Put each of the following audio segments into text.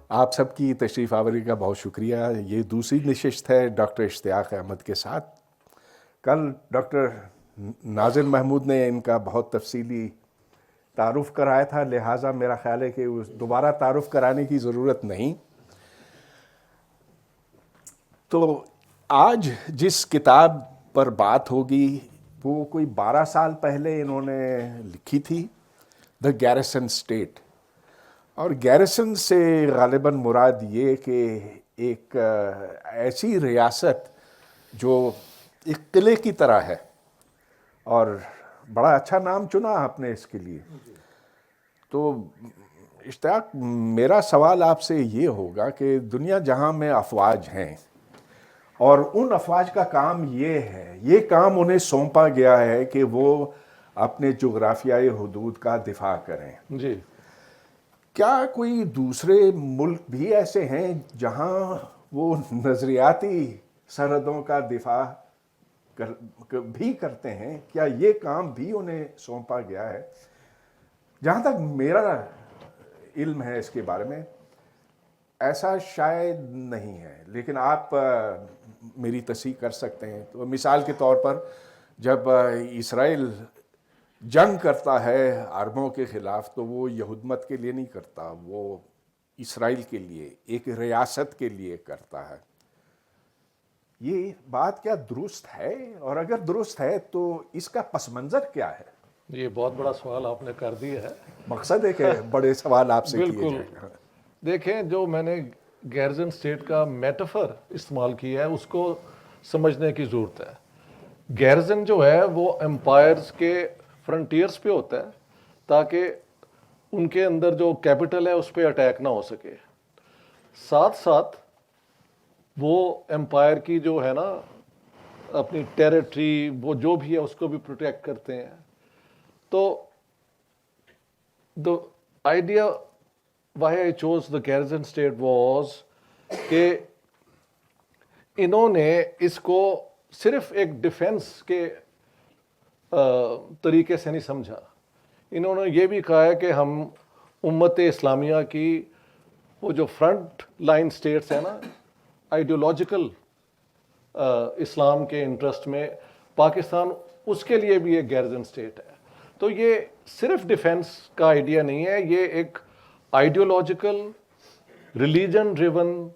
آپ سب کی تشریف آوری کا بہت شکریہ. یہ دوسری نشست ہے ڈاکٹر اشتیاق احمد کے ساتھ. کل ڈاکٹر ناظر محمود نے ان کا بہت تفصیلی تعارف کرایا تھا، لہٰذا میرا خیال ہے کہ دوبارہ تعارف کرانے کی ضرورت نہیں. تو آج جس کتاب پر بات ہوگی وہ کوئی 12 سال پہلے انہوں نے لکھی تھی، دا گیرسن اسٹیٹ. اور گیرسن سے غالباً مراد یہ کہ ایک ایسی ریاست جو ایک قلعے کی طرح ہے، اور بڑا اچھا نام چنا آپ نے اس کے لیے. تو اشتیاق، میرا سوال آپ سے یہ ہوگا کہ دنیا جہاں میں افواج ہیں اور ان افواج کا کام یہ ہے، یہ کام انہیں سونپا گیا ہے کہ وہ اپنے جغرافیائی حدود کا دفاع کریں. جی. کیا کوئی دوسرے ملک بھی ایسے ہیں جہاں وہ نظریاتی سرحدوں کا دفاع بھی کرتے ہیں؟ کیا یہ کام بھی انہیں سونپا گیا ہے؟ جہاں تک میرا علم ہے اس کے بارے میں ایسا شاید نہیں ہے، لیکن آپ میری تصحیح کر سکتے ہیں. تو مثال کے طور پر جب اسرائیل جنگ کرتا ہے عربوں کے خلاف تو وہ یہود مت کے لیے نہیں کرتا، وہ اسرائیل کے لیے، ایک ریاست کے لیے کرتا ہے. یہ بات کیا درست ہے؟ اور اگر درست ہے تو اس کا پس منظر کیا ہے؟ یہ بہت بڑا سوال آپ نے کر دیا ہے. مقصد ہے کہ بڑے سوال آپ سے کیے بالکل. جائیں. دیکھیں، جو میں نے گیرزن اسٹیٹ کا میٹافر استعمال کیا ہے اس کو سمجھنے کی ضرورت ہے. گیرزن جو ہے وہ امپائرز کے فرنٹیئرز پہ ہوتا ہے تاکہ ان کے اندر جو کیپٹل ہے اس پہ اٹیک نہ ہو سکے. ساتھ ساتھ وہ امپائر کی جو ہے نا اپنی ٹیریٹری، وہ جو بھی ہے اس کو بھی پروٹیکٹ کرتے ہیں. تو the idea why I chose the garrison state was کہ انہوں نے اس کو صرف ایک ڈیفense کے طریقے سے نہیں سمجھا. انہوں نے یہ بھی کہا ہے کہ ہم امت اسلامیہ کی وہ جو فرنٹ لائن سٹیٹس ہیں نا، آئیڈیولوجیکل اسلام کے انٹرسٹ میں پاکستان اس کے لیے بھی ایک گیرزن سٹیٹ ہے. تو یہ صرف ڈیفenس کا آئیڈیا نہیں ہے، یہ ایک آئیڈیولوجیکل ریلیجن ڈریون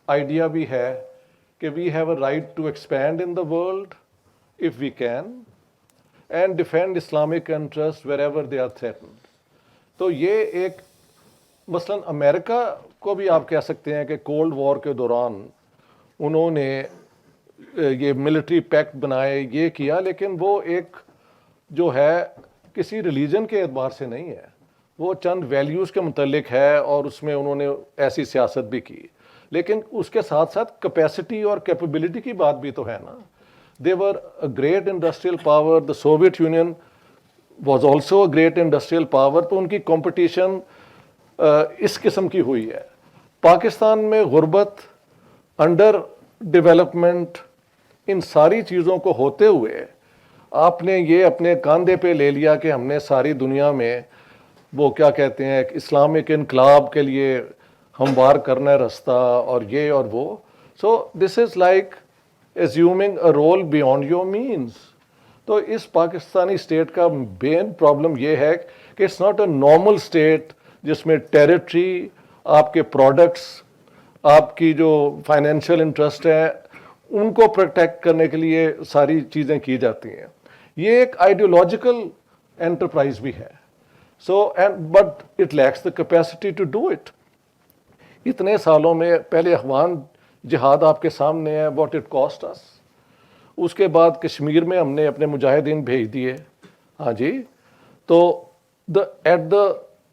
آئیڈیا بھی ہے کہ we have a right to expand in the world if we can and defend Islamic interest wherever they are threatened. تو یہ ایک مثلاً امریکہ کو بھی آپ کہہ سکتے ہیں کہ کولڈ وار کے دوران انہوں نے یہ ملٹری پیکٹ بنائے، یہ کیا، لیکن وہ ایک جو ہے کسی ریلیجن کے اعتبار سے نہیں ہے، وہ چند ویلیوز کے متعلق ہے اور اس میں انہوں نے ایسی سیاست بھی کی. لیکن اس کے ساتھ ساتھ کیپیسٹی اور کیپیبلٹی کی بات بھی تو ہے نا. They were a great industrial power. The Soviet Union was also a great industrial power. تو ان کی کمپٹیشن اس قسم کی ہوئی ہے. پاکستان میں غربت، انڈر ڈیولپمنٹ، ان ساری چیزوں کو ہوتے ہوئے آپ نے یہ اپنے کاندھے پہ لے لیا کہ ہم نے ساری دنیا میں وہ کیا کہتے ہیں ایک اسلامک انقلاب کے لیے ہموار کرنا ہے رستہ اور یہ اور وہ. So this is like assuming a role beyond your means. تو اس پاکستانی اسٹیٹ کا مین پرابلم یہ ہے کہ it's not a normal state جس میں ٹیریٹری، آپ کے پروڈکٹس، آپ کی جو فائنینشیل انٹرسٹ ہے ان کو پروٹیکٹ کرنے کے لیے ساری چیزیں کی جاتی ہیں. یہ ایک آئیڈیولوجیکل انٹرپرائز بھی ہے. So but it lacks the capacity to do it. اتنے سالوں میں پہلے افغان جہاد آپ کے سامنے ہے، واٹ اٹ کاسٹ اس. اس کے بعد کشمیر میں ہم نے اپنے مجاہدین بھیج دیے. ہاں جی. تو at the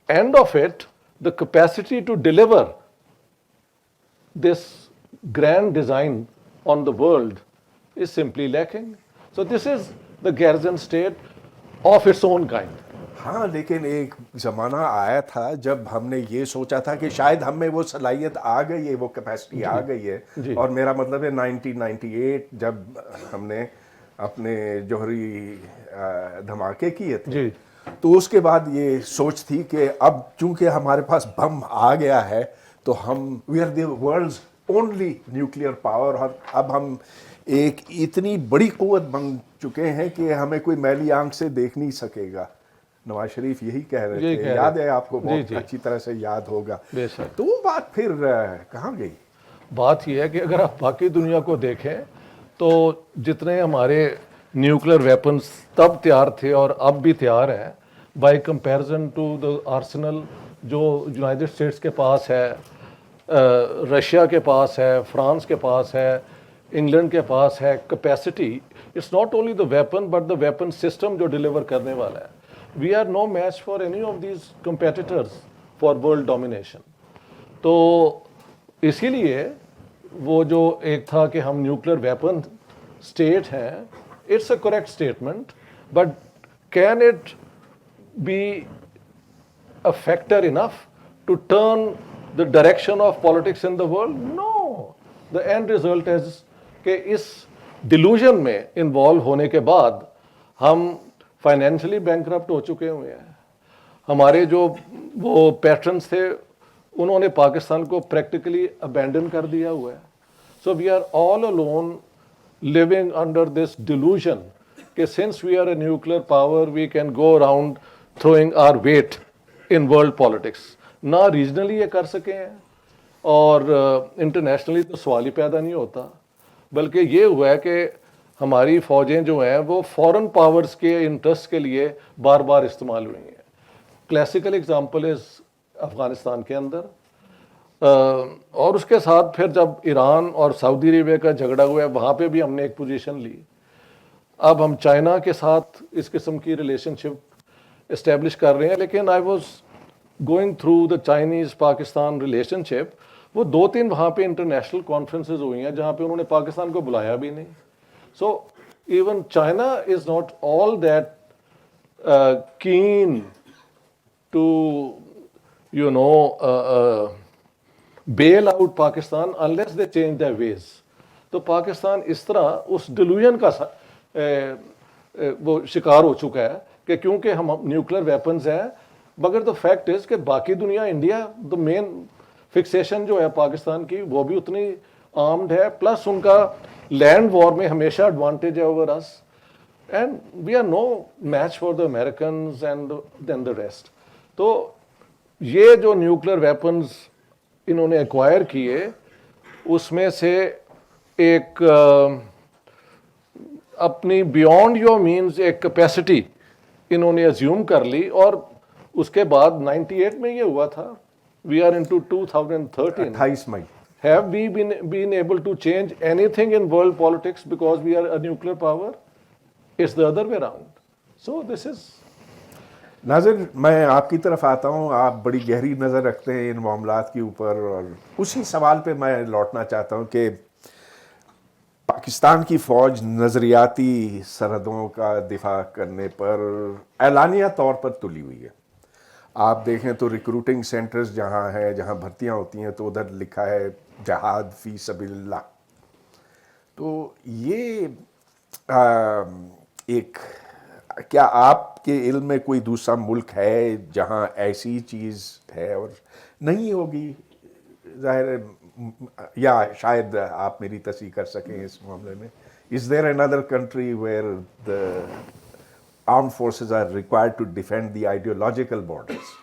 end of it the capacity to deliver this grand design on the world is simply lacking. So this is the garrison state of its own kind. ہاں، لیکن ایک زمانہ آیا تھا جب ہم نے یہ سوچا تھا کہ شاید ہم میں وہ صلاحیت آ گئی ہے، وہ کیپیسٹی آ گئی ہے. اور میرا مطلب ہے 1998 جب ہم نے اپنے جوہری دھماکے کیے تھے تو اس کے بعد یہ سوچ تھی کہ اب چونکہ ہمارے پاس بم آ گیا ہے تو ہم we are the world's only nuclear power, اور اب ہم ایک اتنی بڑی قوت بن چکے ہیں کہ ہمیں کوئی میلی آنکھ سے دیکھ نہیں سکے گا. نواز شریف یہی کہہ رہے تھے، یاد ہے آپ کو، بہت اچھی طرح سے یاد ہوگا. بے شک. تو وہ بات پھر کہاں گئی؟ بات یہ ہے کہ اگر آپ باقی دنیا کو دیکھیں تو جتنے ہمارے نیوکلیر ویپنز تب تیار تھے اور اب بھی تیار ہیں، by comparison to the arsenal جو یونائٹڈ اسٹیٹس کے پاس ہے، رشیا کے پاس ہے، فرانس کے پاس ہے، انگلینڈ کے پاس ہے، capacity, it's not only the weapon but the weapon system جو ڈیلیور کرنے والا ہے. We are no match for any of these competitors for world domination. تو اسی لیے وہ جو ایک تھا کہ ہم نیوکلیر ویپن اسٹیٹ ہیں، it's a correct statement, but can it be a factor enough to turn the direction of politics in the world? No. The end result is کہ اس ڈیلوژن میں انوالو ہونے کے بعد ہم فائنینشلی بینکرپٹ ہو چکے ہوئے ہیں. ہمارے جو وہ پیٹرنس تھے انہوں نے پاکستان کو پریکٹیکلی ابینڈن کر دیا ہوا ہے. So we are all alone living under this delusion کہ since we are a nuclear power we can go around throwing our weight in world politics. نہ ریجنلی یہ کر سکے ہیں اور انٹرنیشنلی تو سوال ہی پیدا نہیں ہوتا، بلکہ یہ ہوا ہے کہ ہماری فوجیں جو ہیں وہ فورن پاورز کے انٹرسٹ کے لیے بار بار استعمال ہوئی ہیں. کلاسیکل ایگزامپل از افغانستان کے اندر، اور اس کے ساتھ پھر جب ایران اور سعودی عربیہ کا جھگڑا ہوا ہے وہاں پہ بھی ہم نے ایک پوزیشن لی. اب ہم چائنا کے ساتھ اس قسم کی ریلیشن شپ اسٹیبلش کر رہے ہیں، لیکن I was going through the Chinese Pakistan relationship, وہ 2-3 وہاں پہ انٹرنیشنل کانفرنسز ہوئی ہیں جہاں پہ انہوں نے پاکستان کو بلایا بھی نہیں. So even China is not all that keen to you know bail out Pakistan unless they change their ways. تو پاکستان اس طرح اس ڈیلوژن کا وہ شکار ہو چکا ہے کہ کیونکہ ہم نیوکلیر ویپنز ہیں، مگر تو فیکٹ از کہ باقی دنیا، انڈیا دا مین فکسیشن جو ہے پاکستان کی وہ بھی اتنی آرمڈ ہے، پلس ان کا لینڈ وار میں ہمیشہ ایڈوانٹیج ہے over us, and we are no match for the Americans and then the rest. تو یہ جو نیوکلیر ویپنز انہوں نے ایکوائر کیے اس میں سے ایک اپنی بیونڈ یور مینز ایک کیپیسٹی انہوں نے ازیوم کر لی، اور اس کے بعد 98 میں یہ ہوا تھا. We are into 2013. 28 مئی. Have we been able to change anything in world politics because we are a nuclear power? It's the other way around. So this is. ناظر، میں آپ کی طرف آتا ہوں، آپ بڑی گہری نظر رکھتے ہیں ان معاملات کے اوپر، اور اسی سوال پہ میں لوٹنا چاہتا ہوں کہ پاکستان کی فوج نظریاتی سرحدوں کا دفاع کرنے پر اعلانیہ طور پر تلی ہوئی ہے. آپ دیکھیں تو ریکروٹنگ سینٹرز جہاں ہیں، جہاں بھرتیاں ہوتی ہیں، تو ادھر لکھا ہے جہاد فی سبیل اللہ. تو یہ ایک، کیا آپ کے علم میں کوئی دوسرا ملک ہے جہاں ایسی چیز ہے؟ اور نہیں ہوگی ظاہر ہے، یا شاید آپ میری تصحیح کر سکیں اس معاملے میں. Is there another country where the armed forces are required to defend the ideological borders?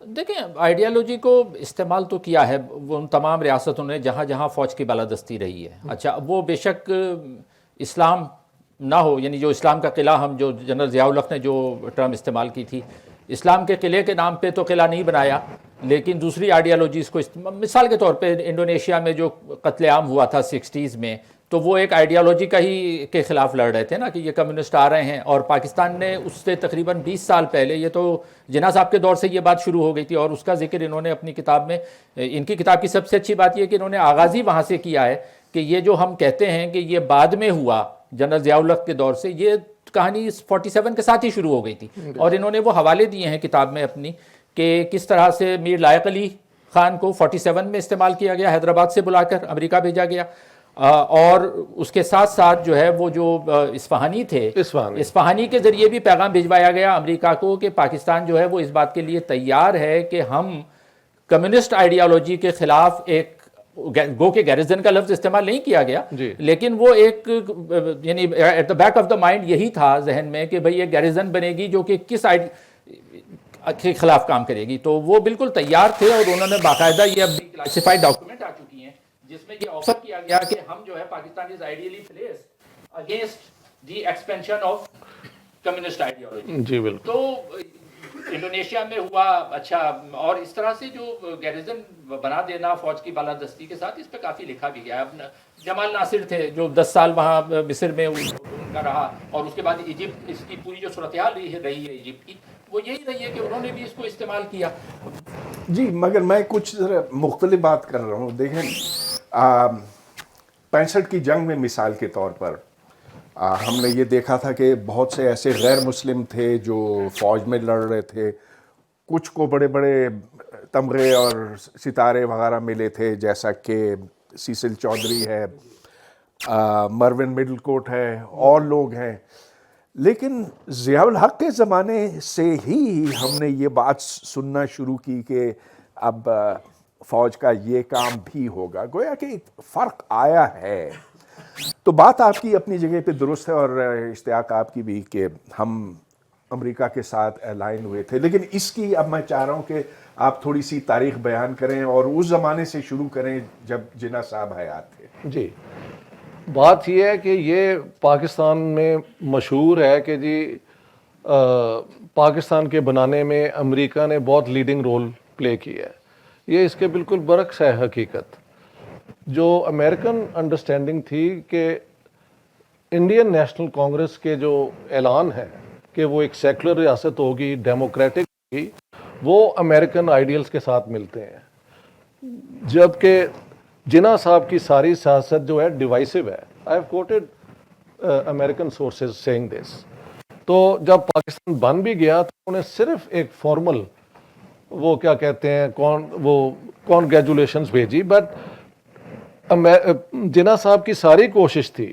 دیکھیں، آئیڈیالوجی کو استعمال تو کیا ہے ان تمام ریاستوں نے جہاں جہاں فوج کی بالادستی رہی ہے. اچھا، وہ بے شک اسلام نہ ہو، یعنی جو اسلام کا قلعہ، ہم جو جنرل ضیاء الحق نے جو ٹرم استعمال کی تھی، اسلام کے قلعے کے نام پہ تو قلعہ نہیں بنایا، لیکن دوسری آئیڈیالوجیز کو مثال کے طور پہ انڈونیشیا میں جو قتل عام ہوا تھا 60s میں، تو وہ ایک آئیڈیالوجی کا ہی کے خلاف لڑ رہے تھے نا، کہ یہ کمیونسٹ آ رہے ہیں. اور پاکستان نے اس سے تقریباً 20 سال پہلے، یہ تو جناح صاحب کے دور سے یہ بات شروع ہو گئی تھی، اور اس کا ذکر انہوں نے اپنی کتاب میں، ان کی کتاب کی سب سے اچھی بات یہ کہ انہوں نے آغاز ہی وہاں سے کیا ہے کہ یہ جو ہم کہتے ہیں کہ یہ بعد میں ہوا جنرل ضیاء الحق کے دور سے، یہ کہانی 47 کے ساتھ ہی شروع ہو گئی تھی. اور انہوں نے وہ حوالے دیے ہیں کتاب میں اپنی کہ کس طرح سے میر لائق علی خان کو 47 میں استعمال کیا گیا، حیدرآباد سے بلا کر امریکہ بھیجا گیا، اور اس کے ساتھ ساتھ جو ہے وہ جو اصفہانی تھے، اصفہانی کے ذریعے بھی پیغام بھجوایا گیا امریکہ کو کہ پاکستان جو ہے وہ اس بات کے لیے تیار ہے کہ ہم کمیونسٹ آئیڈیالوجی کے خلاف ایک گو کے گیریزن کا لفظ استعمال نہیں کیا گیا جی. لیکن وہ ایک یعنی at the back of the mind یہی تھا ذہن میں کہ بھئی ایک گیریزن بنے گی جو کہ کس کے خلاف کام کرے گی. تو وہ بالکل تیار تھے اور انہوں نے باقاعدہ یہ اب کلاسیفائڈ ڈاکومنٹ آ چکی ہیں جس میں یہ آفر کیا گیا کہ ہم جو ہے Pakistan is ideally placed against the expansion of communist ideology. جی بالکل. تو انڈونیشیا میں ہوا. اچھا, اور اس طرح سے جو گیریزن بنا دینا فوج کی بالادستی کے ساتھ, اس پہ کافی لکھا بھی گیا. جمال ناصر تھے جو 10 سال وہاں مصر میں ان کا رہا, اور اس کے بعد ایجپٹ, اس کی پوری جو صورتحال رہی ہے ایجپٹ کی, وہ یہی رہی ہے کہ انہوں نے بھی اس کو استعمال کیا. جی, مگر میں کچھ ذرا مختلف بات کر رہا ہوں. دیکھیں 65 کی جنگ میں مثال کے طور پر ہم نے یہ دیکھا تھا کہ بہت سے ایسے غیر مسلم تھے جو فوج میں لڑ رہے تھے. کچھ کو بڑے بڑے تمغے اور ستارے وغیرہ ملے تھے, جیسا کہ سیسل چودھری ہے, مروین مڈل کوٹ ہے, اور لوگ ہیں. لیکن ضیاء الحق کے زمانے سے ہی ہم نے یہ بات سننا شروع کی کہ اب فوج کا یہ کام بھی ہوگا. گویا کہ فرق آیا ہے. تو بات آپ کی اپنی جگہ پہ درست ہے, اور اشتیاق آپ کی بھی, کہ ہم امریکہ کے ساتھ الائن ہوئے تھے. لیکن اس کی اب میں چاہ رہا ہوں کہ آپ تھوڑی سی تاریخ بیان کریں اور اس زمانے سے شروع کریں جب جناح صاحب حیات تھے. جی, بات یہ ہے کہ یہ پاکستان میں مشہور ہے کہ جی پاکستان کے بنانے میں امریکہ نے بہت لیڈنگ رول پلے کیا ہے. یہ اس کے بالکل برعکس ہے حقیقت. جو امریکن انڈرسٹینڈنگ تھی کہ انڈین نیشنل کانگریس کے جو اعلان ہے کہ وہ ایک سیکولر ریاست ہوگی, ڈیموکریٹک ہوگی, وہ امریکن آئیڈیلز کے ساتھ ملتے ہیں. جبکہ جناح صاحب کی ساری سیاست جو ہے ڈیوائسو ہے. I have quoted American sources saying this. تو جب پاکستان بن بھی گیا تو انہیں صرف ایک فارمل وہ کیا کہتے ہیں وہ کانگریچولیشنز بھیجی, بٹ جناح صاحب کی ساری کوشش تھی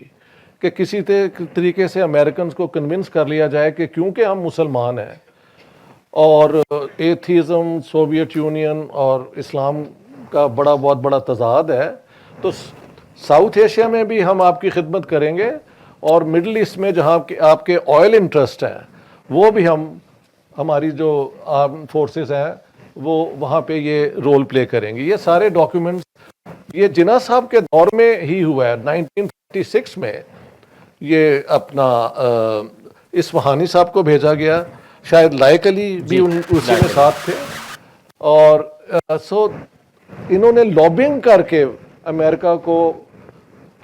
کہ کسی طریقے سے امریکنز کو کنونس کر لیا جائے کہ کیونکہ ہم مسلمان ہیں اور ایتھیزم, سوویت یونین اور اسلام کا بہت بڑا تضاد ہے, تو ساؤتھ ایشیا میں بھی ہم آپ کی خدمت کریں گے, اور مڈل ایسٹ میں جہاں آپ کے آئل انٹرسٹ ہیں وہ بھی ہماری جو آرم فورسز ہیں وہ وہاں پہ یہ رول پلے کریں گے. یہ سارے ڈاکیومنٹس یہ جناح صاحب کے دور میں ہی ہوا ہے. 1956 میں یہ اپنا اصفہانی صاحب کو بھیجا گیا, شاید لائق علی بھی اسی میں ساتھ تھے, اور سو انہوں نے لابنگ کر کے امریکہ کو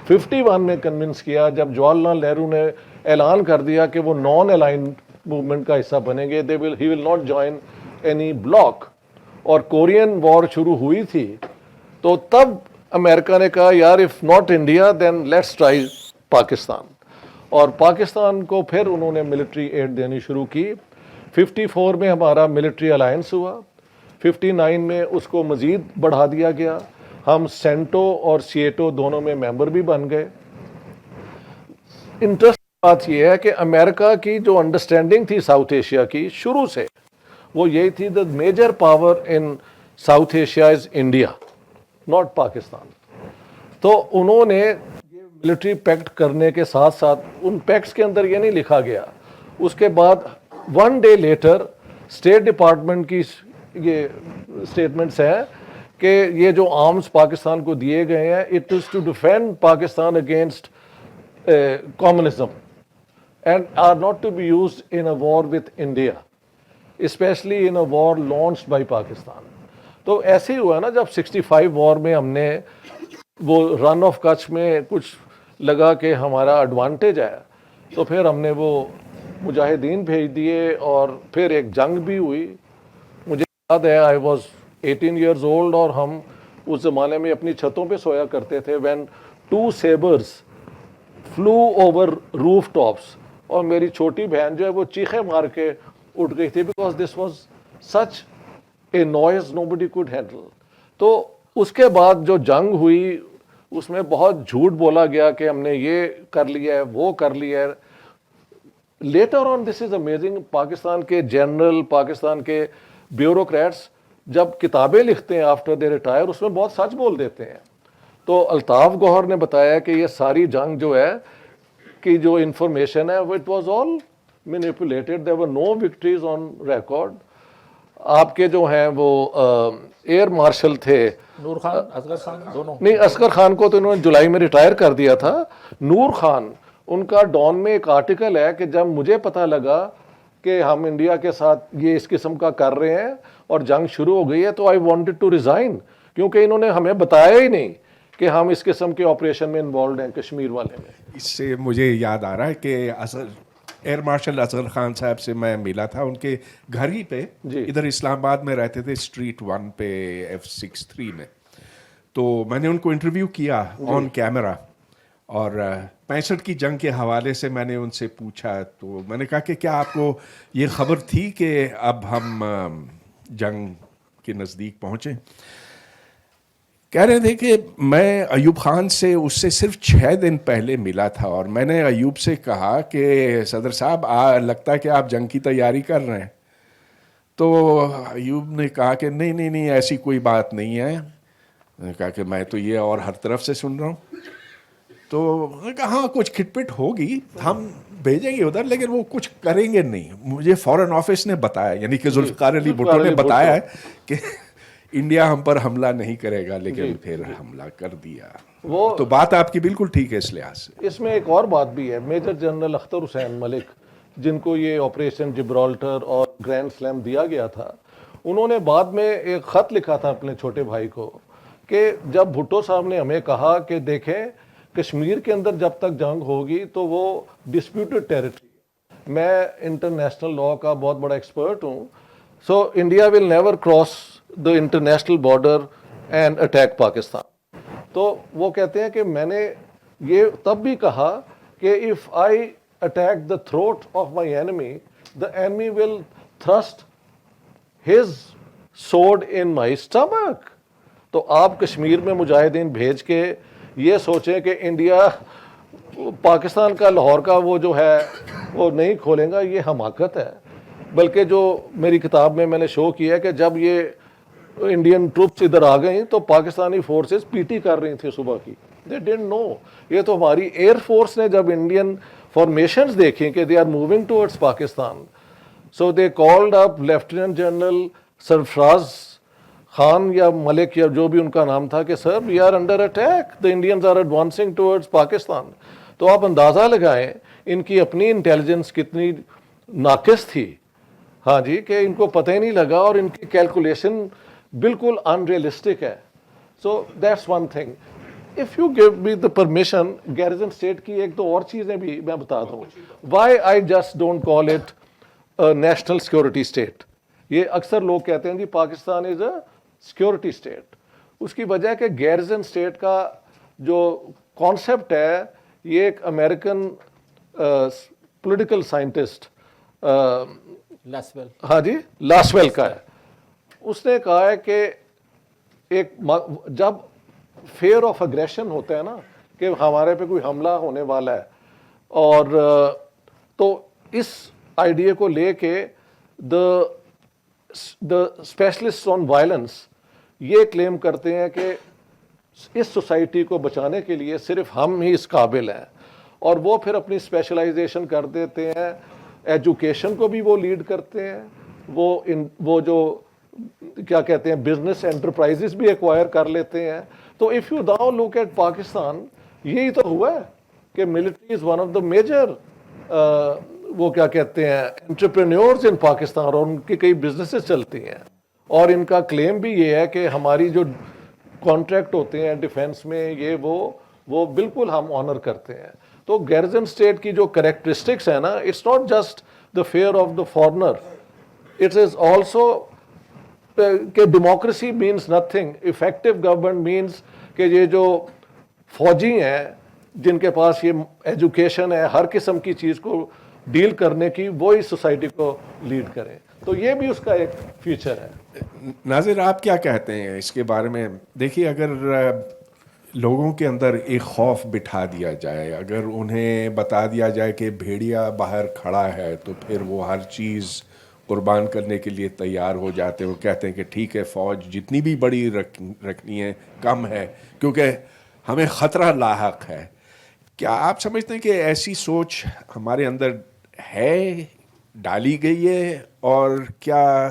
51 میں کنونس کیا جب جواہر لال نہرو نے اعلان کر دیا کہ وہ نان الائنڈ موومنٹ کا حصہ بنیں گے, he will not join any bloc. اور کورین وار شروع ہوئی تھی, تو تب امریکہ نے کہا یار if not India then let's try Pakistan, اور پاکستان کو پھر انہوں نے ملٹری ایڈ دینی شروع کی. 54 میں ہمارا ملٹری الائنس ہوا, 59 میں اس کو مزید بڑھا دیا گیا, ہم سینٹو اور سیٹو دونوں میں ممبر بھی بن گئے. انٹرسٹ بات یہ ہے کہ امریکہ کی جو انڈرسٹینڈنگ تھی ساؤتھ ایشیا کی شروع سے, وہ یہی تھی the major power in South Asia is India not Pakistan. تو انہوں نے یہ ملٹری پیکٹ کرنے کے ساتھ ساتھ ان پیکٹس کے اندر یہ نہیں لکھا گیا, اس کے بعد 1 ڈے لیٹر اسٹیٹ ڈپارٹمنٹ کی یہ اسٹیٹمنٹس ہیں کہ یہ جو آرمز پاکستان کو دیے گئے ہیں it is to defend Pakistan against communism and are not to be used in a war with India, especially in a war launched by Pakistan. تو ایسے ہی ہوا نا جب 65 وار میں ہم نے وہ رن آف کچھ میں کچھ لگا کہ ہمارا ایڈوانٹیج ہے, تو پھر ہم نے وہ مجاہدین بھیج دیے, اور پھر ایک جنگ بھی ہوئی. مجھے یاد ہے آئی واز 18 ایئرز اولڈ, اور ہم اس زمانے میں اپنی چھتوں پہ سویا کرتے تھے when 2 sabres flew over rooftops, اور میری چھوٹی بہن جو ہے وہ چیخیں مار کے اٹھ گئی تھی because this was such a noise nobody could handle. تو اس کے بعد جو جنگ ہوئی اس میں بہت جھوٹ بولا گیا کہ ہم نے یہ کر لیا ہے وہ کر لیا ہے. Later on this is amazing, Pakistan کے جنرل, پاکستان کے بیوروکریٹس جب کتابیں لکھتے ہیں آفٹر دے ریٹائر اس میں بہت سچ بول دیتے ہیں. تو الطاف گوہر نے بتایا کہ یہ ساری جنگ جو ہے کہ جو انفارمیشن ہے it was all manipulated, there were no victories on record. آپ کے جو ہیں وہ ایئر مارشل تھے نور خان اصغر خان دونوں, نہیں اصغر خان کو تو انہوں نے جولائی میں ریٹائر کر دیا تھا. نور خان ان کا ڈان میں ایک آرٹیکل ہے کہ جب مجھے پتہ لگا کہ ہم انڈیا کے ساتھ یہ اس قسم کا کر رہے ہیں اور جنگ شروع ہو گئی ہے تو آئی وانٹڈ ٹو ریزائن, کیونکہ انہوں نے ہمیں بتایا ہی نہیں کہ ہم اس قسم کے آپریشن میں انوالوڈ ہیں کشمیر والے میں. اس سے مجھے یاد آ رہا ہے کہ ایئر مارشل اصغر خان صاحب سے میں ملا تھا ان کے گھر ہی پہ, ادھر اسلام آباد میں رہتے تھے اسٹریٹ 1 پہ F63 میں. تو میں نے ان کو انٹرویو کیا آن کیمرہ اور 65 کی جنگ کے حوالے سے میں نے ان سے پوچھا. تو میں نے کہا کہ کیا آپ کو یہ خبر تھی کہ اب ہم جنگ کے نزدیک پہنچے؟ کہہ رہے تھے کہ میں ایوب خان سے اس سے صرف 6 دن پہلے ملا تھا اور میں نے ایوب سے کہا کہ صدر صاحب لگتا ہے کہ آپ جنگ کی تیاری کر رہے ہیں. تو ایوب نے کہا کہ نہیں ایسی کوئی بات نہیں ہے. میں نے کہا کہ میں تو یہ اور ہر طرف سے سن رہا ہوں. تو میں نے کہا ہاں کچھ کھٹ پٹ ہوگی, ہم بھیجیں گے ادھر لیکن وہ کچھ کریں گے نہیں. مجھے فورن آفس نے بتایا, یعنی کہ ذوالفقار علی بھٹو نے بتایا ہے کہ انڈیا ہم پر حملہ نہیں کرے گا, لیکن پھر حملہ کر دیا. وہ تو بات آپ کی بالکل ٹھیک ہے اس لحاظ سے. اس میں ایک اور بات بھی ہے, میجر جنرل اختر حسین ملک جن کو یہ آپریشن جبرالٹر اور گرینڈ سلیم دیا گیا تھا, انہوں نے بعد میں ایک خط لکھا تھا اپنے چھوٹے بھائی کو کہ جب بھٹو صاحب نے ہمیں کہا کہ دیکھیں کشمیر کے اندر جب تک جنگ ہوگی تو وہ ڈسپیوٹڈ ٹیریٹری, میں انٹرنیشنل لاء کا بہت بڑا ایکسپرٹ ہوں, so India will never cross the international border and attack Pakistan. تو وہ کہتے ہیں کہ میں نے یہ تب بھی کہا کہ if I attack the throat of my enemy, the enemy will thrust his sword in my stomach. تو آپ کشمیر میں مجاہدین بھیج کے یہ سوچیں کہ انڈیا پاکستان کا لاہور کا وہ جو ہے وہ نہیں کھولیں گا, یہ حماقت ہے. بلکہ جو میری کتاب میں نے شو کیا ہے کہ جب یہ انڈین ٹروپس ادھر آ گئیں تو پاکستانی فورسز پی ٹی کر رہی تھیں صبح کی, دے ڈنٹ نو. یہ تو ہماری ایئر فورس نے جب انڈین فارمیشنز دیکھیں کہ they are moving towards Pakistan, so they called up lieutenant general Sarfraz Khan یا ملک یا جو بھی ان کا نام تھا کہ sir we are under attack, the Indians are advancing towards Pakistan. تو آپ اندازہ لگائیں ان کی اپنی انٹیلیجنس کتنی ناقص تھی, ہاں جی, کہ ان کو پتہ ہی نہیں لگا اور ان کی کیلکولیشن بالکل ان ریئلسٹک ہے. So that's one thing. If you give me the permission, garrison state کی ایک دو اور چیزیں بھی میں بتا دوں. Why I just don't call it national security state. یہ اکثر لوگ کہتے ہیں جی Pakistan is a security state. اس کی وجہ ہے کہ گیرزن اسٹیٹ کا جو کانسیپٹ ہے یہ ایک امریکن پولیٹیکل سائنٹسٹ لاسویل, ہاں جی, لاسویل کا ہے. اس نے کہا ہے کہ ایک جب فیئر آف اگریشن ہوتا ہے نا کہ ہمارے پہ کوئی حملہ ہونے والا ہے, اور تو اس آئیڈیا کو لے کے دا اسپیشلسٹ آن وائلنس یہ کلیم کرتے ہیں کہ اس سوسائٹی کو بچانے کے لیے صرف ہم ہی اس قابل ہیں, اور وہ پھر اپنی اسپیشلائزیشن کر دیتے ہیں. ایجوکیشن کو بھی وہ لیڈ کرتے ہیں, وہ جو کیا کہتے ہیں بزنس انٹرپرائزز بھی ایکوائر کر لیتے ہیں. تو if you now look at Pakistan, یہی تو ہوا ہے کہ military is one of the major وہ کیا کہتے ہیں انٹرپرینیورز ان پاکستان, اور ان کی کئی بزنسز چلتی ہیں, اور ان کا کلیم بھی یہ ہے کہ ہماری جو کانٹریکٹ ہوتے ہیں ڈیفینس میں یہ وہ بالکل ہم آنر کرتے ہیں. تو گیرزن اسٹیٹ کی جو کریکٹرسٹکس ہیں نا, it's not just the fear of the foreigner, it is also کہ democracy means nothing, effective government means کہ یہ جو فوجی ہیں جن کے پاس یہ ایجوکیشن ہے ہر قسم کی چیز کو ڈیل کرنے کی, وہ اس سوسائٹی کو لیڈ کریں. تو یہ بھی اس کا ایک فیچر ہے. ناظر آپ کیا کہتے ہیں اس کے بارے میں؟ دیکھیے اگر لوگوں کے اندر ایک خوف بٹھا دیا جائے, اگر انہیں بتا دیا جائے کہ بھیڑیا باہر کھڑا ہے تو پھر وہ ہر چیز قربان کرنے کے لیے تیار ہو جاتے ہیں. وہ کہتے ہیں کہ ٹھیک ہے فوج جتنی بھی بڑی رکھنی ہے کم ہے کیونکہ ہمیں خطرہ لاحق ہے. کیا آپ سمجھتے ہیں کہ ایسی سوچ ہمارے اندر ہے, ڈالی گئی ہے, اور کیا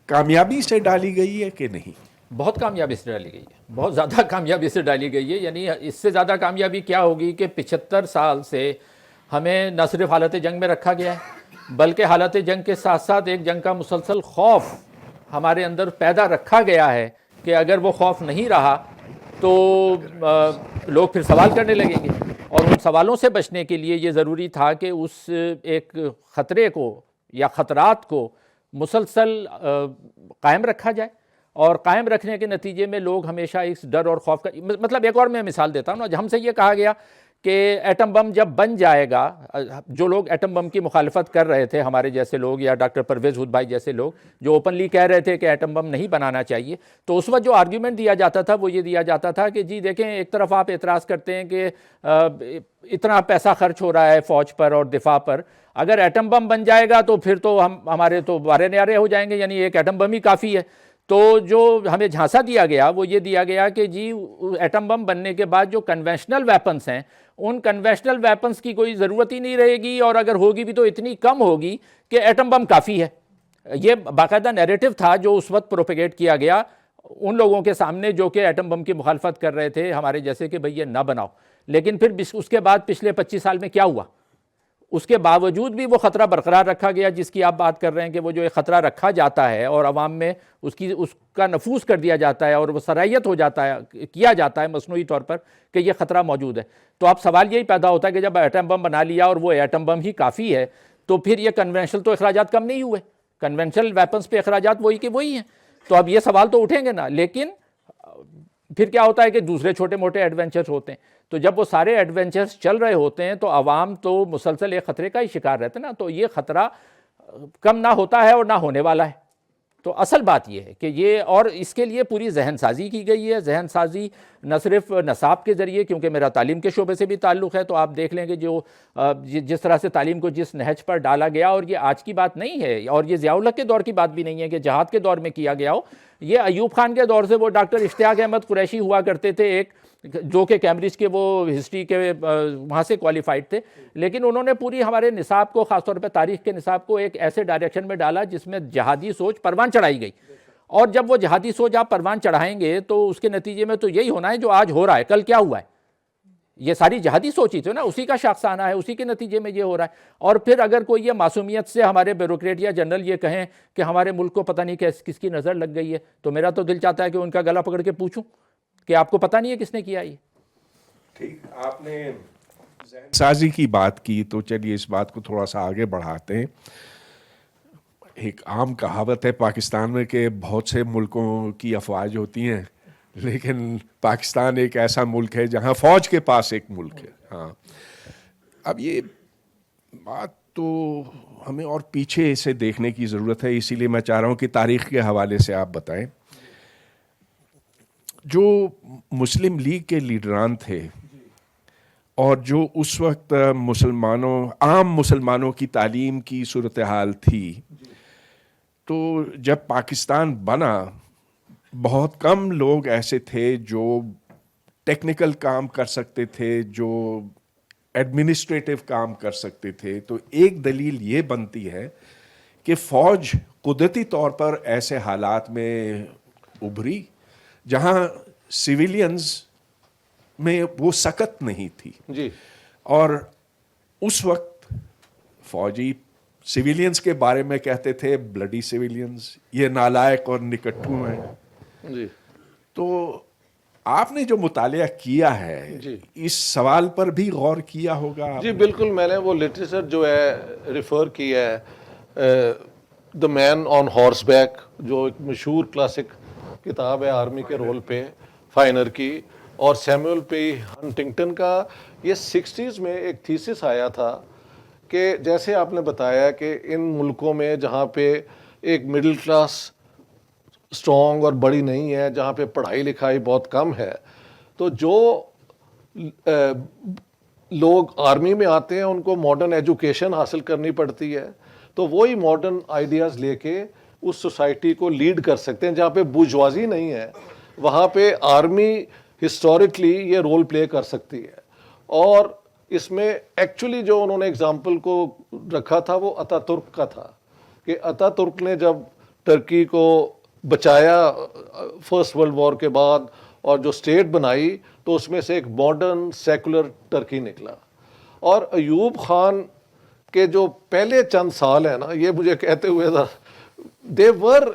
کامیابی سے ڈالی گئی ہے کہ نہیں؟ بہت کامیابی سے ڈالی گئی ہے, بہت زیادہ کامیابی سے ڈالی گئی ہے. یعنی اس سے زیادہ کامیابی کیا ہوگی کہ 75 سال سے ہمیں نہ صرف حالت جنگ میں رکھا گیا ہے بلکہ حالت جنگ کے ساتھ ساتھ ایک جنگ کا مسلسل خوف ہمارے اندر پیدا رکھا گیا ہے کہ اگر وہ خوف نہیں رہا تو لوگ پھر سوال کرنے لگیں گے. اور ان سوالوں سے بچنے کے لیے یہ ضروری تھا کہ اس ایک خطرے کو یا خطرات کو مسلسل قائم رکھا جائے, اور قائم رکھنے کے نتیجے میں لوگ ہمیشہ اس ڈر اور خوف کا مطلب ایک اور میں مثال دیتا ہوں نا. ہم سے یہ کہا گیا کہ ایٹم بم جب بن جائے گا, جو لوگ ایٹم بم کی مخالفت کر رہے تھے ہمارے جیسے لوگ یا ڈاکٹر پرویز ہود بھائی جیسے لوگ جو اوپنلی کہہ رہے تھے کہ ایٹم بم نہیں بنانا چاہیے, تو اس وقت جو آرگیومنٹ دیا جاتا تھا وہ یہ دیا جاتا تھا کہ جی دیکھیں ایک طرف آپ اعتراض کرتے ہیں کہ اتنا پیسہ خرچ ہو رہا ہے فوج پر اور دفاع پر, اگر ایٹم بم بن جائے گا تو پھر تو ہمارے تو بارے نیارے ہو جائیں گے, یعنی ایک ایٹم بم ہی کافی ہے. تو جو ہمیں جھانسا دیا گیا وہ یہ دیا گیا کہ جی ایٹم بم بننے کے بعد جو کنونشنل ویپنز ہیں ان کنونشنل ویپنز کی کوئی ضرورت ہی نہیں رہے گی, اور اگر ہوگی بھی تو اتنی کم ہوگی کہ ایٹم بم کافی ہے. یہ باقاعدہ نیریٹو تھا جو اس وقت پروپیگیٹ کیا گیا ان لوگوں کے سامنے جو کہ ایٹم بم کی مخالفت کر رہے تھے ہمارے جیسے کہ بھئی یہ نہ بناؤ. لیکن پھر اس کے بعد پچھلے 25 سال میں کیا ہوا, اس کے باوجود بھی وہ خطرہ برقرار رکھا گیا جس کی آپ بات کر رہے ہیں کہ وہ جو ایک خطرہ رکھا جاتا ہے اور عوام میں اس کا نفوذ کر دیا جاتا ہے اور وہ صلاحیت ہو جاتا ہے, کیا جاتا ہے مصنوعی طور پر کہ یہ خطرہ موجود ہے. تو اب سوال یہی پیدا ہوتا ہے کہ جب ایٹم بم بنا لیا اور وہ ایٹم بم ہی کافی ہے تو پھر یہ کنونشنل تو اخراجات کم نہیں ہوئے, کنونشنل ویپنز پہ اخراجات وہی کہ وہی ہیں. تو اب یہ سوال تو اٹھیں گے نا. لیکن پھر کیا ہوتا ہے کہ دوسرے چھوٹے موٹے ایڈونچرز ہوتے ہیں, تو جب وہ سارے ایڈونچرز چل رہے ہوتے ہیں تو عوام تو مسلسل ایک خطرے کا ہی شکار رہتے ہیں نا. تو یہ خطرہ کم نہ ہوتا ہے اور نہ ہونے والا ہے. تو اصل بات یہ ہے کہ یہ, اور اس کے لیے پوری ذہن سازی کی گئی ہے. ذہن سازی نہ صرف نصاب کے ذریعے, کیونکہ میرا تعلیم کے شعبے سے بھی تعلق ہے, تو آپ دیکھ لیں کہ جو جس طرح سے تعلیم کو جس نہج پر ڈالا گیا, اور یہ آج کی بات نہیں ہے اور یہ ضیاء الحق کے دور کی بات بھی نہیں ہے کہ جہاد کے دور میں کیا گیا ہو. یہ ایوب خان کے دور سے وہ ڈاکٹر اشتیاق احمد قریشی ہوا کرتے تھے ایک, جو کہ کیمبرج کے وہ ہسٹری کے وہاں سے کوالیفائڈ تھے, لیکن انہوں نے پوری ہمارے نصاب کو, خاص طور پہ تاریخ کے نصاب کو ایک ایسے ڈائریکشن میں ڈالا جس میں جہادی سوچ پروان چڑھائی گئی. اور جب وہ جہادی سوچ آپ پروان چڑھائیں گے تو اس کے نتیجے میں تو یہی ہونا ہے جو آج ہو رہا ہے. کل کیا ہوا ہے, یہ ساری جہادی سوچ ہی تھی نا, اسی کا شاخسانہ ہے, اسی کے نتیجے میں یہ ہو رہا ہے. اور پھر اگر کوئی یہ معصومیت سے ہمارے بیوروکریٹ یا جنرل یہ کہیں کہ ہمارے ملک کو پتہ نہیں کس کی نظر لگ گئی ہے, تو میرا تو دل چاہتا ہے کہ ان کا گلا پکڑ کے پوچھوں کہ آپ کو پتہ نہیں ہے کس نے کیا یہ. ٹھیک, آپ نے ذہن سازی کی بات کی تو چلیے اس بات کو تھوڑا سا آگے بڑھاتے ہیں. ایک عام کہاوت ہے پاکستان میں کہ بہت سے ملکوں کی افواج ہوتی ہیں لیکن پاکستان ایک ایسا ملک ہے جہاں فوج کے پاس ایک ملک ہے. ہاں, اب یہ بات تو ہمیں اور پیچھے سے دیکھنے کی ضرورت ہے, اسی لیے میں چاہ رہا ہوں کہ تاریخ کے حوالے سے آپ بتائیں. جو مسلم لیگ کے لیڈران تھے اور جو اس وقت عام مسلمانوں کی تعلیم کی صورتحال تھی, تو جب پاکستان بنا بہت کم لوگ ایسے تھے جو ٹیکنیکل کام کر سکتے تھے, جو ایڈمنسٹریٹو کام کر سکتے تھے. تو ایک دلیل یہ بنتی ہے کہ فوج قدرتی طور پر ایسے حالات میں ابھری جہاں سویلینز میں وہ سکت نہیں تھی. جی, اور اس وقت فوجی سویلینز کے بارے میں کہتے تھے بلڈی سویلینز, یہ نالائق اور نکٹھو ہیں. جی, تو آپ نے جو مطالعہ کیا ہے جی, اس سوال پر بھی غور کیا ہوگا. جی بالکل, میں نے وہ لٹریچر جو ہے ریفر کیا ہے, دا مین آن ہارس بیک, جو ایک مشہور کلاسک کتاب ہے آرمی کے رول پہ, فائنر کی, اور سیموئل پی ہنٹنگٹن کا. یہ 60s میں ایک تھیسس آیا تھا کہ جیسے آپ نے بتایا کہ ان ملکوں میں جہاں پہ ایک مڈل کلاس اسٹرانگ اور بڑی نہیں ہے, جہاں پہ پڑھائی لکھائی بہت کم ہے, تو جو لوگ آرمی میں آتے ہیں ان کو ماڈرن ایجوکیشن حاصل کرنی پڑتی ہے, تو وہی ماڈرن آئیڈیاز لے کے اس سوسائٹی کو لیڈ کر سکتے ہیں. جہاں پہ بورژوازی نہیں ہے وہاں پہ آرمی ہسٹوریکلی یہ رول پلے کر سکتی ہے. اور اس میں ایکچولی جو انہوں نے اگزامپل کو رکھا تھا وہ اتا ترک کا تھا کہ اتا ترک نے جب ترکی کو بچایا فرسٹ ورلڈ وار کے بعد اور جو اسٹیٹ بنائی تو اس میں سے ایک ماڈرن سیکولر ترکی نکلا. اور ایوب خان کے جو پہلے چند سال ہیں نا یہ مجھے کہتے ہوئے تھا دے ور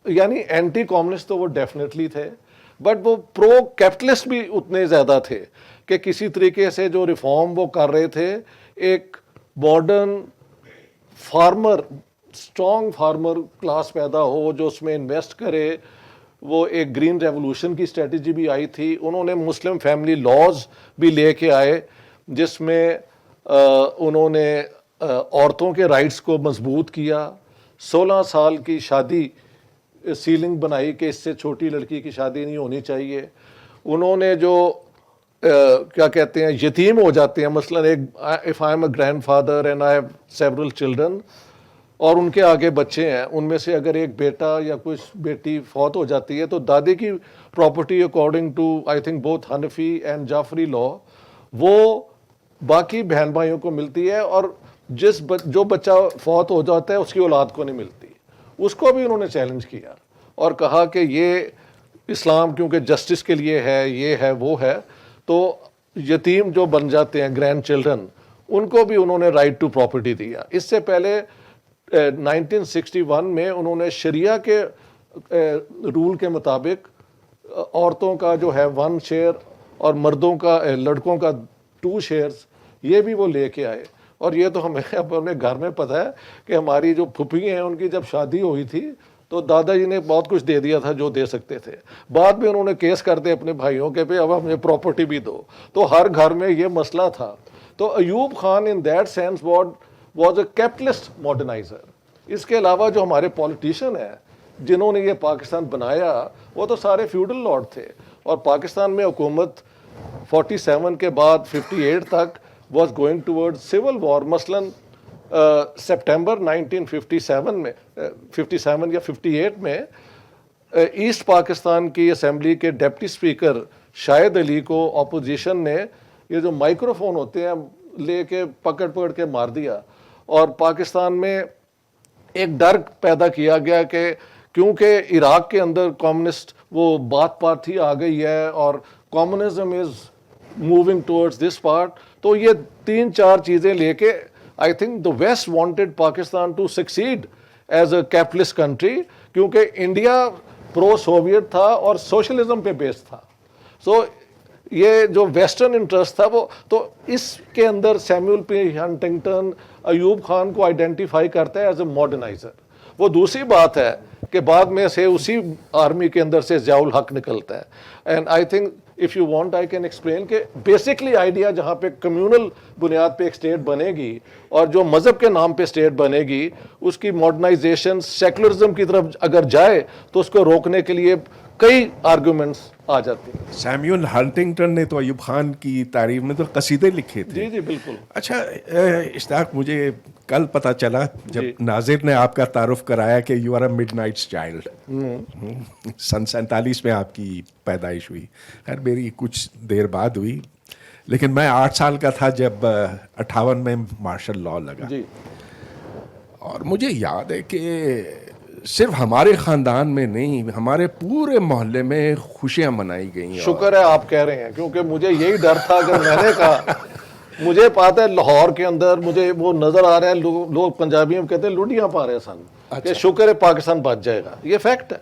یعنی اینٹی کمیونسٹ تو وہ ڈیفینیٹلی تھے بٹ وہ پرو کیپٹلسٹ بھی اتنے زیادہ تھے کہ کسی طریقے سے جو ریفارم وہ کر رہے تھے ایک modern farmer strong farmer class پیدا ہو جو اس میں انویسٹ کرے. وہ ایک گرین ریولوشن کی اسٹریٹجی بھی آئی تھی. انہوں نے مسلم فیملی لاز بھی لے کے آئے جس میں انہوں نے عورتوں کے رائٹس کو مضبوط کیا. 16 سال کی شادی سیلنگ بنائی کہ اس سے چھوٹی لڑکی کی شادی نہیں ہونی چاہیے. انہوں نے جو کیا کہتے ہیں یتیم ہو جاتے ہیں مثلا ایک if I am a grand father and I have several children اور ان کے آگے بچے ہیں ان میں سے اگر ایک بیٹا یا کچھ بیٹی فوت ہو جاتی ہے تو دادی کی property according to I think both Hanafi and Jafari law وہ باقی بہن بھائیوں کو ملتی ہے اور جو بچہ فوت ہو جاتا ہے اس کی اولاد کو نہیں ملتی. اس کو بھی انہوں نے چیلنج کیا اور کہا کہ یہ اسلام کیونکہ جسٹس کے لیے ہے یہ ہے وہ ہے تو یتیم جو بن جاتے ہیں گرینڈ چلڈرن ان کو بھی انہوں نے رائٹ ٹو پراپرٹی دیا. اس سے پہلے 1961 میں انہوں نے شریعہ کے رول کے مطابق عورتوں کا جو ہے 1 شیئر اور مردوں کا لڑکوں کا 2 شیئرز یہ بھی وہ لے کے آئے. اور یہ تو ہمیں اپنے گھر میں پتہ ہے کہ ہماری جو پھپھی ہیں ان کی جب شادی ہوئی تھی تو دادا جی نے بہت کچھ دے دیا تھا جو دے سکتے تھے. بعد میں انہوں نے کیس کرتے اپنے بھائیوں کے پہ اب ہمیں پراپرٹی بھی دو. تو ہر گھر میں یہ مسئلہ تھا. تو Ayub Khan in that sense was a capitalist moderniser. اس کے علاوہ جو ہمارے پولیٹیشین ہیں جنہوں نے یہ پاکستان بنایا وہ تو سارے فیوڈل لارڈ تھے اور پاکستان میں حکومت 47 کے بعد 58 تک was going toward civil war. مثلا سپٹمبر 1957 میں 57 یا 58 میں ایسٹ پاکستان کی اسمبلی کے ڈپٹی اسپیکر شاہد علی کو اپوزیشن نے یہ جو مائکرو فون ہوتے ہیں لے کے پکڑ کے مار دیا. اور پاکستان میں ایک ڈر پیدا کیا گیا کہ کیونکہ عراق کے اندر کمیونسٹ وہ بات پارٹی آ گئی ہے اور communism is moving towards this part. تو یہ 3-4 چیزیں لے کے I think the west wanted Pakistan to succeed as a capitalist country کیونکہ انڈیا پرو سوویٹ تھا اور سوشلزم پہ بیس تھا. سو یہ جو ویسٹرن انٹرسٹ تھا وہ تو اس کے اندر سیموئل پی ہنٹنگٹن ایوب خان کو آئیڈینٹیفائی کرتا ہے ایز اے ماڈرنائزر. وہ دوسری بات ہے کہ بعد میں سے اسی آرمی کے اندر سے ضیاء الحق نکلتا ہے. And I think if you want I can explain کہ بیسکلی آئیڈیا جہاں پہ کمیونل بنیاد پہ ایک اسٹیٹ بنے گی اور جو مذہب کے نام پہ اسٹیٹ بنے گی اس کی ماڈرنائزیشن سیکولرزم کی طرف اگر جائے تو اس کو روکنے کے لیے کئی آرگومنٹس آ جاتی ہیں. سیموئل ہنٹنگٹن نے تو ایوب خان کی تعریف میں تو قصیدے لکھے تھے. جی جی بالکل. اچھا اشتاق مجھے کل پتہ چلا جب ناظر نے آپ کا تعارف کرایا کہ you are a midnight's child. سن 47 میں آپ کی پیدائش ہوئی. خیر میری کچھ دیر بعد ہوئی لیکن میں 8 سال کا تھا جب 58 میں مارشل لاء لگا. جی. اور مجھے یاد ہے کہ صرف ہمارے خاندان میں نہیں ہمارے پورے محلے میں خوشیاں منائی گئیں. شکر ہے آپ کہہ رہے ہیں کیونکہ مجھے یہی ڈر تھا اگر میں نے کہا مجھے پاتا ہے لاہور کے اندر مجھے وہ نظر آ رہا ہے لوگ پنجابی میں کہتے ہیں لوڈیاں پا رہے سن کہ شکر ہے پاکستان بچ جائے گا. یہ فیکٹ ہے.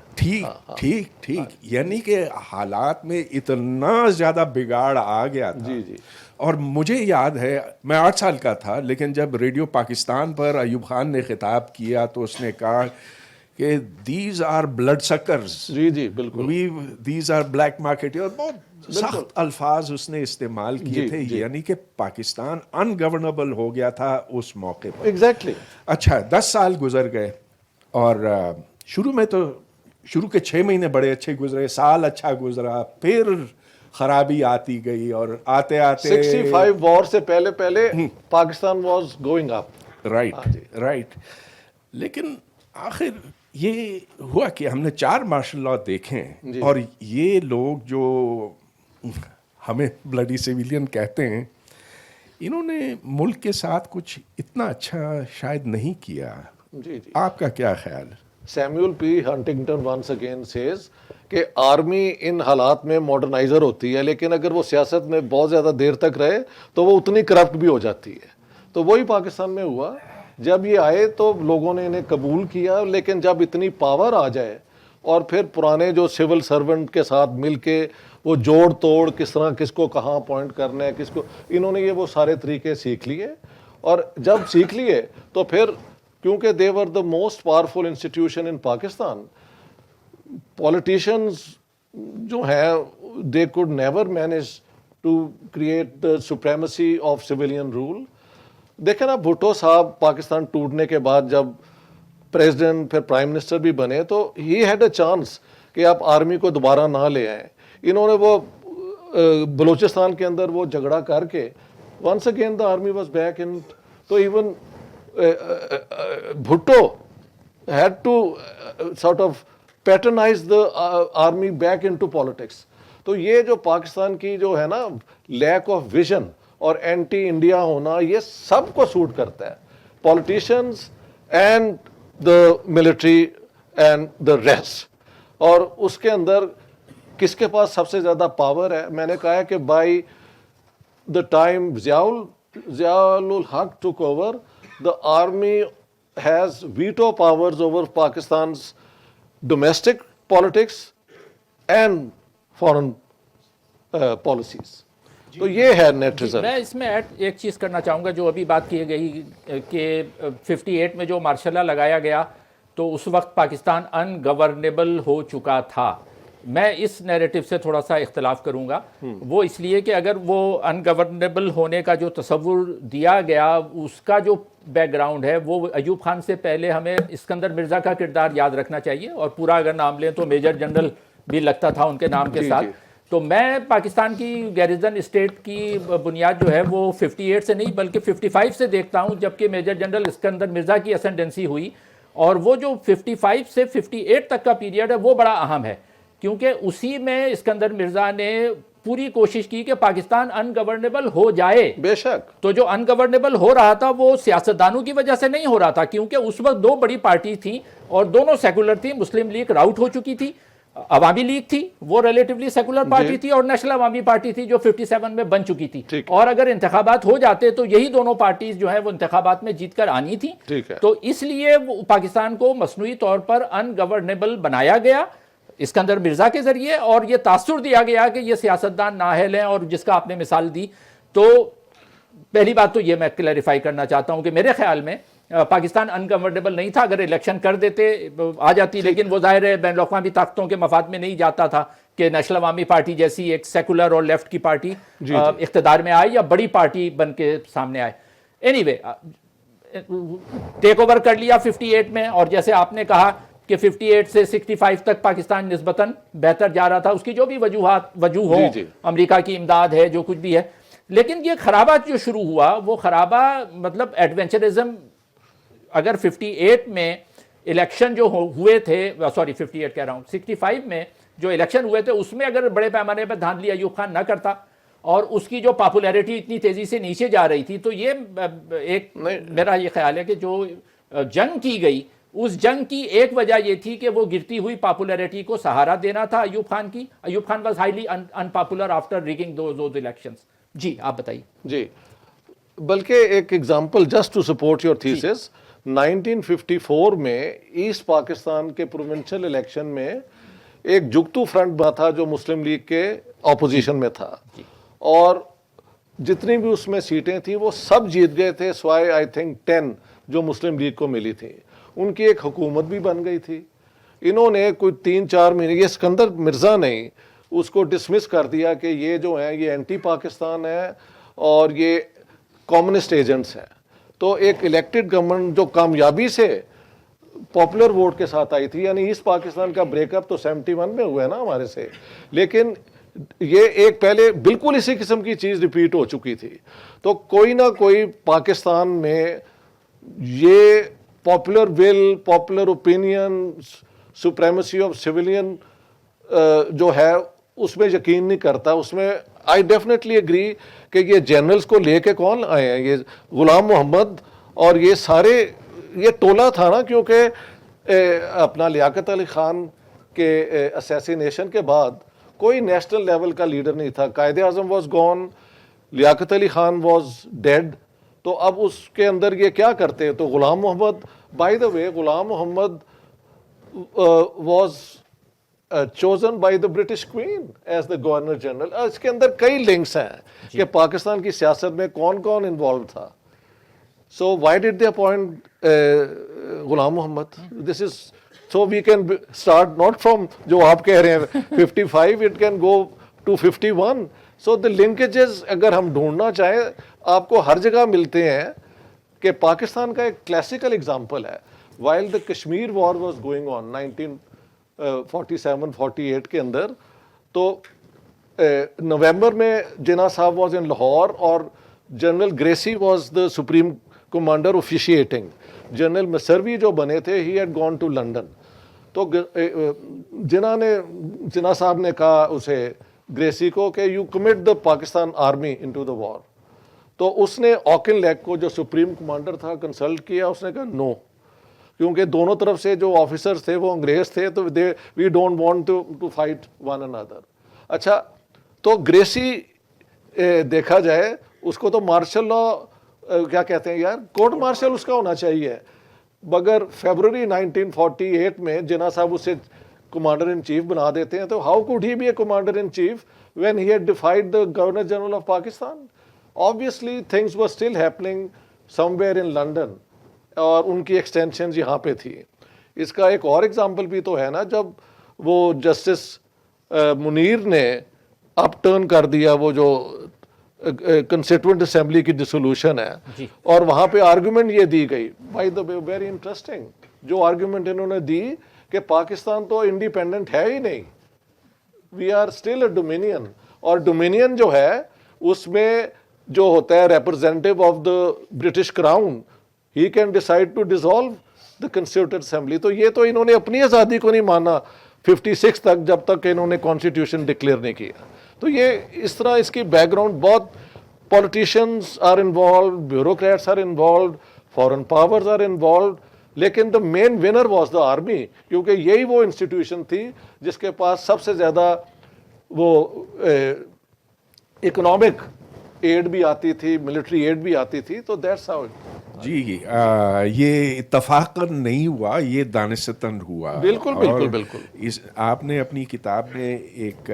ٹھیک یعنی کہ حالات میں اتنا زیادہ بگاڑ آ گیا تھا. جی جی. اور مجھے یاد ہے میں 8 سال کا تھا لیکن جب ریڈیو پاکستان پر ایوب خان نے خطاب کیا تو اس نے کہا کہ دیز آر بلڈ سکرز. جی جی بالکل. These are black market. اور بہت سخت الفاظ اس نے استعمال کیے تھے. یعنی کہ پاکستان ان گورنبل ہو گیا تھا اس موقع پر. ایگزیکٹلی. اچھا 10 سال گزر گئے اور شروع کے 6 مہینے بڑے اچھے گزرے. سال اچھا گزرا پھر خرابی آتی گئی اور آتے 65 وار سے پہلے Pakistan was going up. Right. لیکن آخر یہ ہوا کہ ہم نے 4 مارشل لا دیکھے ہیں اور یہ لوگ جو ہمیں بلڈی سویلین کہتے ہیں, انہوں نے ملک کے ساتھ کچھ اتنا اچھا شاید نہیں کیا. آپ کا کیا خیال ہے؟ سیمیول پی ہنٹنگٹن ونس اگین سیز کہ آرمی ان حالات میں ماڈرنائزر ہوتی ہے, لیکن اگر وہ سیاست میں بہت زیادہ دیر تک رہے تو وہ اتنی کرپٹ بھی ہو جاتی ہے. تو وہی پاکستان میں ہوا. جب یہ آئے تو لوگوں نے انہیں قبول کیا, لیکن جب اتنی پاور آ جائے اور پھر پرانے جو سول سرونٹ کے ساتھ مل کے وہ جوڑ توڑ کس طرح کس کو کہاں اپوائنٹ کرنا ہے کس کو, انہوں نے یہ وہ سارے طریقے سیکھ لیے. اور جب سیکھ لیے تو پھر کیونکہ they were the most powerful institution in Pakistan, politicians جو ہیں they could never manage to create the supremacy of civilian rule. دیکھیں نا بھٹو صاحب پاکستان ٹوٹنے کے بعد جب پریزیڈنٹ پھر پرائم منسٹر بھی بنے تو ہی ہیڈ اے چانس کہ آپ آرمی کو دوبارہ نہ لے آئیں. انہوں نے وہ بلوچستان کے اندر وہ جھگڑا کر کے once again the army was back in. تو even Bhutto had to sort of patronize the army back into politics. تو یہ جو پاکستان کی جو ہے نا لیک آف ویژن اور اینٹی انڈیا ہونا, یہ سب کو سوٹ کرتا ہے, politicians and the military and the rest. اور اس کے اندر کس کے پاس سب سے زیادہ پاور ہے؟ میں نے کہا کہ by the time Zia ul Haq took over, the army has veto powers over Pakistan's domestic politics and foreign policies. تو یہ ہے نیٹ ریزلٹ. میں اس میں ایک چیز کرنا چاہوں گا جو ابھی بات کی گئی کہ 58 میں جو مارشل لا لگایا گیا تو اس وقت پاکستان ان گورنیبل ہو چکا تھا. میں اس نیریٹو سے تھوڑا سا اختلاف کروں گا. وہ اس لیے کہ اگر وہ ان گورنیبل ہونے کا جو تصور دیا گیا اس کا جو بیک گراؤنڈ ہے وہ ایوب خان سے پہلے ہمیں اسکندر مرزا کا کردار یاد رکھنا چاہیے, اور پورا اگر نام لیں تو میجر جنرل بھی لگتا تھا ان کے نام کے ساتھ. تو میں پاکستان کی گیریزن اسٹیٹ کی بنیاد جو ہے وہ 58 سے نہیں بلکہ 55 سے دیکھتا ہوں, جبکہ میجر جنرل اسکندر مرزا کی اسینڈنسی ہوئی. اور وہ جو 55 سے 58 تک کا پیریڈ ہے وہ بڑا اہم ہے, کیونکہ اسی میں اسکندر مرزا نے پوری کوشش کی کہ پاکستان ان گورنیبل ہو جائے. بے شک. تو جو ان گورنیبل ہو رہا تھا وہ سیاستدانوں کی وجہ سے نہیں ہو رہا تھا, کیونکہ اس وقت 2 بڑی پارٹی تھیں اور دونوں سیکولر تھیں. مسلم لیگ راؤٹ ہو چکی تھی, عوامی لیگ تھی وہ ریلیٹیولی سیکولر پارٹی تھی, اور نیشنل عوامی پارٹی تھی جو 57 میں بن چکی تھی. اور اگر انتخابات ہو جاتے تو یہی دونوں پارٹیز جو ہیں وہ انتخابات میں جیت کر آنی تھی. تو اس لیے پاکستان کو مصنوعی طور پر ان گورنیبل بنایا گیا اسکندر مرزا کے ذریعے, اور یہ تاثر دیا گیا کہ یہ سیاستدان نااہل ہیں, اور جس کا آپ نے مثال دی. تو پہلی بات تو یہ میں کلیریفائی کرنا چاہتا ہوں کہ میرے خیال میں پاکستان ان گورنیبل نہیں تھا. اگر الیکشن کر دیتے آ جاتی, لیکن وہ ظاہر ہے بین الاقوامی طاقتوں کے مفاد میں نہیں جاتا تھا کہ نیشنل عوامی پارٹی جیسی ایک سیکولر اور لیفٹ کی پارٹی اقتدار میں آئے یا بڑی پارٹی بن کے سامنے آئے. اینی وے ٹیک اوور کر لیا 58 میں, اور جیسے آپ نے کہا کہ 58 سے 65 تک پاکستان نسبتاً بہتر جا رہا تھا. اس کی جو بھی وجوہ ہو, امریکہ کی امداد ہے, جو کچھ بھی ہے, لیکن یہ خرابہ جو شروع ہوا وہ خرابہ مطلب ایڈونچرزم. اگر 58 میں الیکشن جو ہوئے تھے, سوری 58 کہہ رہا ہوں, 65 میں جو الیکشن ہوئے تھے اس میں اگر بڑے پیمانے پر دھاندلی ایوب خان نہ کرتا اور اس کی جو پاپولیرٹی اتنی تیزی سے نیچے جا رہی تھی, تو یہ ایک میرا یہ خیال ہے کہ جو جنگ کی گئی اس جنگ کی ایک وجہ یہ تھی کہ وہ گرتی ہوئی پاپولیرٹی کو سہارا دینا تھا ایوب خان کی. Ayub Khan was highly unpopular after rigging those elections. جی آپ بتائیے. جی بلکہ ایک example just to support your thesis, 1954 میں ایسٹ پاکستان کے پروونشل الیکشن میں ایک جگتو فرنٹ بنا تھا جو مسلم لیگ کے اپوزیشن میں تھا, اور جتنی بھی اس میں سیٹیں تھیں وہ سب جیت گئے تھے سوائے آئی تھنک 10 جو مسلم لیگ کو ملی تھی. ان کی ایک حکومت بھی بن گئی تھی. انہوں نے کوئی 3-4 مہینے, یہ اسکندر مرزا نے اس کو ڈسمس کر دیا کہ یہ جو ہیں یہ اینٹی پاکستان ہے اور یہ کمیونسٹ ایجنٹس ہیں. تو ایک الیکٹڈ گورنمنٹ جو کامیابی سے پاپولر ووٹ کے ساتھ آئی تھی, یعنی ایسٹ پاکستان کا بریک اپ تو 71 میں ہوا ہے نا ہمارے سے, لیکن یہ ایک پہلے بالکل اسی قسم کی چیز ریپیٹ ہو چکی تھی. تو کوئی نہ کوئی پاکستان میں یہ popular will, popular opinion, supremacy of civilian جو ہے اس میں یقین نہیں کرتا. اس میں آئی ڈیفینیٹلی اگری کہ یہ جنرلز کو لے کے کون آئے ہیں, یہ غلام محمد اور یہ سارے, یہ ٹولہ تھا نا, کیونکہ اپنا لیاقت علی خان کے اسیسینیشن کے بعد کوئی نیشنل لیول کا لیڈر نہیں تھا. Quaid Azam was gone, Liaquat Ali Khan was dead. تو اب اس کے اندر یہ کیا کرتے, تو غلام محمد, by the way Ghulam Muhammad was chosen by the British Queen as the Governor General. اس کے اندر کئی لنکس ہیں کہ پاکستان کی سیاست میں کون کون انوالو تھا. So why did they appoint Ghulam Muhammad? This is so we can start not from جو آپ کہہ رہے ہیں 55, it can go to 51. So the linkages اگر ہم ڈھونڈنا چاہیں آپ کو ہر جگہ ملتے ہیں کہ پاکستان کا ایک کلاسیکل ایگزامپل ہے. While the Kashmir war was going on 47-48 کے اندر, تو نومبر میں جناح صاحب واز ان لاہور اور general Gracey was the supreme commander officiating. General Messervy جو بنے تھے he had gone to London. تو جناح صاحب نے کہا اسے گریسی کو کہ you commit the Pakistan army into the war. تو اس نے آکن لیگ کو جو سپریم کمانڈر تھا کنسلٹ کیا, اس نے کہا نو, کیونکہ دونوں طرف سے جو آفیسرز تھے وہ انگریز تھے, تو we don't want to fight one another. اچھا, تو گریسی دیکھا جائے اس کو تو مارشل لا کیا کہتے ہیں یار, کورٹ مارشل اس کا ہونا چاہیے, مگر فیبروری 1948 میں جناح صاحب اسے کمانڈر ان چیف بنا دیتے ہیں. تو how could he be a commander in chief when he had defied the governor general of Pakistan? Obviously things were still happening somewhere in London اور ان کی ایکسٹینشنز یہاں پہ تھی. اس کا ایک اور ایگزامپل بھی تو ہے نا, جب وہ جسٹس منیر نے اپ ٹرن کر دیا وہ جو کنسٹیٹوئنٹ اسمبلی کی ڈسولوشن ہے, اور وہاں پہ آرگومنٹ یہ دی گئی, by the way very interesting, جو آرگومنٹ انہوں نے دی کہ پاکستان تو انڈیپینڈنٹ ہے ہی نہیں, we are still a dominion, اور ڈومینین جو ہے اس میں جو ہوتا ہے representative of the British crown, he can decide to dissolve the constituent assembly. تو یہ تو انہوں نے اپنی آزادی کو نہیں مانا 56 تک, جب تک انہوں نے کانسٹیٹیوشن ڈکلیئر نہیں کیا. تو یہ اس طرح اس کی بیک گراؤنڈ, بہت politicians are involved, bureaucrats are involved, foreign powers are involved, لیکن the main winner was the army, کیونکہ یہی وہ انسٹیٹیوشن تھی جس کے پاس سب سے زیادہ وہ اکنامک ایڈ بھی آتی تھی, ملٹری ایڈ بھی آتی تھی. تو دیٹس ہاؤ. جی یہ اتفاقاً نہیں ہوا, یہ دانستاً ہوا. بالکل بالکل بالکل. آپ نے اپنی کتاب میں ایک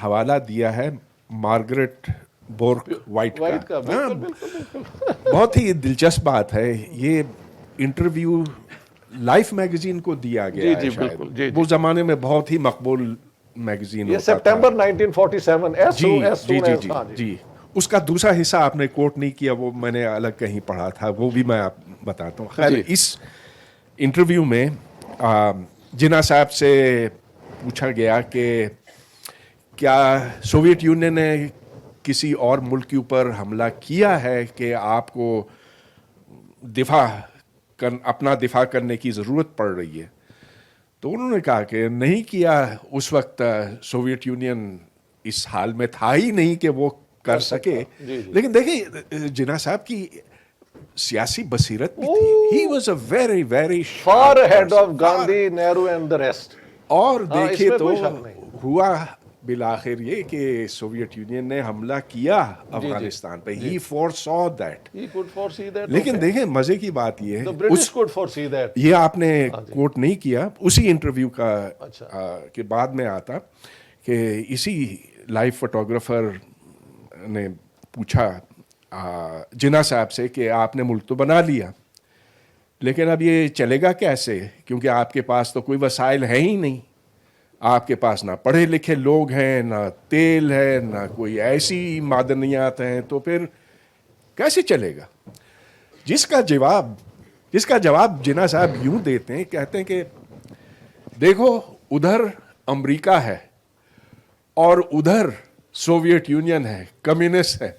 حوالہ دیا ہے مارگریٹ بورک وائٹ کا. بہت ہی دلچسپ بات ہے. یہ انٹرویو لائف میگزین کو دیا گیا ہے شاید. وہ زمانے میں بہت ہی مقبول میگزین ہوتا تھا. سپٹمبر 1947. جی. اس کا دوسرا حصہ آپ نے کوٹ نہیں کیا, وہ میں نے الگ کہیں پڑھا تھا, وہ بھی میں آپ بتاتا ہوں. خیر, اس انٹرویو میں جناح صاحب سے پوچھا گیا کہ کیا سوویت یونین نے کسی اور ملک کے اوپر حملہ کیا ہے کہ آپ کو اپنا دفاع کرنے کی ضرورت پڑ رہی ہے؟ تو انہوں نے کہا کہ نہیں کیا. اس وقت سوویت یونین اس حال میں تھا ہی نہیں کہ وہ کر سکے. لیکن دیکھیں جناح صاحب کی سیاسی بصیرت بھی تھی. He was a very very far ahead of Gandhi, Nehru and the rest. اور دیکھیے تو ہوا بالآخر یہ کہ سوویت یونین نے حملہ کیا افغانستان پہ. He foresaw that. He could foresee that. لیکن دیکھیں مزے کی بات یہ ہے, The British could foresee that. یہ آپ نے کوٹ نہیں کیا, اسی انٹرویو کا کے بعد میں آتا کہ اسی لائیو فوٹوگرافر نے پوچھا جناح صاحب سے کہ آپ نے ملک تو بنا لیا, لیکن اب یہ چلے گا کیسے, کیونکہ آپ کے پاس تو کوئی وسائل ہے ہی نہیں. آپ کے پاس نہ پڑھے لکھے لوگ ہیں, نہ تیل ہے, نہ کوئی ایسی معدنیات ہیں, تو پھر کیسے چلے گا؟ جس کا جواب جناح صاحب یوں دیتے ہیں, کہتے ہیں کہ دیکھو ادھر امریکہ ہے اور ادھر سوویت یونین ہے, کمیونسٹ ہے,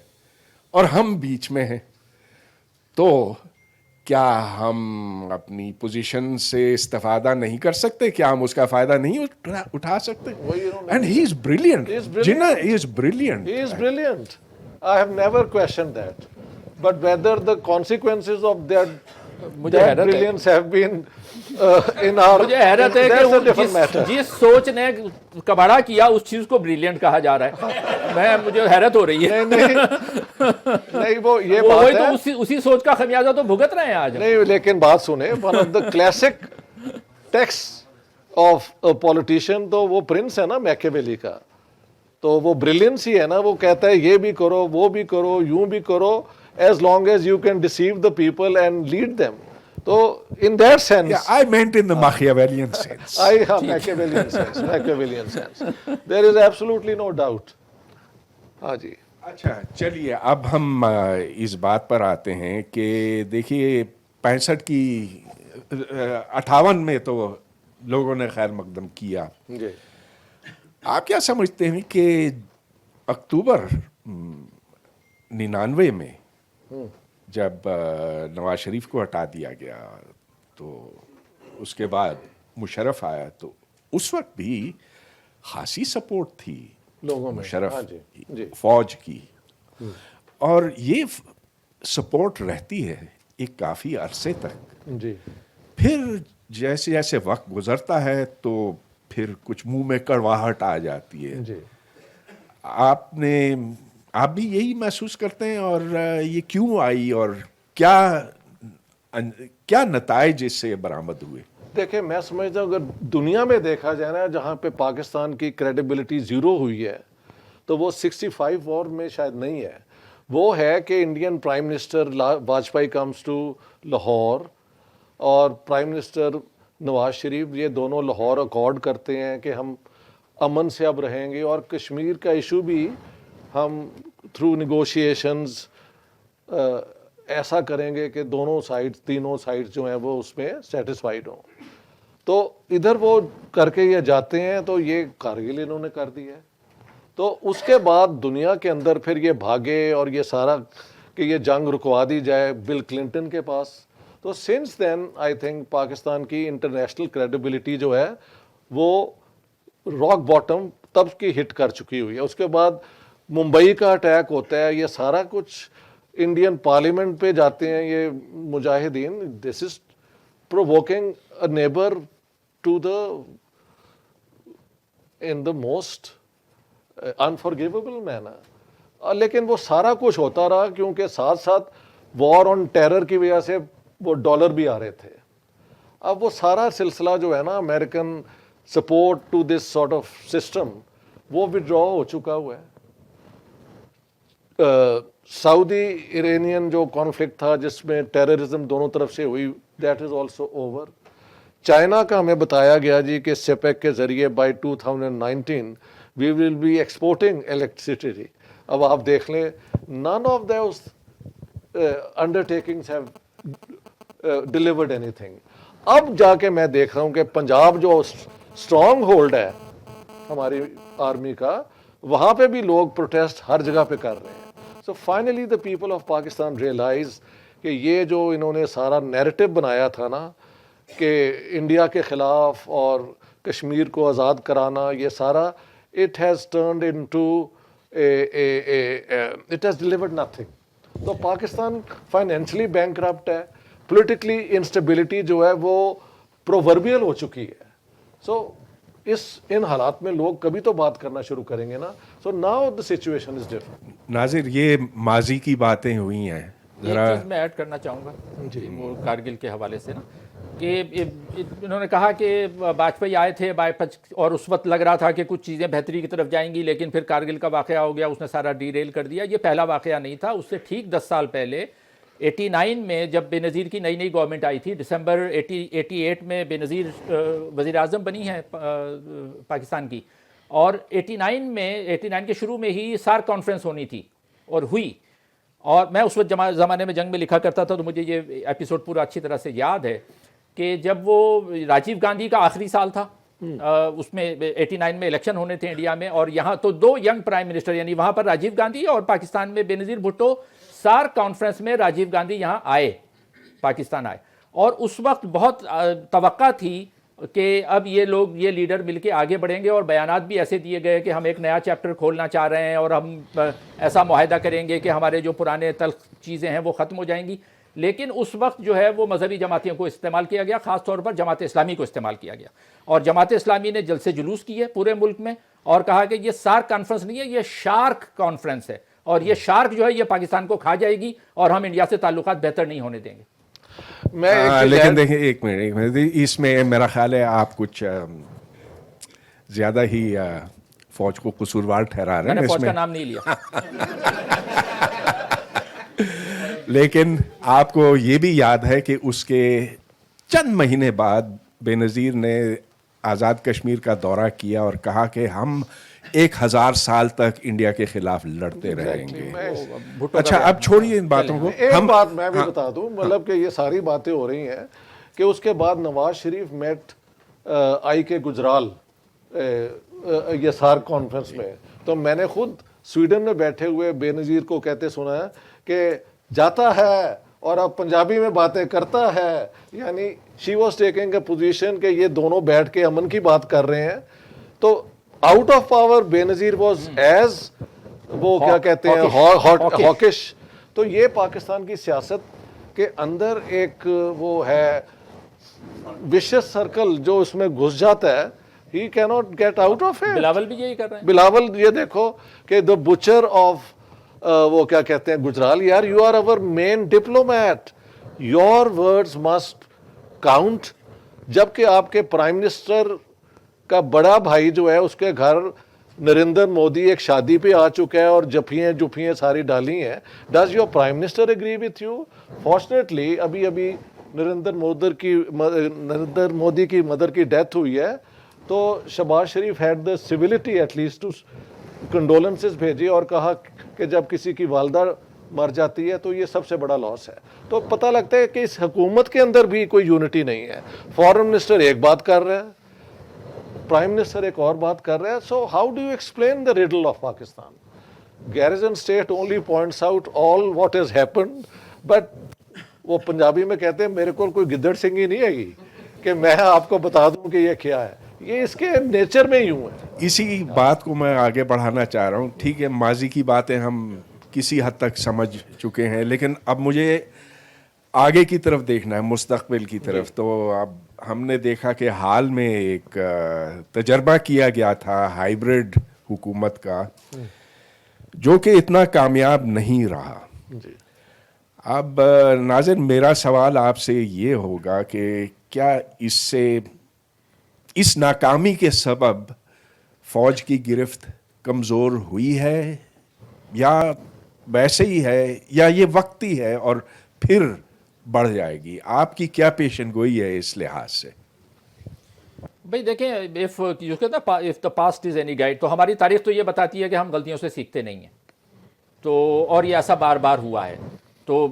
اور ہم بیچ میں ہیں, تو کیا ہم اپنی پوزیشن سے استفادہ نہیں کر سکتے؟ کیا ہم اس کا فائدہ نہیں اٹھا سکتے؟ And he is brilliant Jinnah, he is brilliant. He is brilliant. I have never questioned that. But whether the consequences of مجھے that حیرت ہے. brilliance have been in our... مجھے حیرت ہے کہ that's a وہ different matter. جس سوچ نے کباڑا کیا اس چیز کو بریلینٹ کہا جا رہا ہے. مجھے حیرت ہو رہی ہے. نہیں وہ یہ وہی بات تو ہے. اسی سوچ کا خمیازہ تو بھگت رہے ہیں آج. نہیں لیکن بات سنیں, one of the classic texts of a politician تو وہ پرنس ہے نا میکیویلی کا. تو وہ بریلینس ہی ہے نا, وہ کہتا ہے یہ بھی کرو, وہ بھی کرو, یوں بھی کرو, as long as you can deceive the people and lead them. So in that sense, Yeah, I meant in the Machiavellian sense. Machiavellian sense. There is absolutely no doubt. ہاں جی. اچھا چلیے اب ہم اس بات پر آتے ہیں کہ دیکھیے 65 کی 58 میں تو لوگوں نے خیر مقدم کیا. جی. آپ کیا سمجھتے ہیں کہ اکتوبر 99 میں جب نواز شریف کو ہٹا دیا گیا تو اس کے بعد مشرف آیا, تو اس وقت بھی خاصی سپورٹ تھی لوگوں میں مشرف ہاں جی. فوج کی, اور یہ سپورٹ رہتی ہے ایک کافی عرصے تک. جی. پھر جیسے جیسے وقت گزرتا ہے تو پھر کچھ منہ میں کڑواہٹ آ جاتی ہے. جی. آپ بھی یہی محسوس کرتے ہیں, اور یہ کیوں آئی اور کیا نتائج اس سے برآمد ہوئے؟ دیکھیں میں سمجھتا ہوں اگر دنیا میں دیکھا جائے نا جہاں پہ پاکستان کی کریڈیبلٹی زیرو ہوئی ہے تو وہ 65 وار میں شاید نہیں ہے. وہ ہے کہ Indian prime minister Vajpayee comes to Lahore اور پرائم منسٹر نواز شریف, یہ دونوں لاہور اکارڈ کرتے ہیں کہ ہم امن سے اب رہیں گے, اور کشمیر کا ایشو بھی ہم تھرو نیگوشیشنز ایسا کریں گے کہ دونوں سائڈ تینوں سائڈ جو ہیں وہ اس میں سیٹسفائیڈ ہوں. تو ادھر وہ کر کے یہ جاتے ہیں, تو یہ کارگل انہوں نے کر دیا ہے. تو اس کے بعد دنیا کے اندر پھر یہ بھاگے اور یہ سارا کہ یہ جنگ رکوا دی جائے بل کلنٹن کے پاس. تو since then I think Pakistan کی انٹرنیشنل کریڈیبلٹی جو ہے وہ راک باٹم تب کی ہٹ کر چکی ہوئی ہے. اس کے بعد ممبئی کا اٹیک ہوتا ہے, یہ سارا کچھ انڈین پارلیمنٹ پہ جاتے ہیں یہ مجاہدین. This is provoking a neighbour to the in the most unforgivable manner. لیکن وہ سارا کچھ ہوتا رہا کیونکہ ساتھ ساتھ وار آن ٹیرر کی وجہ سے وہ ڈالر بھی آ رہے تھے. اب وہ سارا سلسلہ جو ہے نا American support to this sort of system وہ ودرا ہو چکا ہوا ہے. سعودی ایرانین جو کانفلکٹ تھا جس میں ٹیررزم دونوں طرف سے ہوئی, that is also over. China کا ہمیں بتایا گیا جی کہ سیپیک کے ذریعے by 2019 we will be exporting electricity. اب آپ دیکھ لیں none of those undertakings have delivered anything. اب جا کے میں دیکھ رہا ہوں کہ پنجاب جو اسٹرانگ ہولڈ ہے ہماری آرمی کا, وہاں پہ بھی لوگ پروٹیسٹ ہر جگہ پہ کر رہے ہیں. So finally the people of Pakistan realize کہ یہ جو انہوں نے سارا نیریٹو بنایا تھا نا کہ انڈیا کے خلاف اور کشمیر کو آزاد کرانا, یہ سارا it has turned into it has delivered nothing. تو پاکستان فائنینشلی بینکرپٹ ہے, پولیٹیکلی انسٹیبلٹی جو ہے وہ پرووربیل ہو چکی ہے. سو ان حالات میں لوگ کبھی تو بات کرنا شروع کریں گے نا. So now the situation is different. ناظر یہ ماضی کی باتیں ہوئی ہیں, ایک چیز میں ایڈ کرنا چاہوں گا وہ کارگل کے حوالے سے نا, کہ انہوں نے کہا کہ واجپئی آئے تھے اور اس وقت لگ رہا تھا کہ کچھ چیزیں بہتری کی طرف جائیں گی, لیکن پھر کارگل کا واقعہ ہو گیا, اس نے سارا ڈی ریل کر دیا. یہ پہلا واقعہ نہیں تھا, اس سے ٹھیک 10 سال پہلے 89 میں جب بے نظیر کی نئی گورنمنٹ آئی تھی, دسمبر 88 میں بے نظیر وزیر اعظم بنی ہے پاکستان کی, اور 89 کے شروع میں ہی سارک کانفرنس ہونی تھی اور ہوئی. اور میں اس وقت زمانے میں جنگ میں لکھا کرتا تھا, تو مجھے یہ ایپیسوڈ پورا اچھی طرح سے یاد ہے کہ جب وہ راجیو گاندھی کا آخری سال تھا, اس میں 89 میں الیکشن ہونے تھے انڈیا میں, اور یہاں تو 2 ینگ پرائم منسٹر, یعنی وہاں پر راجیو گاندھی اور پاکستان میں بے نظیر بھٹو. سارک کانفرنس میں راجیو گاندھی یہاں آئے پاکستان آئے، اور اس وقت بہت توقع تھی کہ اب یہ لوگ، یہ لیڈر مل کے آگے بڑھیں گے، اور بیانات بھی ایسے دیے گئے کہ ہم ایک نیا چیپٹر کھولنا چاہ رہے ہیں اور ہم ایسا معاہدہ کریں گے کہ ہمارے جو پرانے تلخ چیزیں ہیں وہ ختم ہو جائیں گی. لیکن اس وقت جو ہے وہ مذہبی جماعتوں کو استعمال کیا گیا، خاص طور پر جماعت اسلامی کو استعمال کیا گیا، اور جماعت اسلامی نے جلسے جلوس کیے پورے ملک میں اور کہا کہ یہ سارک کانفرنس نہیں ہے، یہ شارک کانفرنس ہے، اور یہ شارک جو ہے یہ پاکستان کو کھا جائے گی اور ہم انڈیا سے تعلقات بہتر نہیں ہونے دیں گے. لیکن دیکھیں ایک منٹ اس میں میرا خیال ہے آپ کچھ زیادہ ہی فوج کو قصوروار ٹھہرا رہے میں ہیں نے اس فوج میں. کا نام نہیں لیا. لیکن آپ کو یہ بھی یاد ہے کہ اس کے چند مہینے بعد بے نظیر نے آزاد کشمیر کا دورہ کیا اور کہا کہ ہم 1000 سال تک انڈیا کے خلاف لڑتے رہیں گے. اچھا اب چھوڑیے ان باتوں کو. ایک بات میں بھی بتا دوں، مطلب کہ یہ ساری باتیں ہو رہی ہیں کہ اس کے بعد نواز شریف میٹ آئی کے گجرال یہ سارک کانفرنس میں، تو میں نے خود سویڈن میں بیٹھے ہوئے بے نظیر کو کہتے سنا ہے کہ جاتا ہے اور اب پنجابی میں باتیں کرتا ہے، یعنی she was taking a position کہ یہ دونوں بیٹھ کے امن کی بات کر رہے ہیں. تو آؤٹ آف پاور بے نظیر واز ایز وہ کیا کہتے ہیں ہاکش. تو یہ پاکستان کی سیاست کے اندر ایک وہ ہے وشیس سرکل جو اس میں گھس جاتا ہے. He can't get out of it. Bilawal بھی یہی کر رہے ہیں. بلاول یہ دیکھو کہ دا بچر آف وہ کیا کہتے ہیں گجرال، یار you are over man diplomat, your words must count. جبکہ آپ کے پرائم منسٹر کا بڑا بھائی جو ہے اس کے گھر نریندر مودی ایک شادی پہ آ چکا ہے اور جفیاں ساری ڈالی ہیں. Does your prime minister agree with you? Fortunately ابھی نریندر مودی کی مدر کی ڈیتھ ہوئی ہے، تو Shehbaz Sharif had the civility at least to condolences بھیجی اور کہا کہ جب کسی کی والدہ مر جاتی ہے تو یہ سب سے بڑا لاس ہے. تو پتہ لگتا ہے کہ اس حکومت کے اندر بھی کوئی یونٹی نہیں ہے. فارن منسٹر ایک بات کر رہا ہے، پرائم منسٹر ایک اور بات کر رہا ہے. So how do you explain the riddle of Pakistan? Garrison state only points out all what has happened, but وہ پنجابی میں کہتے ہیں میرے کو کوئی گدڑ سنگھی نہیں ہے گی کہ میں آپ کو بتا دوں کہ یہ کیا ہے. یہ اس کے نیچر میں یوں ہے. اسی بات کو میں آگے بڑھانا چاہ رہا ہوں. ٹھیک ہے ماضی کی باتیں ہم کسی حد تک سمجھ چکے ہیں، لیکن اب مجھے آگے کی طرف دیکھنا ہے، مستقبل کی طرف. تو اب ہم نے دیکھا کہ حال میں ایک تجربہ کیا گیا تھا ہائیبرڈ حکومت کا، جو کہ اتنا کامیاب نہیں رہا. اب ناظرین میرا سوال آپ سے یہ ہوگا کہ کیا اس ناکامی کے سبب فوج کی گرفت کمزور ہوئی ہے، یا ویسے ہی ہے، یا یہ وقتی ہے اور پھر بڑھ جائے گی؟ آپ کی کیا پیشن گوئی ہے اس لحاظ سے؟ بھئی دیکھیں، if the past is any guide، تو ہماری تاریخ تو یہ بتاتی ہے کہ ہم غلطیوں سے سیکھتے نہیں ہیں. تو اور یہ ایسا بار بار ہوا ہے. تو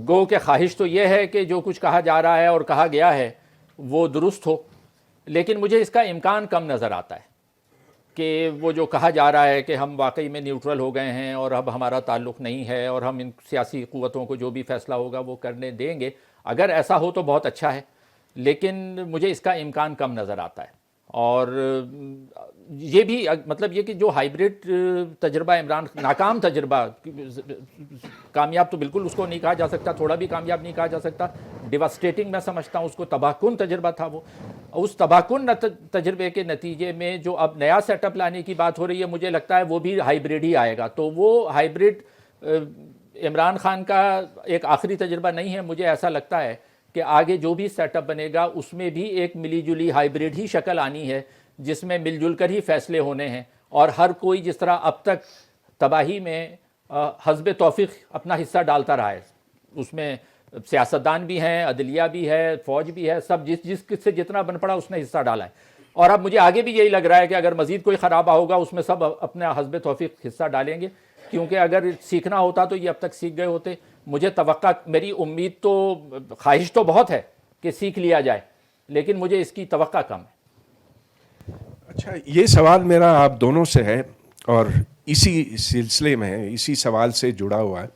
گو کہ خواہش تو یہ ہے کہ جو کچھ کہا جا رہا ہے اور کہا گیا ہے وہ درست ہو، لیکن مجھے اس کا امکان کم نظر آتا ہے کہ وہ جو کہا جا رہا ہے کہ ہم واقعی میں نیوٹرل ہو گئے ہیں اور اب ہمارا تعلق نہیں ہے اور ہم ان سیاسی قوتوں کو جو بھی فیصلہ ہوگا وہ کرنے دیں گے. اگر ایسا ہو تو بہت اچھا ہے، لیکن مجھے اس کا امکان کم نظر آتا ہے. اور یہ بھی مطلب یہ کہ جو ہائیبرڈ تجربہ عمران، ناکام تجربہ، کامیاب تو بالکل اس کو نہیں کہا جا سکتا، تھوڑا بھی کامیاب نہیں کہا جا سکتا، ڈیواسٹیٹنگ میں سمجھتا ہوں اس کو، تباہ کن تجربہ تھا وہ. اس تباہ کن تجربے کے نتیجے میں جو اب نیا سیٹ اپ لانے کی بات ہو رہی ہے، مجھے لگتا ہے وہ بھی ہائیبرڈ ہی آئے گا. تو وہ ہائیبرڈ عمران خان کا ایک آخری تجربہ نہیں ہے. مجھے ایسا لگتا ہے کہ آگے جو بھی سیٹ اپ بنے گا اس میں بھی ایک ملی جلی ہائیبرڈ ہی شکل آنی ہے، جس میں مل جل کر ہی فیصلے ہونے ہیں، اور ہر کوئی جس طرح اب تک تباہی میں حسب توفیق اپنا حصہ ڈالتا رہا ہے. اس میں سیاستدان بھی ہیں، عدلیہ بھی ہے، فوج بھی ہے، سب جس سے جتنا بن پڑا اس نے حصہ ڈالا ہے. اور اب مجھے آگے بھی یہی لگ رہا ہے کہ اگر مزید کوئی خرابہ ہوگا اس میں سب اپنا حسب توفیق حصہ ڈالیں گے، کیونکہ اگر سیکھنا ہوتا تو یہ اب تک سیکھ گئے ہوتے. مجھے توقع، میری امید تو، خواہش تو بہت ہے کہ سیکھ لیا جائے، لیکن مجھے اس کی توقع کم ہے. اچھا، یہ سوال میرا آپ دونوں سے ہے اور اسی سلسلے میں اسی سوال سے جڑا ہوا ہے.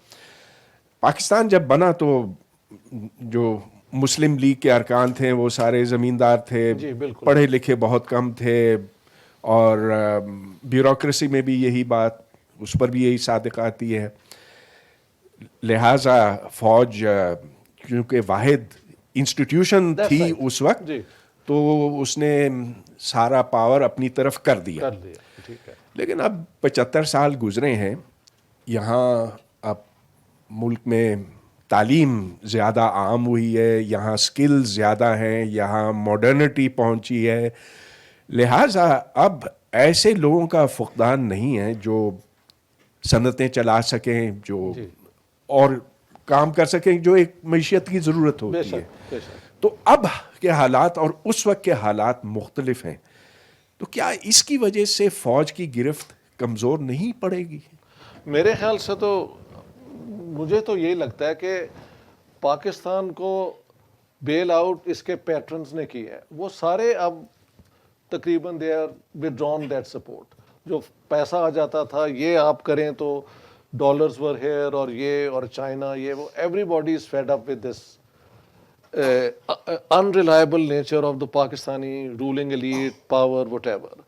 پاکستان جب بنا تو جو مسلم لیگ کے ارکان تھے وہ سارے زمیندار تھے, جی بالکل, پڑھے لکھے بہت کم تھے, اور بیوروکریسی میں بھی یہی بات, اس پر بھی یہی صادق آتی ہے. لہٰذا فوج کیونکہ واحد انسٹیٹیوشن تھی اس وقت, تو اس نے سارا پاور اپنی طرف کر دیا. ٹھیک ہے. لیکن اب 75 سال گزرے ہیں, یہاں اب ملک میں تعلیم زیادہ عام ہوئی ہے, یہاں سکل زیادہ ہیں, یہاں ماڈرنٹی پہنچی ہے, لہٰذا اب ایسے لوگوں کا فقدان نہیں ہے جو صنعتیں چلا سکیں, جو اور کام کر سکیں, جو ایک معیشت کی ضرورت ہوتی ہے. تو اب کے حالات اور اس وقت کے حالات مختلف ہیں, تو کیا اس کی وجہ سے فوج کی گرفت کمزور نہیں پڑے گی؟ میرے خیال سے تو مجھے تو یہی لگتا ہے کہ پاکستان کو بیل آؤٹ اس کے پیٹرنز نے کی ہے, وہ سارے اب تقریباً they are withdrawn that support. جو پیسہ آ جاتا تھا یہ آپ کریں تو ڈالرز ور ہیئر, اور یہ اور چائنا, یہ وہ, everybody is fed up with this unreliable nature of the Pakistani ruling elite power whatever.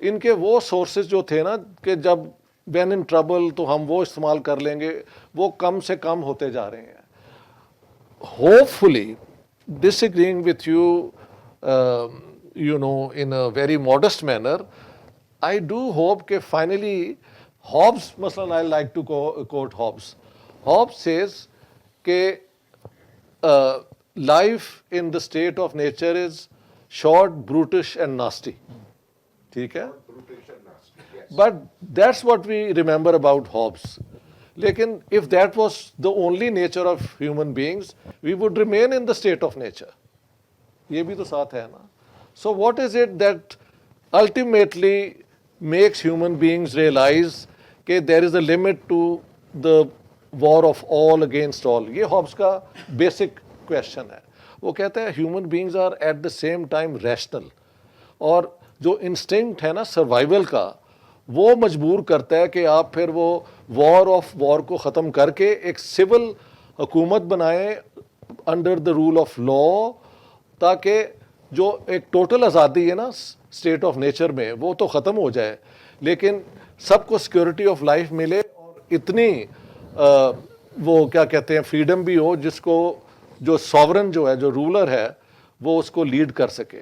ان کے وہ سورسز جو تھے نا کہ جب وین ان ٹربل تو ہم وہ استعمال کر لیں گے, وہ کم سے کم ہوتے جا رہے ہیں. Hopefully disagreeing with you you know in a very modest manner, I do hope کہ فائنلی ہابس مثلاً, I like to quote Hobbes. Hobbes says کہ life in the state of nature is short, brutish and nasty. ٹھیک ہے, but that's what we remember about Hobbes. لیکن if that was the only nature of human beings, we would remain in the state of nature. یہ بھی تو ساتھ ہے نا. So what is it that ultimately makes human beings realize کہ there is a limit to the war of all against all? یہ Hobbes کا basic question ہے. وہ کہتا ہے human beings are at the same time rational, اور جو instinct ہے نا سروائیول کا, وہ مجبور کرتا ہے کہ آپ پھر وہ وار آف وار کو ختم کر کے ایک سول حکومت بنائیں under the role of law, تاکہ جو ایک ٹوٹل آزادی ہے نا اسٹیٹ آف نیچر میں وہ تو ختم ہو جائے, لیکن سب کو سیکورٹی آف لائف ملے, اور اتنی وہ کیا کہتے ہیں فریڈم بھی ہو جس کو جو ساورن جو ہے, جو رولر ہے, وہ اس کو لیڈ کر سکے.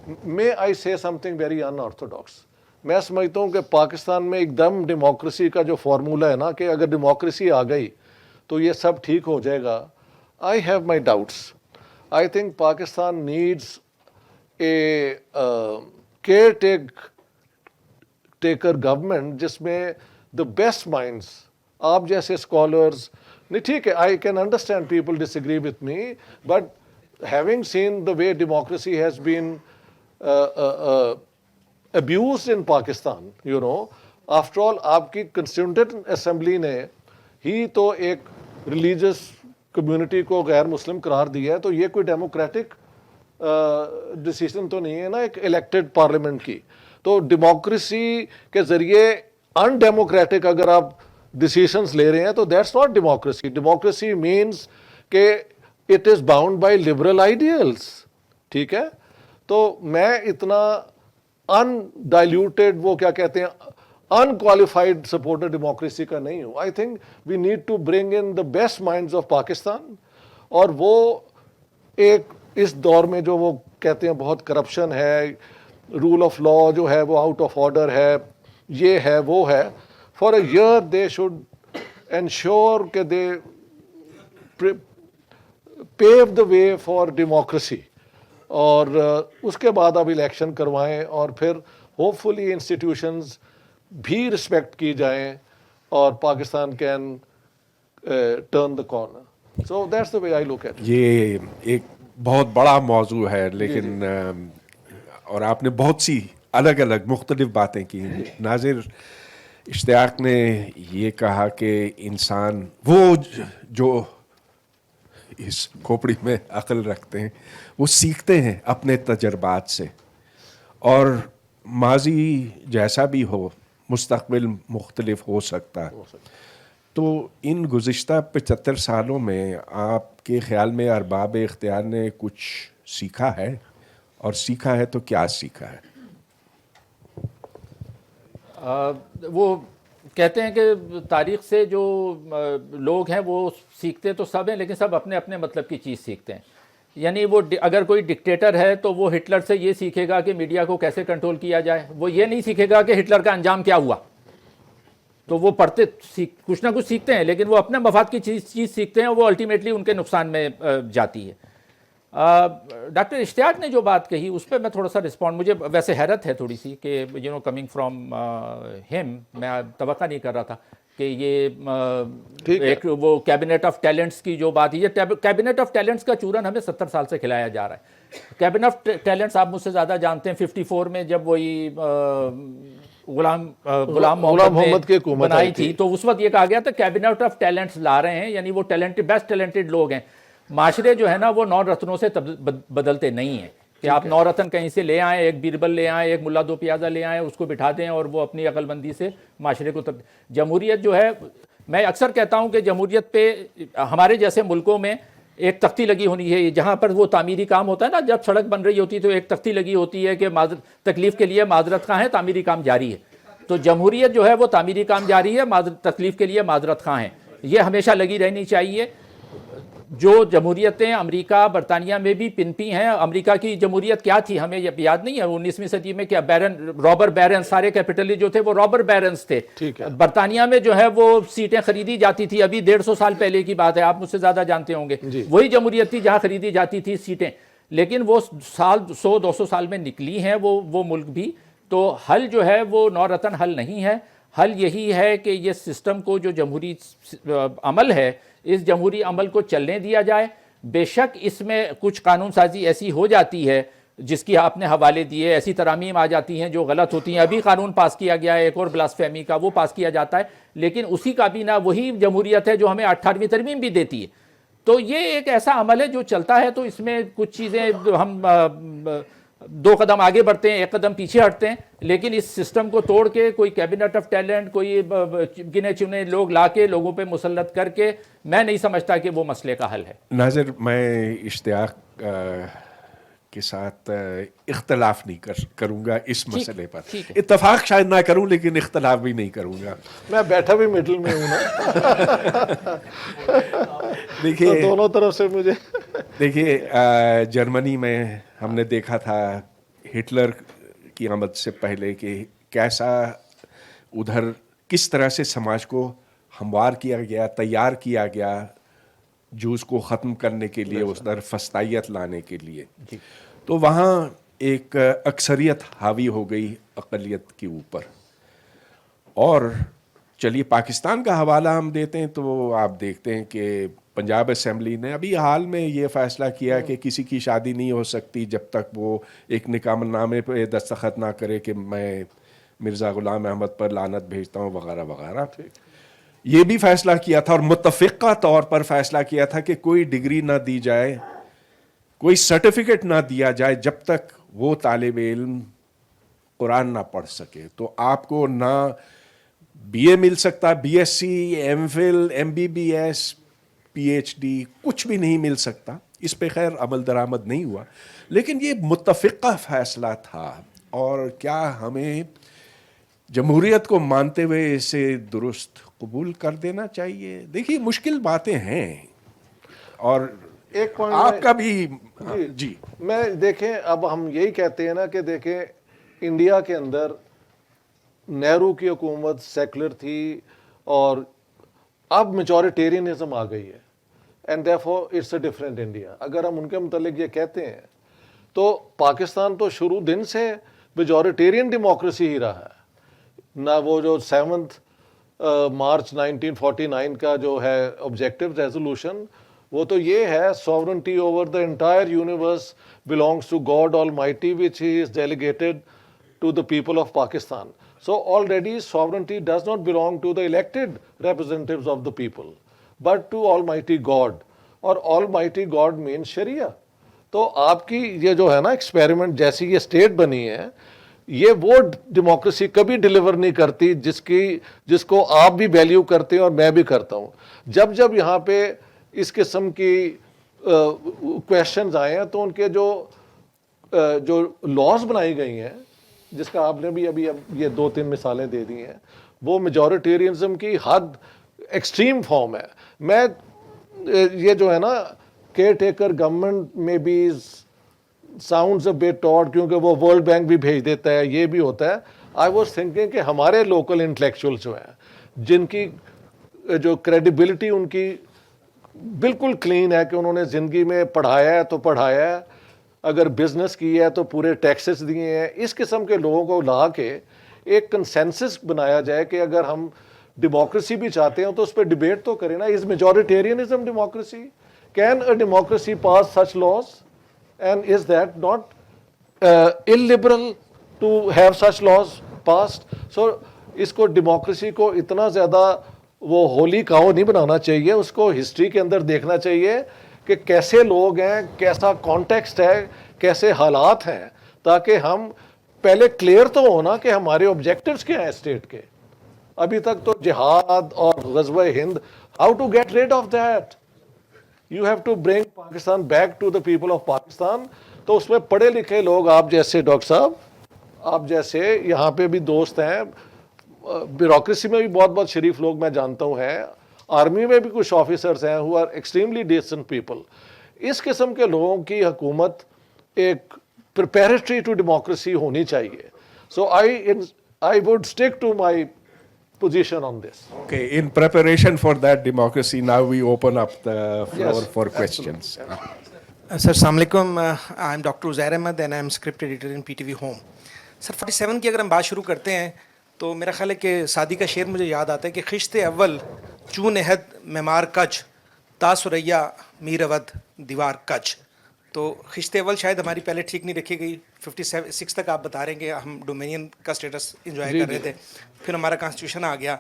میں آئی سے سم تھنگ ویری ان آرتھوڈاکس. میں سمجھتا ہوں کہ پاکستان میں ایک دم ڈیموکریسی کا جو فارمولہ ہے نا کہ اگر ڈیموکریسی آ گئی تو یہ سب ٹھیک ہو جائے گا. I have my doubts. I think Pakistan needs a caretaker government جس میں دا بیسٹ مائنڈس, آپ جیسے اسکالرز, نہیں ٹھیک ہے, I can understand people disagree with me, but having seen the way democracy has been abused in Pakistan, you know, after all, آپ کی constituent assembly نے ہی تو ایک religious community کو غیر مسلم قرار دیا ہے, تو یہ کوئی democratic decision تو نہیں ہے نا ایک elected parliament کی. تو democracy کے ذریعے undemocratic اگر آپ ڈیسیشنز لے رہے ہیں تو that's not democracy. Democracy means کہ it is bound by liberal ideals. ٹھیک ہے, تو میں اتنا ان ڈائلیوٹیڈ وہ کیا کہتے ہیں ان کوالیفائڈ سپورٹر ڈیموکریسی کا نہیں ہوں. I think we need to bring in the best minds of Pakistan, اور وہ ایک اس دور میں جو وہ کہتے ہیں بہت کرپشن ہے, رول آف لا جو ہے وہ آؤٹ آف آرڈر ہے, یہ ہے وہ ہے, for a year they should ensure کہ they pave the way for democracy, اور اس کے بعد اب الیکشن کروائیں, اور پھر ہوپ فلی انسٹیٹیوشنز بھی رسپیکٹ کی جائیں, اور Pakistan can turn the corner. So that's the way I look at. یہ ایک بہت بڑا موضوع ہے, لیکن اور آپ نے بہت سی الگ الگ مختلف باتیں کی. ناظر اشتیاق نے یہ کہا کہ انسان وہ جو اس کھوپڑی میں عقل رکھتے ہیں وہ سیکھتے ہیں اپنے تجربات سے, اور ماضی جیسا بھی ہو مستقبل مختلف ہو سکتا ہے. تو ان گزشتہ 75 سالوں میں آپ کے خیال میں ارباب اختیار نے کچھ سیکھا ہے، اور سیکھا ہے تو کیا سیکھا ہے؟ وہ کہتے ہیں کہ تاریخ سے جو لوگ ہیں وہ سیکھتے تو سب ہیں، لیکن سب اپنے اپنے مطلب کی چیز سیکھتے ہیں. یعنی وہ اگر کوئی ڈکٹیٹر ہے تو وہ ہٹلر سے یہ سیکھے گا کہ میڈیا کو کیسے کنٹرول کیا جائے، وہ یہ نہیں سیکھے گا کہ ہٹلر کا انجام کیا ہوا. تو وہ پڑھتے کچھ نہ کچھ سیکھتے ہیں، لیکن وہ اپنے مفاد کی چیز سیکھتے ہیں، وہ الٹیمیٹلی ان کے نقصان میں جاتی ہے. ڈاکٹر اشتیاق نے جو بات کہی اس پہ میں تھوڑا سا رسپونڈ، مجھے ویسے حیرت ہے تھوڑی سی کہ کمنگ فرام ہم، میں توقع نہیں کر رہا تھا کہ یہ ایک وہ کیبنٹ آف ٹیلنٹس کی جو بات ہے، یہ کیبنٹ آف ٹیلنٹس کا چورن ہمیں 70 سال سے کھلایا جا رہا ہے. کیبنٹ آف ٹیلنٹس آپ مجھ سے زیادہ جانتے ہیں، 54 میں جب وہی غلام محمد کی حکومت بنائی تھی تو اس وقت یہ کہا گیا تھا کیبنٹ آف ٹیلنٹس لا رہے ہیں، یعنی وہ بیسٹ ٹیلنٹڈ لوگ ہیں. معاشرے جو ہے نا وہ 9 رتنوں سے بدلتے نہیں ہیں کہ آپ 9 رتن کہیں سے لے آئیں، ایک بیربل لے آئیں، ایک ملا دو پیازا لے آئیں، اس کو بٹھا دیں اور وہ اپنی عقل مندی سے معاشرے کو جمہوریت جو ہے، میں اکثر کہتا ہوں کہ جمہوریت پہ ہمارے جیسے ملکوں میں ایک تختی لگی ہونی ہے، جہاں پر وہ تعمیری کام ہوتا ہے نا، جب سڑک بن رہی ہوتی ہے تو ایک تختی لگی ہوتی ہے کہ تکلیف کے لیے معذرت خواہ ہیں، تعمیری کام جاری ہے. تو جمہوریت جو ہے وہ تعمیری کام جاری ہے، تکلیف کے لیے معذرت خواہ ہیں، یہ ہمیشہ لگی رہنی چاہیے. جو جمہوریتیں امریکہ برطانیہ میں بھی پنپی ہیں، امریکہ کی جمہوریت کیا تھی ہمیں یاد نہیں ہے، 19ویں صدی میں کیا رابر بیرن، سارے کیپٹل جو تھے وہ رابر بیرنز تھے. برطانیہ میں جو ہے وہ سیٹیں خریدی جاتی تھی، ابھی 150 سال پہلے کی بات ہے، آپ مجھ سے زیادہ جانتے ہوں گے. وہی جمہوریت تھی جہاں خریدی جاتی تھی سیٹیں، لیکن وہ سال 100-200 سال میں نکلی ہیں وہ ملک بھی. تو حل جو ہے وہ 9 رتن حل نہیں ہے، حل یہی ہے کہ یہ سسٹم کو جو جمہوری عمل ہے، اس جمہوری عمل کو چلنے دیا جائے. بے شک اس میں کچھ قانون سازی ایسی ہو جاتی ہے جس کی آپ نے حوالے دیے، ایسی ترامیم آ جاتی ہیں جو غلط ہوتی ہیں. ابھی قانون پاس کیا گیا ہے ایک اور بلاسفیمی کا، وہ پاس کیا جاتا ہے، لیکن اسی کابینہ وہی جمہوریت ہے جو ہمیں 18ویں ترمیم بھی دیتی ہے. تو یہ ایک ایسا عمل ہے جو چلتا ہے، تو اس میں کچھ چیزیں ہم 2 قدم آگے بڑھتے ہیں، 1 قدم پیچھے ہٹتے ہیں، لیکن اس سسٹم کو توڑ کے کوئی کیبنٹ آف ٹیلنٹ، کوئی گنے چنے لوگ لا کے لوگوں پہ مسلط کر کے، میں نہیں سمجھتا کہ وہ مسئلے کا حل ہے. ناظر، میں اشتیاق کے ساتھ اختلاف نہیں کروں گا اس مسئلے پر. اتفاق شاید نہ کروں لیکن اختلاف بھی نہیں کروں گا. میں بیٹھا بھی مڈل میں ہوں نا. دیکھیے دونوں طرف سے مجھے دیکھیے جرمنی میں ہم نے دیکھا تھا ہٹلر کی آمد سے پہلے کہ کیسا ادھر کس طرح سے سماج کو ہموار کیا گیا، تیار کیا گیا جوز کو ختم کرنے کے لیے، اس در فسطائیت لانے کے لیے. تو وہاں ایک اکثریت حاوی ہو گئی اقلیت کے اوپر. اور چلیے پاکستان کا حوالہ ہم دیتے ہیں تو آپ دیکھتے ہیں کہ پنجاب اسمبلی نے ابھی حال میں یہ فیصلہ کیا کہ کسی کی شادی نہیں ہو سکتی جب تک وہ ایک نکاح نامے پہ دستخط نہ کرے کہ میں مرزا غلام احمد پر لعنت بھیجتا ہوں وغیرہ وغیرہ. یہ بھی فیصلہ کیا تھا اور متفقہ طور پر فیصلہ کیا تھا کہ کوئی ڈگری نہ دی جائے، کوئی سرٹیفکیٹ نہ دیا جائے جب تک وہ طالب علم قرآن نہ پڑھ سکے. تو آپ کو نہ بی اے مل سکتا، B S C, M phil, M B B S, P H D, کچھ بھی نہیں مل سکتا. اس پہ خیر عمل درآمد نہیں ہوا، لیکن یہ متفقہ فیصلہ تھا. اور کیا ہمیں جمہوریت کو مانتے ہوئے اسے درست قبول کر دینا چاہیے؟ دیکھیے مشکل باتیں ہیں، اور ایک آپ کا بھی جی میں دیکھیں، اب ہم یہی کہتے ہیں نا کہ دیکھیں انڈیا کے اندر نہرو کی حکومت سیکولر تھی اور اب میجورٹیرینزم آ گئی ہے، and therefore it's a different India. اگر ہم ان کے متعلق یہ کہتے ہیں تو پاکستان تو شروع دن سے میجورٹیرین ڈیموکریسی ہی رہا ہے. نہ وہ جو 7 مارچ 1949 کا جو ہے آبجیکٹو ریزولوشن، وہ تو یہ ہے sovereignty over the entire universe belongs to God Almighty, which He is delegated to the people of Pakistan. So already sovereignty does not belong to the elected representatives of the people, but to Almighty God. اور Almighty God means Sharia. تو آپ کی یہ جو ہے نا experiment جیسی یہ اسٹیٹ بنی ہے، یہ وہ ڈیموکریسی کبھی ڈیلیور نہیں کرتی جس کو آپ بھی ویلیو کرتے ہیں اور میں بھی کرتا ہوں. جب یہاں پہ اس قسم کی کویشچنز آئے ہیں تو ان کے جو لاز بنائی گئی ہیں, جس کا آپ نے بھی ابھی یہ 2-3 مثالیں دے دی ہیں, وہ میجورٹیرینزم کی حد ایکسٹریم فارم ہے. میں یہ جو ہے نا کیئر ٹیکر گورنمنٹ میں بھی ساؤنڈز اے بٹ آڈ, کیونکہ وہ ورلڈ بینک بھی بھیج دیتا ہے, یہ بھی ہوتا ہے. آئی واز تھنکنگ کہ ہمارے لوکل انٹلیکچوئل جو ہیں, جن کی جو کریڈیبلٹی ان کی بالکل کلین ہے کہ انہوں نے زندگی میں پڑھایا ہے تو پڑھایا ہے, اگر بزنس کی ہے تو پورے ٹیکسز دیے ہیں, اس قسم کے لوگوں کو لا کے ایک کنسنسس بنایا جائے کہ اگر ہم ڈیموکریسی بھی چاہتے ہیں تو اس پہ ڈیبیٹ تو کریں نا. Is majoritarianism democracy? Can a democracy pass such laws and is that not illiberal to have such laws passed? So اس کو ڈیموکریسی کو اتنا زیادہ وہ ہولی کاؤ نہیں بنانا چاہیے, اس کو ہسٹری کے اندر دیکھنا چاہیے کہ کیسے لوگ ہیں, کیسا کانٹیکسٹ ہے, کیسے حالات ہیں, تاکہ ہم پہلے کلیئر تو ہونا کہ ہمارے آبجیکٹیوز کیا ہیں اسٹیٹ کے. ابھی تک تو جہاد اور غزوہ ہند, how to get rid of that, you have to bring Pakistan back to the people of Pakistan. تو اس میں پڑھے لکھے لوگ, آپ جیسے ڈاکٹر صاحب, آپ جیسے یہاں پہ بھی دوست ہیں, بیوروکریسی میں بھی بہت شریف لوگ میں جانتا ہوں ہیں, آرمی میں بھی کچھ آفیسرز ہیں who are extremely decent people. اس قسم کے لوگوں کی حکومت ایک preparatory to democracy ہونی چاہیے. So I would stick to my position on this. Okay, in preparation for that democracy, now we open up the floor Yes, for questions. Sir, Assalamu alaikum. I'm Dr. Uzair Ahmed and I'm script editor in PTV Home. Sir, 47 کی اگر ہم بات شروع کرتے ہیں تو میرا خیال ہے کہ سعدی کا شعر مجھے یاد آتا ہے کہ خشت اول چون عہد معمار کج تا سریا میر اود دیوار کج. تو خشت اول شاید ہماری پہلے ٹھیک نہیں رکھی گئی. 56 تک آپ بتا رہے ہیں کہ ہم ڈومینین کا سٹیٹس انجوائے کر رہے تھے, پھر ہمارا کانسٹیٹیوشن آ گیا.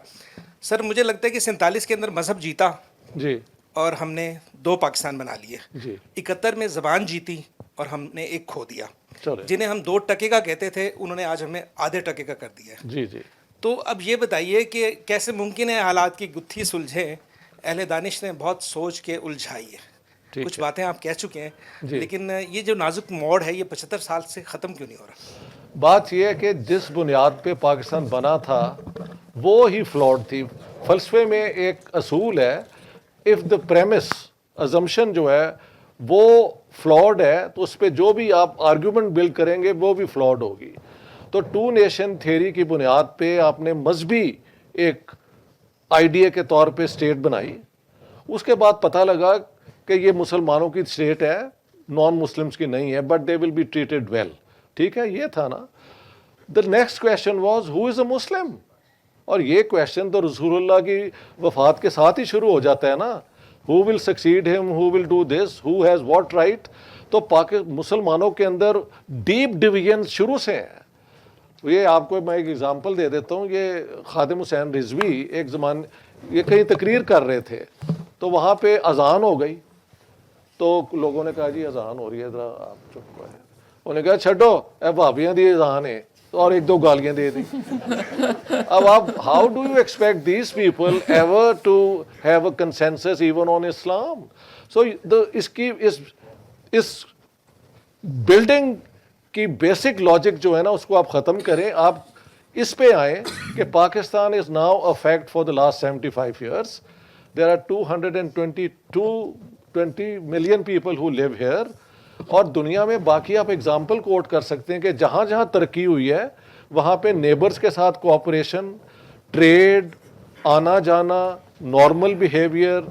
سر مجھے لگتا ہے کہ 47 کے اندر مذہب جیتا جی, اور ہم نے 2 پاکستان بنا لیے. جی, 71 میں زبان جیتی اور ہم نے 1 کھو دیا. چلے, جنہیں ہم 2% کا کہتے تھے انہوں نے آج ہمیں آدھے ٹکے کا کر دیا ہے. جی, جی. تو اب یہ بتائیے کہ کیسے ممکن ہے حالات کی گتھی سلجھے؟ اہل دانش نے بہت سوچ کے الجھائی ہے. کچھ باتیں آپ کہہ چکے ہیں, لیکن یہ جو نازک موڑ ہے یہ 75 سال سے ختم کیوں نہیں ہو رہا؟ بات یہ ہے کہ جس بنیاد پہ پاکستان بنا تھا وہ ہی فلاڈ تھی. فلسفے میں ایک اصول ہے, اف دا پریمس ازمپشن جو ہے وہ فلاڈ ہے تو اس پہ جو بھی آپ آرگیومنٹ بلڈ کریں گے وہ بھی فلاڈ ہوگی. تو 2 نیشن تھیوری کی بنیاد پہ آپ نے مذہبی ایک آئیڈیا کے طور پہ اسٹیٹ بنائی. اس کے بعد پتہ لگا کہ یہ مسلمانوں کی اسٹیٹ ہے, نان مسلمس کی نہیں ہے, but they will be treated well. ٹھیک ہے, یہ تھا نا. The next question was who is a Muslim, اور یہ کویشچن تو رسول اللہ کی وفات کے ساتھ ہی شروع ہو جاتا ہے نا. ہو will succeed him, who will do this, who has what right. تو مسلمانوں کے اندر ڈیپ ڈویژن شروع سے ہیں. یہ آپ کو میں ایک ایگزامپل دے دیتا ہوں. یہ خادم حسین رضوی ایک یہ کہیں تقریر کر رہے تھے تو وہاں پہ اذان ہو گئی, تو لوگوں نے کہا جی اذان ہو رہی ہے, ذرا آپ چپ کریں. انہوں نے کہا چھڈو اے بھابیاں دی اذان ہے, اور 1-2 گالیاں دے دی. اب آپ how do you expect these people ever to have a consensus even on Islam? So اس بلڈنگ کی بیسک لاجک جو ہے نا اس کو آپ ختم کریں. آپ اس پہ آئیں کہ Pakistan is now a fact for the last 75 years. There are 220 million people who live here. اور دنیا میں باقی آپ ایگزامپل کوٹ کر سکتے ہیں کہ جہاں جہاں ترقی ہوئی ہے وہاں پہ نیبرز کے ساتھ کوآپریشن, ٹریڈ, آنا جانا, نارمل بیہیویئر,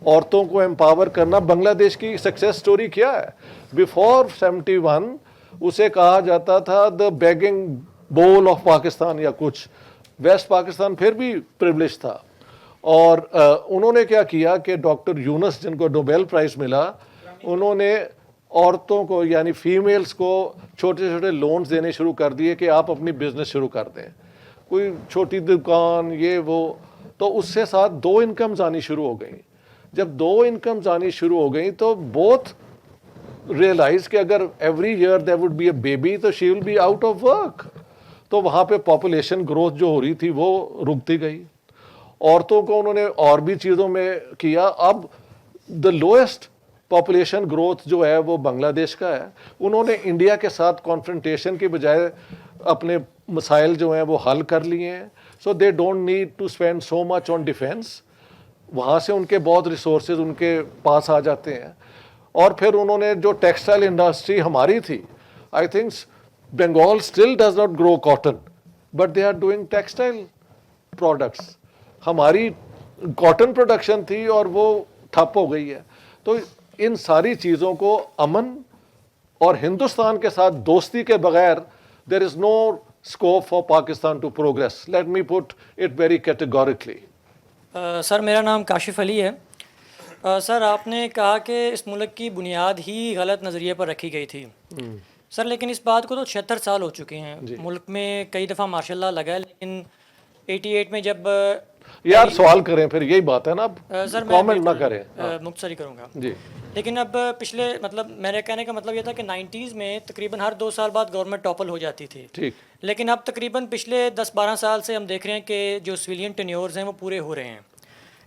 عورتوں کو امپاور کرنا. بنگلہ دیش کی سکسیس سٹوری کیا ہے؟ بیفور 71 اسے کہا جاتا تھا دا بیگنگ بول آف پاکستان یا کچھ. ویسٹ پاکستان پھر بھی پریولیج تھا. اور انہوں نے کیا کیا کہ ڈاکٹر یونس جن کو نوبیل پرائز ملا, انہوں نے عورتوں کو یعنی فیمیلز کو چھوٹے چھوٹے لونز دینے شروع کر دیے کہ آپ اپنی بزنس شروع کر دیں, کوئی چھوٹی دکان یہ وہ. تو اس سے ساتھ 2 انکمز آنی شروع ہو گئیں. جب 2 انکمز آنی شروع ہو گئیں تو بوتھ ریئلائز کہ اگر every year there would be a baby تو she will be out of work. تو وہاں پہ پاپولیشن گروتھ جو ہو رہی تھی وہ رکتی گئی. عورتوں کو انہوں نے اور بھی چیزوں میں کیا. اب دا لوئسٹ پاپولیشن گروتھ جو ہے وہ بنگلہ دیش کا ہے. انہوں نے انڈیا کے ساتھ کانفرنٹیشن کے بجائے اپنے مسائل جو ہیں وہ حل کر لیے ہیں. So they don't need to spend so much on defence. وہاں سے ان کے بہت ریسورسز ان کے پاس آ جاتے ہیں. اور پھر انہوں نے جو ٹیکسٹائل انڈسٹری ہماری تھی, I think Bengal still does not grow cotton but they are doing textile products. ہماری کاٹن پروڈکشن تھی اور وہ ٹھپ ہو گئی ہے. تو ان ساری چیزوں کو امن اور ہندوستان کے ساتھ دوستی کے بغیر there is no scope for Pakistan to progress. Let me put it very categorically. Sir میرا نام کاشف علی ہے. سر آپ نے کہا کہ اس ملک کی بنیاد ہی غلط نظریے پر رکھی گئی تھی. سر لیکن اس بات کو تو 76 سال ہو چکے ہیں. ملک میں کئی دفعہ ماشاء اللہ لگا ہے, لیکن 88 میں جب یار سوال کریں پھر, یہی بات ہے نا, سر کامنٹ نہ کریں. مختصر ہی کروں گا. جی. لیکن اب پچھلے میرے کہنے کا مطلب یہ تھا کہ 90s میں تقریباً ہر 2 سال بعد گورنمنٹ ٹاپل ہو جاتی تھی. ٹھیک. لیکن اب تقریباً پچھلے 10-12 سال سے ہم دیکھ رہے ہیں کہ جو سویلین ٹینیورز ہیں وہ پورے ہو رہے ہیں.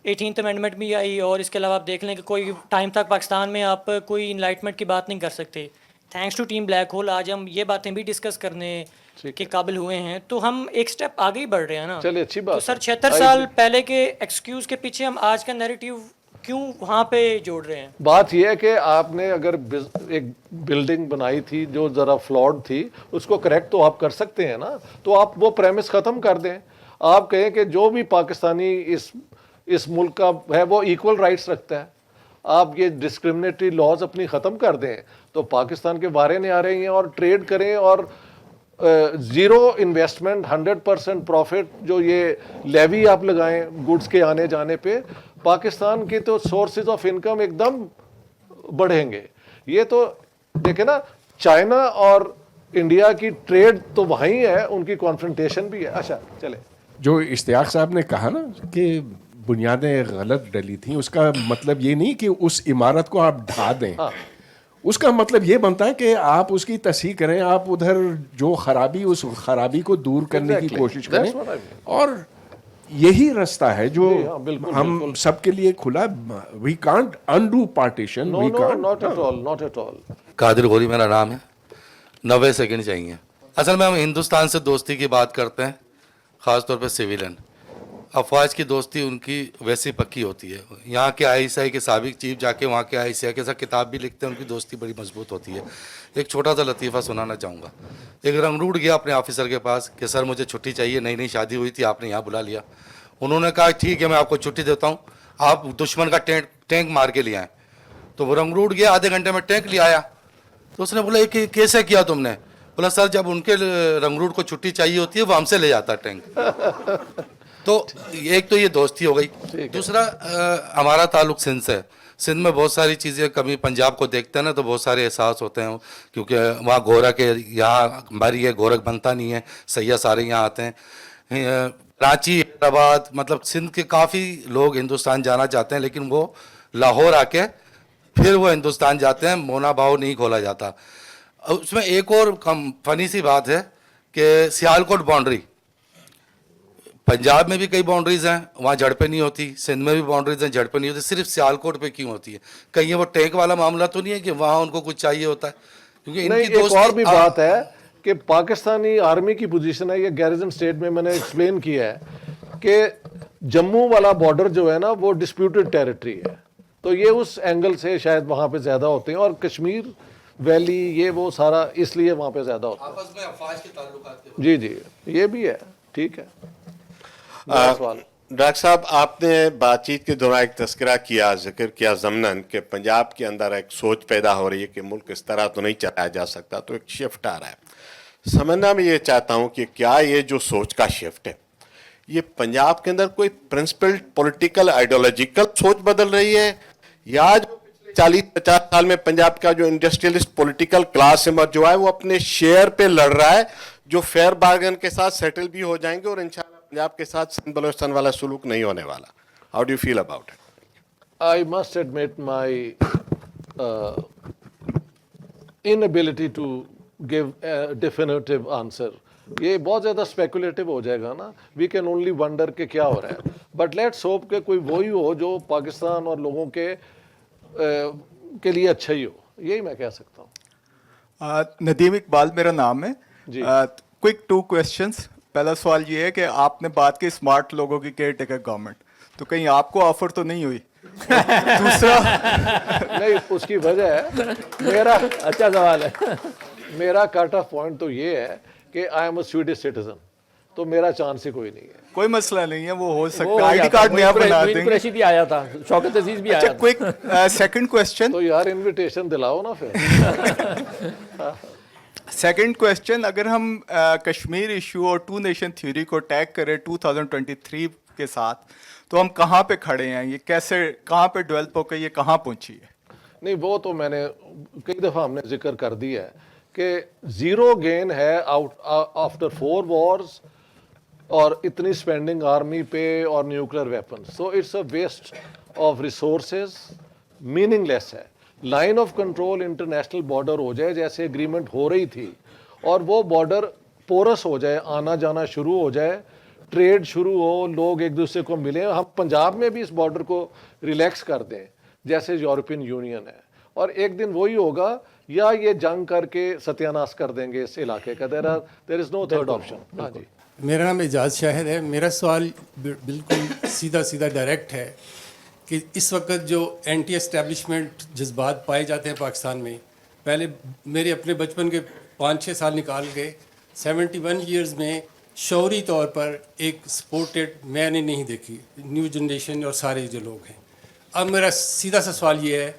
18th امینڈمنٹ بھی آئی, اور اس کے علاوہ آپ دیکھ لیں کہ کوئی ٹائم تک پاکستان میں آپ کوئی انلائٹمنٹ کی بات نہیں کر سکتے. Thanks to team black hole آج ہم یہ باتیں بھی ڈسکس کرنے کے قابل ہوئے ہیں. تو ہم ایک سٹیپ آگے ہی بڑھ رہے ہیں نا. چلیے اچھی بات. تو سر 76 سال پہلے کے ایکسکیوز کے پیچھے ہم آج کا نیریٹیو کیوں وہاں پہ جوڑ رہے ہیں؟ بات یہ ہے کہ آپ نے اگر ایک بلڈنگ بنائی تھی جو ذرا فلاڈ تھی, اس کو کریکٹ تو آپ کر سکتے ہیں نا. تو آپ وہ پریمس ختم کر دیں. آپ کہیں کہ جو بھی پاکستانی اس ملک کا ہے وہ ایکول رائٹس رکھتا ہے. آپ یہ ڈسکرمنیٹری لاز اپنی ختم کر دیں تو پاکستان کے بارے نہیں آ رہے ہیں, اور ٹریڈ کریں, اور زیرو انویسٹمنٹ 100% پروفٹ جو یہ لیوی آپ لگائیں گڈس کے آنے جانے پہ, پاکستان کی تو سورسز آف انکم ایک دم بڑھیں گے. یہ تو دیکھیں نا, چائنا اور انڈیا کی ٹریڈ تو وہیں ہے, ان کی کانفرنٹیشن بھی ہے. اچھا چلے. جو اشتیاق صاحب نے کہا نا کہ بنیادیں غلط ڈلی تھیں, اس کا مطلب یہ نہیں کہ اس عمارت کو آپ ڈھا دیں. اس کا مطلب یہ بنتا ہے کہ آپ اس کی تصحیح کریں, آپ ادھر جو خرابی, اس خرابی کو دور کرنے کی کوشش کریں. اور یہی راستہ ہے جو ہم سب کے لیے کھلا. We can't undo partition. Not at all. Qadir Ghauri میرا نام ہے. 90 سیکنڈ چاہیے. اصل میں ہم ہندوستان سے دوستی کی بات کرتے ہیں, خاص طور پہ سویلین. افواج کی دوستی ان کی ویسی پکی ہوتی ہے. یہاں کے ISI کے سابق چیف جا کے وہاں کے ISI کے ساتھ کتاب بھی لکھتے ہیں, ان کی دوستی بڑی مضبوط ہوتی ہے. ایک چھوٹا سا لطیفہ سنانا چاہوں گا. ایک رنگروٹ گیا اپنے آفیسر کے پاس کہ سر مجھے چھٹی چاہیے, نئی شادی ہوئی تھی, آپ نے یہاں بلا لیا. انہوں نے کہا ٹھیک ہے میں آپ کو چھٹی دیتا ہوں, آپ دشمن کا ٹینک مار کے لے آئیں. تو وہ رنگروٹ گیا, آدھے گھنٹے میں ٹینک لے آیا. تو اس نے بولا کہ کیسے کیا تم نے؟ بولا سر جب ان کے رنگروٹ کو چھٹی چاہیے ہوتی ہے وہ ہم سے لے جاتا ٹینک. تو ایک تو یہ دوستی ہو گئی. دوسرا ہمارا تعلق سندھ سے. سندھ میں بہت ساری چیزیں, کبھی پنجاب کو دیکھتے ہیں نا تو بہت سارے احساس ہوتے ہیں, کیونکہ وہاں گورک ہے, یہاں ہماری ہے گورک بنتا نہیں ہے, سیاح سارے یہاں آتے ہیں. کراچی, حیدرآباد, مطلب سندھ کے کافی لوگ ہندوستان جانا چاہتے ہیں, لیکن وہ لاہور آ کے پھر وہ ہندوستان جاتے ہیں, مونا بھاؤ نہیں کھولا جاتا. اس میں ایک اور فنی سی بات ہے کہ سیالکوٹ باؤنڈری, پنجاب میں بھی کئی باؤنڈریز ہیں, وہاں جھڑپیں نہیں ہوتی. سندھ میں بھی باؤنڈریز ہیں, جھڑپیں نہیں ہوتی. صرف سیالکوٹ پہ کیوں ہوتی ہے؟ کہیں وہ ٹینک والا معاملہ تو نہیں ہے کہ وہاں ان کو کچھ چاہیے ہوتا ہے؟ کیونکہ ان کی ایک اور بھی بات ہے کہ پاکستانی آرمی کی پوزیشن ہے, یہ گیریزن اسٹیٹ میں نے ایکسپلین کیا ہے کہ جموں والا بارڈر جو ہے نا وہ ڈسپیوٹڈ ٹیریٹری ہے, تو یہ اس اینگل سے شاید وہاں پہ زیادہ ہوتے ہیں. اور کشمیر ویلی یہ وہ سارا اس لیے وہاں پہ زیادہ ہوتا ہے. آپس میں افواج کے تعلقات کے جی یہ بھی ہے. ٹھیک ہے. ڈاکٹر صاحب آپ نے بات چیت کے دوران ایک تذکرہ کیا, ذکر کیا ضمناً کہ پنجاب کے اندر ایک سوچ پیدا ہو رہی ہے کہ ملک اس طرح تو نہیں چلایا جا سکتا, تو ایک شفٹ آ رہا ہے. سمجھنا میں یہ چاہتا ہوں کہ کیا یہ جو سوچ کا شفٹ ہے یہ پنجاب کے اندر کوئی پرنسپل پولیٹیکل آئیڈیالوجیکل سوچ بدل رہی ہے, یا جو 40-50 سال میں پنجاب کا جو انڈسٹریلسٹ پولیٹیکل کلاس جو ہے وہ اپنے شیئر پہ لڑ رہا ہے, جو فیئر بارگن کے ساتھ سیٹل بھی ہو جائیں گے اور انشاءاللہ پنجاب کے ساتھ سندھ بلوچستان والا سلوک نہیں ہونے والا. How do you feel about it? I must admit my inability to give a definitive answer یہ بہت زیادہ اسپیکولیٹو ہو جائے گا نا. وی کین اونلی ونڈر کہ کیا ہو رہا ہے, بٹ لیٹس ہوپ کہ کوئی وہی ہو جو پاکستان اور لوگوں کے لیے اچھا ہی ہو. یہی میں کہہ سکتا ہوں. ندیم اقبال میرا نام ہے. جی. Quick 2 questions. پہلا سوال یہ ہے کہ آپ نے بات کی اسمارٹ لوگوں کی کیئر ٹیکر گورنمنٹ, تو کہیں آپ کو آفر تو نہیں ہوئی؟ دوسرا نہیں, اس کی وجہ ہے میرا اچھا سوال ہے. میرا کٹ آف پوائنٹ تو یہ ہے کہ I am a Swedish citizen, تو میرا چانس ہی کوئی نہیں ہے. کوئی مسئلہ نہیں ہے, وہ ہو وہ سکتا ہو ہے, آئی ڈی جاتا. کارڈ نیا بنا معین دیں گے. قریشی بھی آیا تھا, شوکت عزیز بھی اچھا آیا تھا. Quick second question. تو یار انویٹیشن دلاؤ نا پھر. سیکنڈ کویشچن, اگر ہم کشمیر ایشو اور 2 نیشن تھیوری کو ٹیگ کریں 2023 کے ساتھ, تو ہم کہاں پہ کھڑے ہیں؟ یہ کیسے, کہاں پہ ڈیولپ ہو کے یہ کہاں پہنچی ہے؟ نہیں, وہ تو میں نے کئی دفعہ ہم نے ذکر کر دیا ہے کہ زیرو گین ہے آفٹر 4 وارز اور اتنی اسپینڈنگ آرمی پہ اور nuclear weapon. So it's a waste of resources, meaningless ہے. Line of control international border ہو جائے جیسے اگریمنٹ ہو رہی تھی, اور وہ بارڈر پورس ہو جائے, آنا جانا شروع ہو جائے, ٹریڈ شروع ہو, لوگ ایک دوسرے کو ملیں. ہم پنجاب میں بھی اس بارڈر کو ریلیکس کر دیں جیسے یورپین یونین ہے, اور ایک دن وہی ہوگا, یا یہ جنگ کر کے ستیاناش کر دیں گے اس علاقے کا. دیر از نو تھرڈ آپشن. ہاں جی. میرا نام اعجاز شاہد ہے. میرا سوال بالکل سیدھا ڈائریکٹ ہے کہ اس وقت جو اینٹی اسٹیبلشمنٹ جذبات پائے جاتے ہیں پاکستان میں, پہلے میرے اپنے بچپن کے 5-6 سال نکال کے 71 ایئرز میں شعوری طور پر ایک سپورٹڈ میں نے نہیں دیکھی, نیو جنریشن اور سارے جو لوگ ہیں. اب میرا سیدھا سا سوال یہ ہے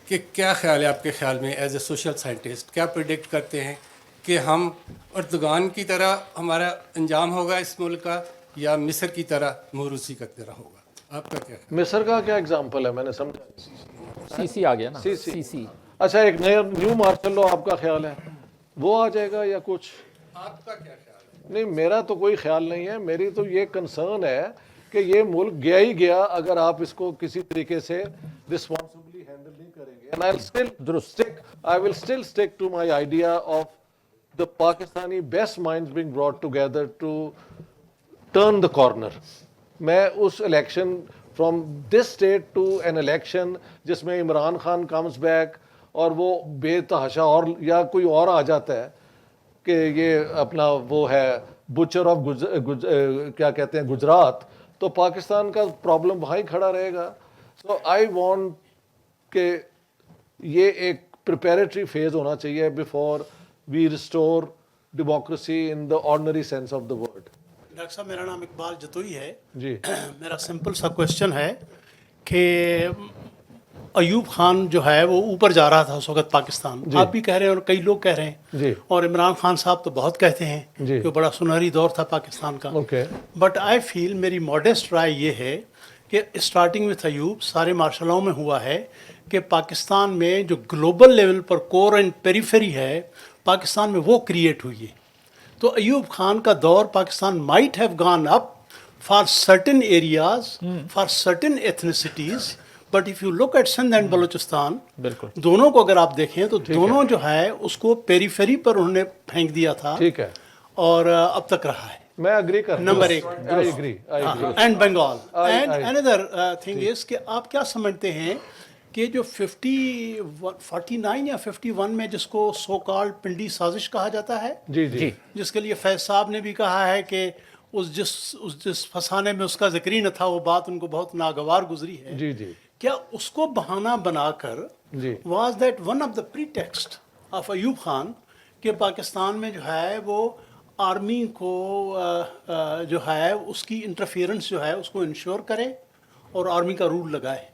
کہ کیا خیال ہے آپ کے خیال میں ایز اے سوشل سائنٹسٹ, کیا پریڈکٹ کرتے ہیں کہ ہم اردگان کی طرح ہمارا انجام ہوگا اس ملک کا, یا مصر کی طرح موروثی کا طرح ہوگا؟ آپ کا کیا خیال؟ مصر کا کیا اگزامپل ہے, میں نے سمجھا. سی سی آ گیا نا. سی سی. اچھا, ایک نیو مارشل لا آپ کا خیال ہے وہ آ جائے گا یا کچھ؟ آپ کا کیا خیال ہے؟ نہیں, میرا تو کوئی خیال نہیں ہے. میری تو یہ کنسرن ہے کہ یہ ملک گیا ہی گیا اگر آپ اس کو کسی طریقے سے رسپانسبلی ہینڈل نہیں کریں گے. And I will still stick to my idea of the Pakistani best minds being brought together to turn the corner. میں اس election from this state to an election جس میں عمران خان کمز بیک اور وہ بے تحاشا اور یا کوئی اور آ جاتا ہے کہ یہ اپنا وہ ہے بچر آف کیا کہتے ہیں گجرات, تو پاکستان کا پرابلم وہاں ہی کھڑا رہے گا. سو آئی وانٹ کہ یہ ایک پریپیریٹری فیز ہونا چاہیے before we restore democracy in the ordinary sense of the word. Doctor صاحب, میرا نام اقبال جتوئی ہے. جی. میرا سمپل سا کوشچن ہے کہ ایوب خان جو ہے وہ اوپر جا رہا تھا اس وقت پاکستان, آپ بھی کہہ رہے ہیں اور کئی لوگ کہہ رہے ہیں, جی. اور عمران خان صاحب تو بہت کہتے ہیں جی. کہ بڑا سنہری دور تھا پاکستان کا. اوکے. بٹ آئی فیل, میری ماڈسٹ رائے یہ ہے کہ اسٹارٹنگ وتھ ایوب سارے مارشلوں میں ہوا ہے کہ پاکستان میں جو گلوبل لیول پر کور اینڈ پیریفری ہے پاکستان میں وہ کریٹ ہوئی ہے. تو ایوب خان کا دور Pakistan might have gone up for certain areas for certain ethnicities, but if you look at Sindh and Balochistan, دونوں کو اگر آپ دیکھیں تو دونوں جو ہے اس کو پیریفری پر انہوں نے پھینک دیا تھا. ٹھیک ہے, اور اب تک رہا ہے. میں اگری کرتا ہوں. Number 1. I agree. And Bengal. And another thing is کہ آپ کیا سمجھتے ہیں کہ جو 49 یا 51 میں جس کو سو کالڈ پنڈی سازش کہا جاتا ہے, جی جی, جس کے لیے فیض صاحب نے بھی کہا ہے کہ جس فسانے میں اس کا ذکر ہی نہ تھا, وہ بات ان کو بہت ناگوار گزری ہے. جی جی, کیا اس کو بہانہ بنا کر was that one of the pretext of Ayub Khan کہ پاکستان میں جو ہے وہ آرمی کو جو ہے اس کی انٹرفیئرنس جو ہے اس کو انشور کرے اور آرمی کا رول لگائے؟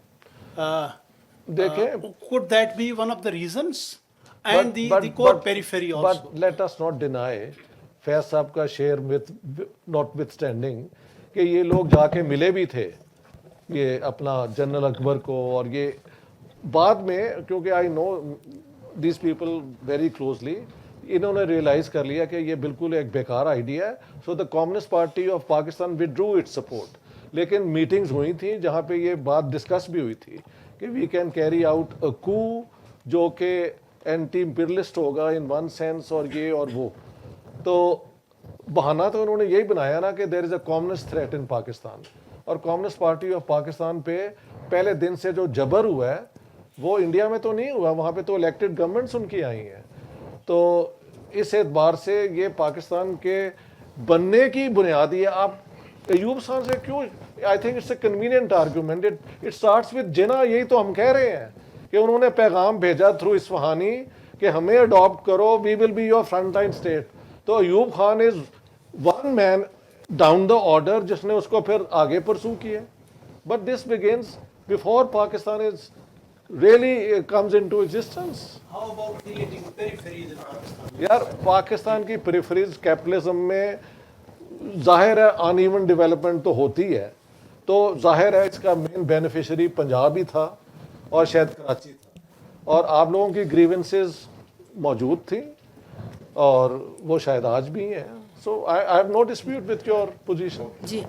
دیکھیں, could that be one of the reasons and the core periphery also? But let us not deny فیض صاحب کا شیئر ناٹ وتھ اسٹینڈنگ کہ یہ لوگ جا کے ملے بھی تھے یہ اپنا جنرل اکبر کو, اور یہ بعد میں کیونکہ I know these people very closely, انہوں نے ریئلائز کر لیا کہ یہ بالکل ایک بیکار آئیڈیا ہے. So the communist party of Pakistan withdrew its support. لیکن میٹنگز ہوئی تھیں جہاں پہ یہ بات ڈسکس بھی ہوئی تھی کہ we can carry out a coup جو کہ اینٹی امپیریلسٹ ہوگا ان ون سینس, اور یہ اور وہ. تو بہانہ تو انہوں نے یہی بنایا نا کہ دیر از اے کامسٹ تھریٹ ان پاکستان, اور کمیونسٹ پارٹی آف پاکستان پہ پہلے دن سے جو جبر ہوا ہے وہ انڈیا میں تو نہیں ہوا, وہاں پہ تو الیکٹڈ گورنمنٹس ان کی آئی ہیں. تو اس اعتبار سے یہ پاکستان کے بننے کی بنیادی ہے. آپ ایوب خان سے کیوں, I think it's a convenient argument, it starts with Jinnah. یہی تو ہم کہہ رہے ہیں کہ انہوں نے پیغام بھیجا تھرو اصفہانی کہ ہمیں اڈاپٹ کرو, we will be your front line state. تو Ayub Khan is one man down the order جس نے اس کو پھر آگے پرسو کیا. But this begins before Pakistan is really comes into existence. یار پاکستان کی پریفریز کیپٹلزم میں ظاہر ہے ان ایون ڈیولپمنٹ تو ہوتی ہے, تو ظاہر ہے اس کا مین بینیفیشری پنجاب ہی تھا اور شاید کراچی تھا, اور آپ لوگوں کی گریونسز موجود تھیں اور وہ شاید آج بھی ہیں. So I have no dispute with your position. جی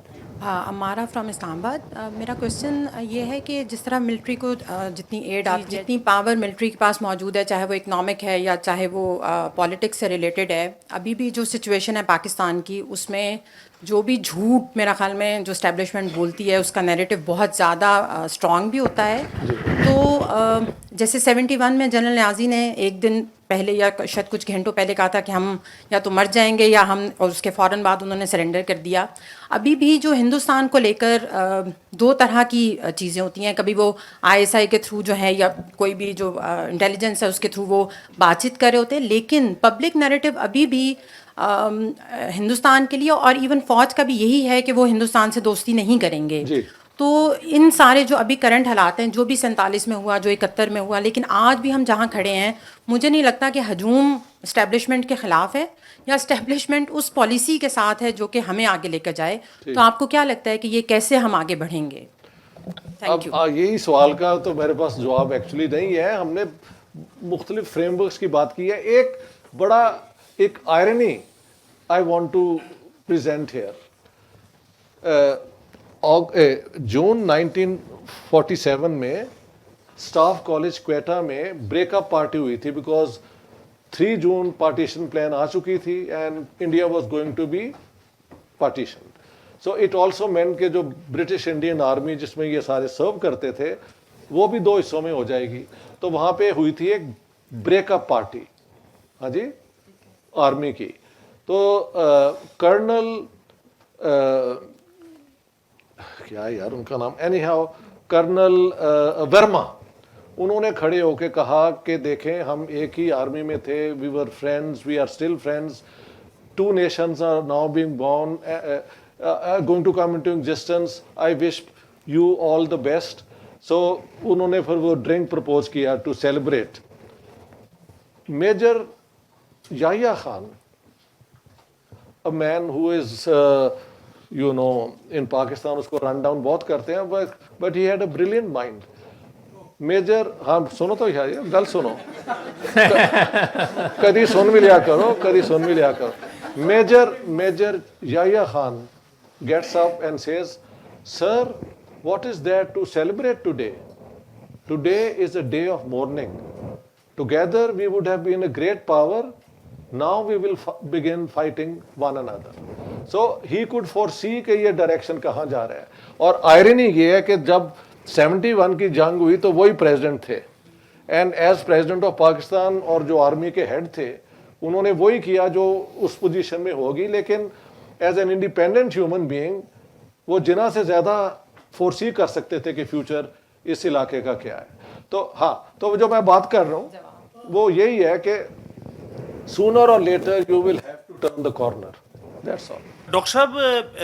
ہمارا فرام اسلام آباد. میرا کوشچن یہ ہے کہ جس طرح ملٹری کو جتنی ایڈ جتنی پاور ملٹری کے پاس موجود ہے, چاہے وہ اکنامک ہے یا چاہے وہ پالیٹکس سے ریلیٹڈ ہے, ابھی بھی جو سچویشن ہے پاکستان کی اس میں جو بھی جھوٹ میرا خیال میں جو اسٹیبلشمنٹ بولتی ہے اس کا نیریٹو بہت زیادہ اسٹرانگ بھی ہوتا ہے. تو جیسے 71 میں جنرل نیازی نے ایک دن پہلے یا شاید کچھ گھنٹوں پہلے کہا تھا کہ ہم یا تو مر جائیں گے یا ہم, اور اس کے فوراً بعد انہوں نے سرنڈر کر دیا. ابھی بھی جو ہندوستان کو لے کر دو طرح کی چیزیں ہوتی ہیں, کبھی وہ ISI کے تھرو جو ہے یا کوئی بھی جو انٹیلیجنس ہے اس کے تھرو وہ بات چیت کر رہے ہوتے ہیں, لیکن پبلک نیریٹو ابھی بھی ہندوستان کے لیے اور ایون فوج کا بھی یہی ہے کہ وہ ہندوستان سے دوستی نہیں کریں گے. تو ان سارے جو ابھی کرنٹ حالات ہیں, جو بھی 47 میں ہوا, جو 71 میں ہوا, لیکن آج بھی ہم جہاں کھڑے ہیں مجھے نہیں لگتا کہ ہجوم اسٹیبلشمنٹ کے خلاف ہے یا اسٹیبلشمنٹ اس پالیسی کے ساتھ ہے جو کہ ہمیں آگے لے کر جائے. تو آپ کو کیا لگتا ہے کہ یہ کیسے ہم آگے بڑھیں گے؟ اب یہی سوال کا تو میرے پاس جواب ایکچولی نہیں ہے. ہم نے مختلف فریم ورکس کی بات کی ہے. ایک بڑا ایک irony I want to present here. June 1947 میں اسٹاف کالج کوئٹہ میں بریک اپ پارٹی ہوئی تھی بیکاز 3 جون پارٹیشن پلان آ چکی تھی and India was going to be partition. So it also mean کہ جو برٹش انڈین آرمی جس میں یہ سارے سرو کرتے تھے وہ بھی 2 حصوں میں ہو جائے گی. تو وہاں پہ ہوئی تھی ایک بریک اپ پارٹی, ہاں جی, آرمی کی. تو کرنل کیا یار ان کا نام, اینی ہاؤ کرنل ورما, انہوں نے کھڑے ہو کے کہا کہ دیکھیں ہم ایک ہی آرمی میں تھے, we were friends, we are still friends, 2 nations are now being born, going to come into existence, I wish you all the best. So انہوں نے پھر وہ ڈرنک پرپوز کیا to celebrate. Major Yahya Khan, a man who is you know in Pakistan اس کو run down بہت کرتے ہیں, but he had a brilliant mind. Major, ہاں سنو تو گل سنو, کدی سن بھی لیا کرو, کدی سن بھی لیا کرو. Major Yahya Khan gets up and says, sir, what is there to celebrate today? Today is a day of mourning. Together we would have been a great power. Now we will begin fighting one another. So he could foresee کہ یہ direction کہاں جا رہا ہے. اور irony یہ ہے کہ جب 71 کی جنگ ہوئی تو وہی پریزیڈنٹ تھے, and as president of Pakistan اور جو آرمی کے ہیڈ تھے انہوں نے وہی کیا جو اس پوزیشن میں ہوگی, لیکن as an independent human being وہ جنا سے زیادہ فورسی کر سکتے تھے کہ فیوچر اس علاقے کا کیا ہے. تو ہاں, تو جو میں بات کر رہا ہوں وہ یہی ہے کہ sooner or later you will have to turn the corner. That's all. Doctor صاحب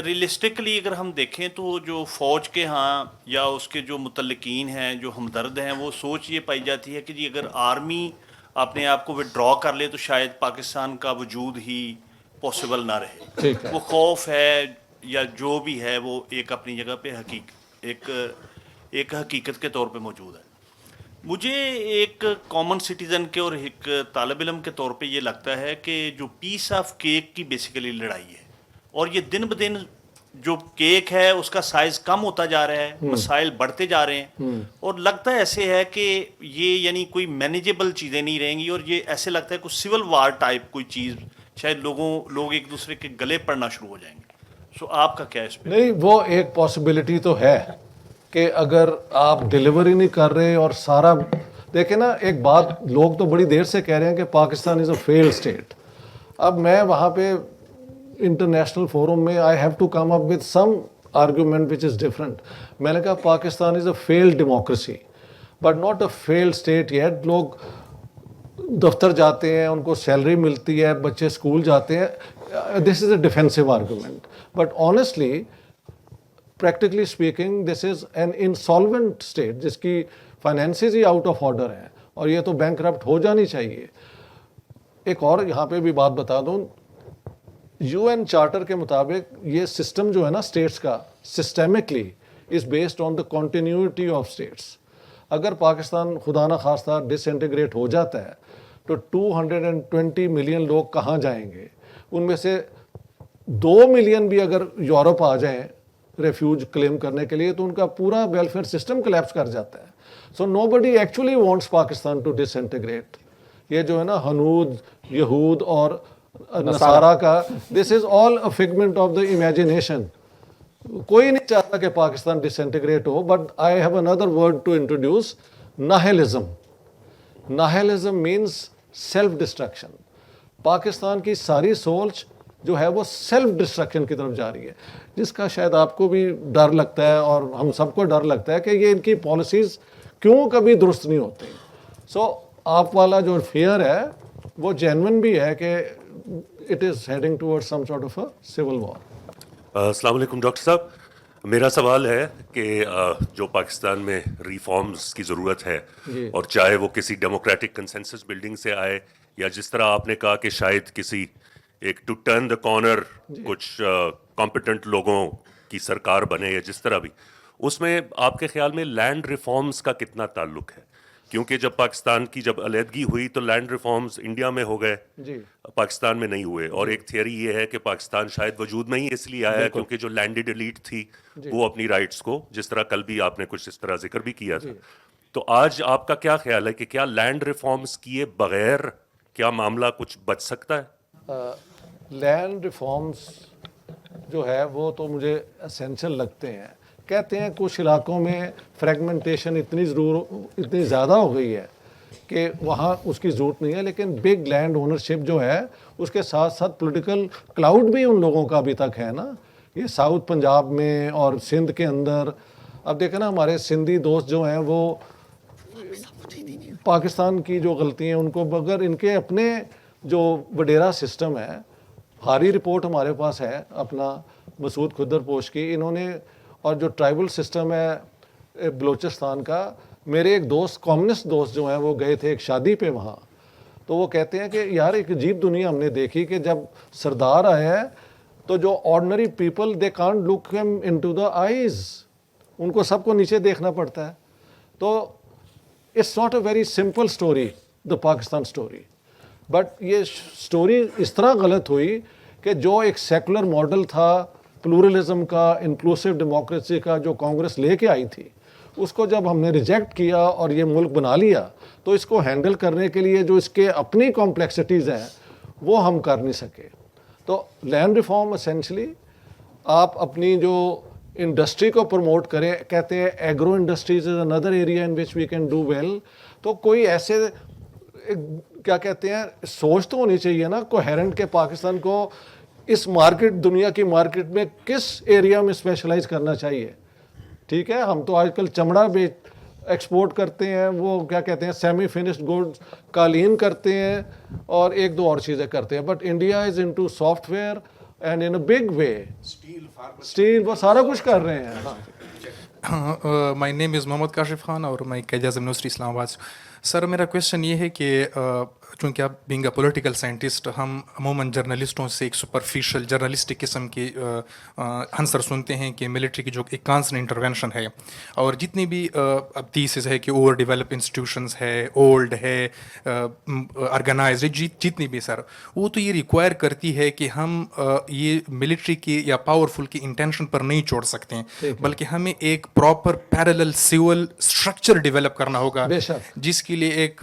ریئلسٹکلی اگر ہم دیکھیں تو جو فوج کے ہاں یا اس کے جو متعلقین ہیں, جو ہمدرد ہیں, وہ سوچ یہ پائی جاتی ہے کہ جی اگر آرمی اپنے آپ کو ودرا کر لے تو شاید پاکستان کا وجود ہی پاسبل نہ رہے. وہ خوف ہے یا جو بھی ہے وہ ایک اپنی جگہ پہ ایک حقیقت کے طور پہ موجود ہے. مجھے ایک کامن سٹیزن کے اور ایک طالب علم کے طور پہ یہ لگتا ہے کہ جو پیس آف کیک کی بیسیکلی لڑائی ہے, اور یہ دن بدن جو کیک ہے اس کا سائز کم ہوتا جا رہا ہے, مسائل بڑھتے جا رہے ہیں, اور لگتا ہے ایسے ہے کہ یہ یعنی کوئی مینیجیبل چیزیں نہیں رہیں گی, اور یہ ایسے لگتا ہے کوئی سول وار ٹائپ کوئی چیز شاید لوگ ایک دوسرے کے گلے پڑنا شروع ہو جائیں گے. سو آپ کا کیا اس پہ؟ نہیں، وہ ایک پاسبلٹی تو ہے کہ اگر آپ ڈیلیوری نہیں کر رہے اور سارا دیکھیں نا، ایک بات لوگ تو بڑی دیر سے کہہ رہے ہیں کہ Pakistan is a failed state. اب میں وہاں پہ انٹرنیشنل فورم میں I have to come up with some argument which is different. میں نے کہا Pakistan is a failed democracy but not a failed state yet. لوگ دفتر جاتے ہیں، ان کو سیلری ملتی ہے، بچے اسکول جاتے ہیں. This is a defensive argument but honestly practically speaking this is an insolvent state جس کی فائنینسز ہی آؤٹ آف آرڈر ہیں اور یہ تو بینک کرپٹ ہو جانی چاہیے. ایک اور یہاں پہ بھی بات بتا دوں، یو این چارٹر کے مطابق یہ سسٹم جو ہے نا اسٹیٹس کا systematically is based on the continuity of states. اگر پاکستان خدا نہ خواستہ ڈس انٹیگریٹ ہو جاتا ہے تو 220 ملین لوگ کہاں جائیں گے؟ ان میں سے 2 ملین بھی اگر یورپ آ جائیں ریفیوج کلیم کرنے کے لیے تو ان کا پورا ویلفیئر سسٹم کلیپس کر جاتا ہے. So nobody actually wants Pakistan to disintegrate. یہ جو ہے نا ہنود، یہود اور نصارہ کا، دس از آل اے فگمنٹ آف دا امیجنیشن. کوئی نہیں چاہتا کہ پاکستان ڈس انٹیگریٹ ہو. But I have another word to introduce, nihilism. Nihilism means self destruction. Pakistan کی ساری سوچ جو ہے وہ سیلف ڈسٹرکشن کی طرف جا رہی ہے، جس کا شاید آپ کو بھی ڈر لگتا ہے اور ہم سب کو ڈر لگتا ہے کہ یہ ان کی پالیسیز کیوں کبھی درست نہیں ہوتی. سو آپ والا جو فیئر ہے وہ جینون بھی ہے کہ it is heading toward some sort of a civil war. السلام علیکم ڈاکٹر صاحب. میرا سوال ہے کہ جو پاکستان میں ریفارمز کی ضرورت ہے اور چاہے وہ کسی ڈیموکریٹک کنسنسس بلڈنگ سے آئے یا جس طرح آپ نے کہا کہ شاید کسی ایک ٹو ٹرن دا کارنر کچھ کمپیٹنٹ لوگوں کی سرکار بنے یا جس طرح بھی، اس میں آپ کے خیال میں لینڈ ریفارمز کا کتنا تعلق ہے؟ کیونکہ جب پاکستان کی جب علیحدگی ہوئی تو لینڈ ریفارمز انڈیا میں ہو گئے، پاکستان میں نہیں ہوئے. اور ایک تھیوری یہ ہے کہ پاکستان شاید وجود میں ہی اس لیے آیا کیونکہ جو لینڈڈ ایلیٹ تھی وہ اپنی رائٹس کو، جس طرح کل بھی آپ نے کچھ اس طرح ذکر بھی کیا تھا. تو آج آپ کا کیا خیال ہے کہ کیا لینڈ ریفارمز کیے بغیر کیا معاملہ کچھ بچ سکتا ہے؟ لینڈ ریفارمز جو ہے وہ تو مجھے اسینشل لگتے ہیں. کہتے ہیں کچھ علاقوں میں فریگمنٹیشن اتنی زیادہ ہو گئی ہے کہ وہاں اس کی ضرورت نہیں ہے، لیکن بگ لینڈ اونرشپ جو ہے اس کے ساتھ ساتھ پولیٹیکل کلاؤڈ بھی ان لوگوں کا ابھی تک ہے نا. یہ ساؤتھ پنجاب میں اور سندھ کے اندر اب دیکھیں نا، ہمارے سندھی دوست جو ہیں وہ پاکستان کی جو غلطی ہیں ان کو، مگر ان کے اپنے جو وڈیرا سسٹم ہے، ہاری رپورٹ ہمارے پاس ہے اپنا مسعود کھدر پوش کی، انہوں نے، اور جو ٹرائبل سسٹم ہے بلوچستان کا. میرے ایک دوست کمیونسٹ دوست جو ہیں وہ گئے تھے ایک شادی پہ وہاں، تو وہ کہتے ہیں کہ یار ایک عجیب دنیا ہم نے دیکھی کہ جب سردار آئے ہیں تو جو آرڈنری پیپل دے کانٹ لک ہم انٹو دا آئیز، ان کو سب کو نیچے دیکھنا پڑتا ہے. تو it's not a very simple story the Pakistan story. But یہ اسٹوری اس طرح غلط ہوئی کہ جو ایک سیکولر ماڈل تھا پلورلزم کا، انکلوسیو ڈیموکریسی کا، جو کانگریس لے کے آئی تھی، اس کو جب ہم نے ریجیکٹ کیا اور یہ ملک بنا لیا تو اس کو ہینڈل کرنے کے لیے جو اس کے اپنی کمپلیکسٹیز ہیں وہ ہم کر نہیں سکے. تو لینڈ ریفارم اسینشلی آپ اپنی جو انڈسٹری کو پروموٹ کریں، کہتے ہیں agro industries is another area in which we can do well. تو کوئی ایسے کیا کہتے ہیں سوچ تو ہونی چاہیے نا کوہیرنٹ کہ پاکستان کو اس مارکیٹ، دنیا کی مارکیٹ میں کس ایریا میں اسپیشلائز کرنا چاہیے. ٹھیک ہے، ہم تو آج کل چمڑا بھی ایکسپورٹ کرتے ہیں، وہ کیا کہتے ہیں سیمی فنشڈ گوڈز، قالین کرتے ہیں اور ایک دو اور چیزیں کرتے ہیں. But India is into software and in a big way, steel, وہ سارا کچھ کر رہے ہیں. مائی نیم از محمد کاشف خان اور میں قائد اعظم یونیورسٹی اسلام آباد. سر میرا کویشچن یہ ہے کہ چونکہ آپ بینگ اے پولیٹیکل سائنٹسٹ، ہم عموماً جرنلسٹوں سے ایک سپرفیشل جرنلسٹک قسم کے آنسر سنتے ہیں کہ ملٹری کی جو ایک کانسٹنٹ انٹروینشن ہے اور جتنی بھی اب تھیسز ہے کہ اوور ڈیولپ انسٹیٹیوشنز ہے، اولڈ ہے، آرگنائز، جتنی بھی سر، وہ تو یہ ریکوائر کرتی ہے کہ ہم یہ ملٹری کی یا پاورفل کی انٹینشن پر نہیں چھوڑ سکتے ہیں، بلکہ ہمیں ایک proper parallel civil structure develop کرنا ہوگا جس کے لیے ایک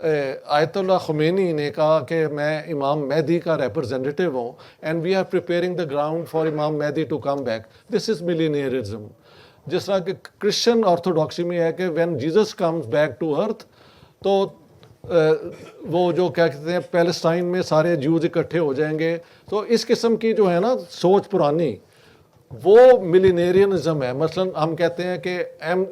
آیت اللہ خمینی نے کہا کہ میں امام مہدی کا ریپرزینٹیو ہوں and we are preparing the ground for Imam Mahdi to come back. دس از ملینئرزم. جس طرح کہ کرسچن آرتھوڈاکسی میں ہے کہ when Jesus comes back to earth تو وہ جو کیا کہتے ہیں پیلسٹائن میں سارے جوز اکٹھے ہو جائیں گے. تو اس قسم کی جو ہے نا سوچ پرانی وہ ملینیرینزم ہے. مثلا ہم کہتے ہیں کہ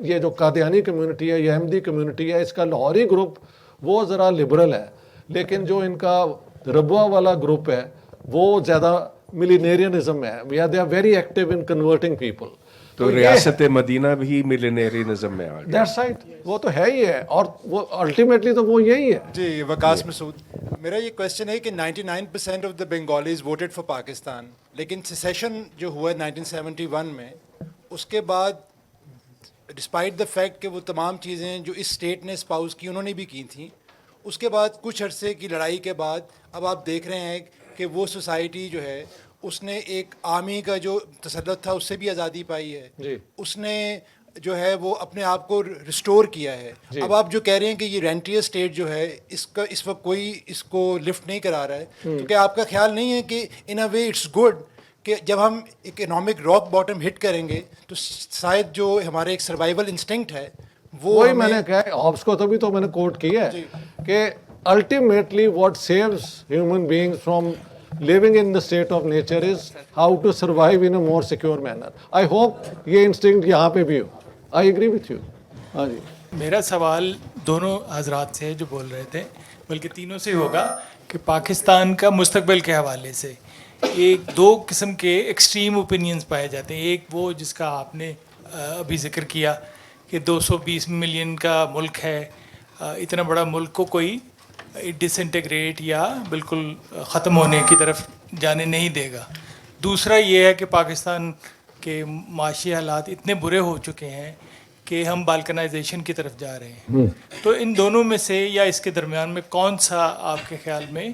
یہ جو قادیانی کمیونٹی ہے یا احمدی کمیونٹی ہے اس کا لاہوری گروپ وہ ذرا لبرل ہے, لیکن جو ان کا ربوہ والا گروپ ہے وہ زیادہ ملینیرینزم ہے. They are very active in converting people. تو ریاست مدینہ بھی ملینیرینزم میں آ گیا. دیٹس رائٹ, وہ تو ہے ہی ہے اور وہ الٹیمیٹلی تو وہ یہی ہے. جی وقاص مسعود, میرا یہ کویشچن ہے کہ 99% of the Bengalis voted for Pakistan, لیکن سیسیشن جو ہوا 1971 میں اس کے بعد ڈسپائٹ دا فیکٹ کہ وہ تمام چیزیں جو اس اسٹیٹ نے اسپاؤز کی انہوں نے بھی کی تھیں, اس کے بعد کچھ عرصے کی لڑائی کے بعد اب آپ دیکھ رہے ہیں کہ وہ سوسائٹی جو ہے اس نے ایک آرمی کا جو تسلط تھا اس سے بھی آزادی پائی ہے. جی. اس نے جو ہے وہ اپنے آپ کو ریسٹور کیا ہے. جی. اب آپ جو کہہ رہے ہیں کہ یہ رینٹیئر اسٹیٹ جو ہے اس کا اس وقت کوئی اس کو لفٹ نہیں کرا رہا ہے, تو کیا آپ کا خیال نہیں ہے کہ ان اے وے اٹس گڈ کہ جب ہم اکنامک راک باٹم ہٹ کریں گے تو شاید جو ہمارے ایک سروائیول انسٹنکٹ ہے وہی میں نے کہا ہابس کو تبھی تو میں نے کوٹ کیا ہے کہ ultimately what saves human beings from living in the state of nature is how to survive in a more secure manner. I hope یہ instinct یہاں پہ بھی ہو. I agree with you. ہاں جی. میرا سوال دونوں حضرات سے جو بول رہے تھے بلکہ تینوں سے ہوگا کہ پاکستان کا مستقبل کے حوالے سے ایک دو قسم کے ایکسٹریم اوپینینز پائے جاتے ہیں. ایک وہ جس کا آپ نے ابھی ذکر کیا کہ 220 ملین کا ملک ہے, اتنا بڑا ملک کو کوئی ڈس انٹیگریٹ یا بالکل ختم ہونے کی طرف جانے نہیں دے گا. دوسرا یہ ہے کہ پاکستان کے معاشی حالات اتنے برے ہو چکے ہیں کہ ہم بالکنائزیشن کی طرف جا رہے ہیں. تو ان دونوں میں سے یا اس کے درمیان میں کون سا آپ کے خیال میں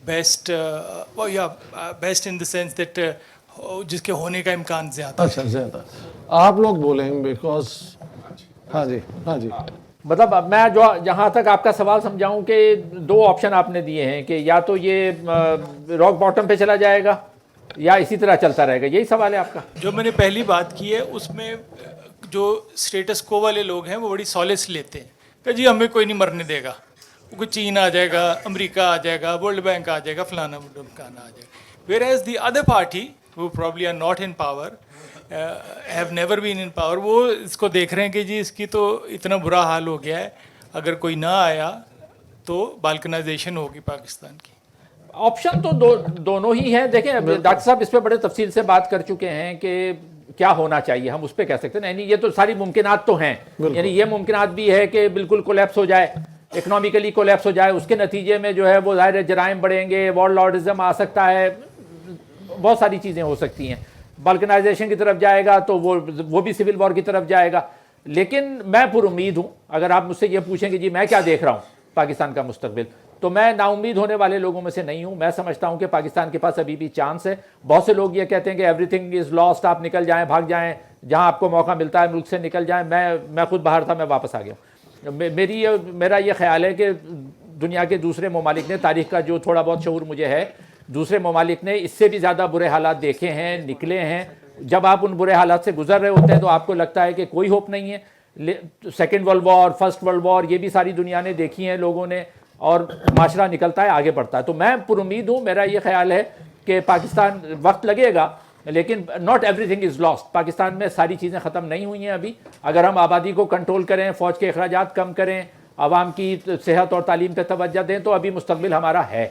بیسٹ یا best in the sense that جس کے ہونے کا امکان زیادہ؟ اچھا زیادہ آپ لوگ بولیں بیکاز ہاں جی ہاں جی. مطلب میں جو جہاں تک آپ کا سوال سمجھاؤں کہ دو آپشن آپ نے دیے ہیں کہ یا تو یہ راک باٹم پہ چلا جائے گا یا اسی طرح چلتا رہے گا, یہی سوال ہے آپ کا؟ جو میں نے پہلی بات کی ہے اس میں جو اسٹیٹس کو والے لوگ ہیں وہ بڑی سالس لیتے ہیں کہ جی ہمیں کوئی نہیں مرنے دے گا, کوئی چین آ جائے گا, امریکہ آ جائے گا, ورلڈ بینک آ جائے گا, فلانا مکانا آ جائے گا. Whereas the other party وہ probably are not in power, have never been in power, وہ اس کو دیکھ رہے ہیں کہ جی اس کی تو اتنا برا حال ہو گیا ہے, اگر کوئی نہ آیا تو بالکنائزیشن ہوگی پاکستان کی. آپشن تو دونوں ہی ہیں. دیکھیں ڈاکٹر صاحب اس پہ بڑے تفصیل سے بات کر چکے ہیں کہ کیا ہونا چاہیے, ہم اس پہ کہہ سکتے ہیں. یعنی یہ تو ساری ممکنات تو ہیں, یعنی یہ ممکنات بھی ہے کہ بالکل کولیپس ہو جائے, اکنامکلی کولیپس ہو جائے, اس کے نتیجے میں جو ہے وہ ظاہر جرائم بڑھیں گے, وارڈ لارڈزم آ سکتا ہے, بہت ساری چیزیں ہو سکتی ہیں. بالکنائزیشن کی طرف جائے گا تو وہ بھی سول وار کی طرف جائے گا. لیکن میں پر امید ہوں. اگر آپ مجھ سے یہ پوچھیں کہ جی میں کیا دیکھ رہا ہوں پاکستان کا مستقبل, تو میں نا امید ہونے والے لوگوں میں سے نہیں ہوں. میں سمجھتا ہوں کہ پاکستان کے پاس ابھی بھی چانس ہے. بہت سے لوگ یہ کہتے ہیں کہ ایوری تھنگ از لاسٹ, آپ نکل جائیں, بھاگ جائیں, جہاں آپ کو موقع ملتا ہے ملک سے نکل جائیں. میں خود باہر تھا, میں واپس آ گیا. میرا یہ خیال ہے کہ دنیا کے دوسرے ممالک نے, تاریخ کا جو تھوڑا بہت شعور مجھے ہے, دوسرے ممالک نے اس سے بھی زیادہ برے حالات دیکھے ہیں, نکلے ہیں. جب آپ ان برے حالات سے گزر رہے ہوتے ہیں تو آپ کو لگتا ہے کہ کوئی ہوپ نہیں ہے. Second World War, First World War, یہ بھی ساری دنیا نے دیکھی ہیں لوگوں نے, اور معاشرہ نکلتا ہے, آگے بڑھتا ہے. تو میں پر امید ہوں. میرا یہ خیال ہے کہ پاکستان وقت لگے گا لیکن not every thing is last. Pakistan میں ساری چیزیں ختم نہیں ہوئی ہیں ابھی. اگر ہم آبادی کو کنٹرول کریں, فوج کے اخراجات کم کریں, عوام کی صحت اور تعلیم پہ توجہ دیں, تو ابھی مستقبل ہمارا ہے.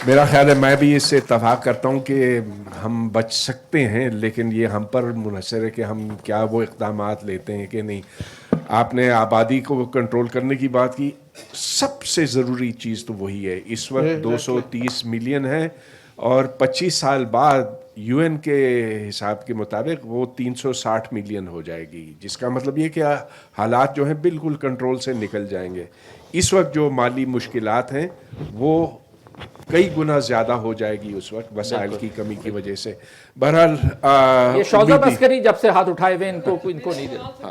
میرا خیال ہے میں بھی اس سے اتفاق کرتا ہوں کہ ہم بچ سکتے ہیں, لیکن یہ ہم پر منحصر ہے کہ ہم کیا وہ اقدامات لیتے ہیں کہ نہیں. آپ نے آبادی کو کنٹرول کرنے کی بات کی, سب سے ضروری چیز تو وہی ہے. اس وقت 230 ملین ہے اور 25 سال بعد یو این کے حساب کے مطابق وہ 360 ملین ہو جائے گی, جس کا مطلب یہ کہ حالات جو ہیں بالکل کنٹرول سے نکل جائیں گے. اس وقت جو مالی مشکلات ہیں وہ کئی گنا زیادہ ہو جائے گی اس وقت وسائل کی کمی کی وجہ سے. بہرحال یہ شوزہ بسکری جب سے ہاتھ اٹھائے ہوئے ان کو نہیں دیتا.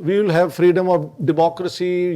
we will have freedom of democracy,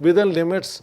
within limits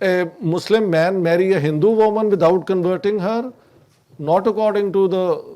a Muslim man marry a Hindu woman without converting her? Not according to the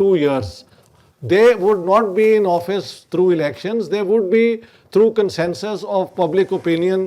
2 years they would not be in office through elections, they would be through consensus of public opinion.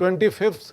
25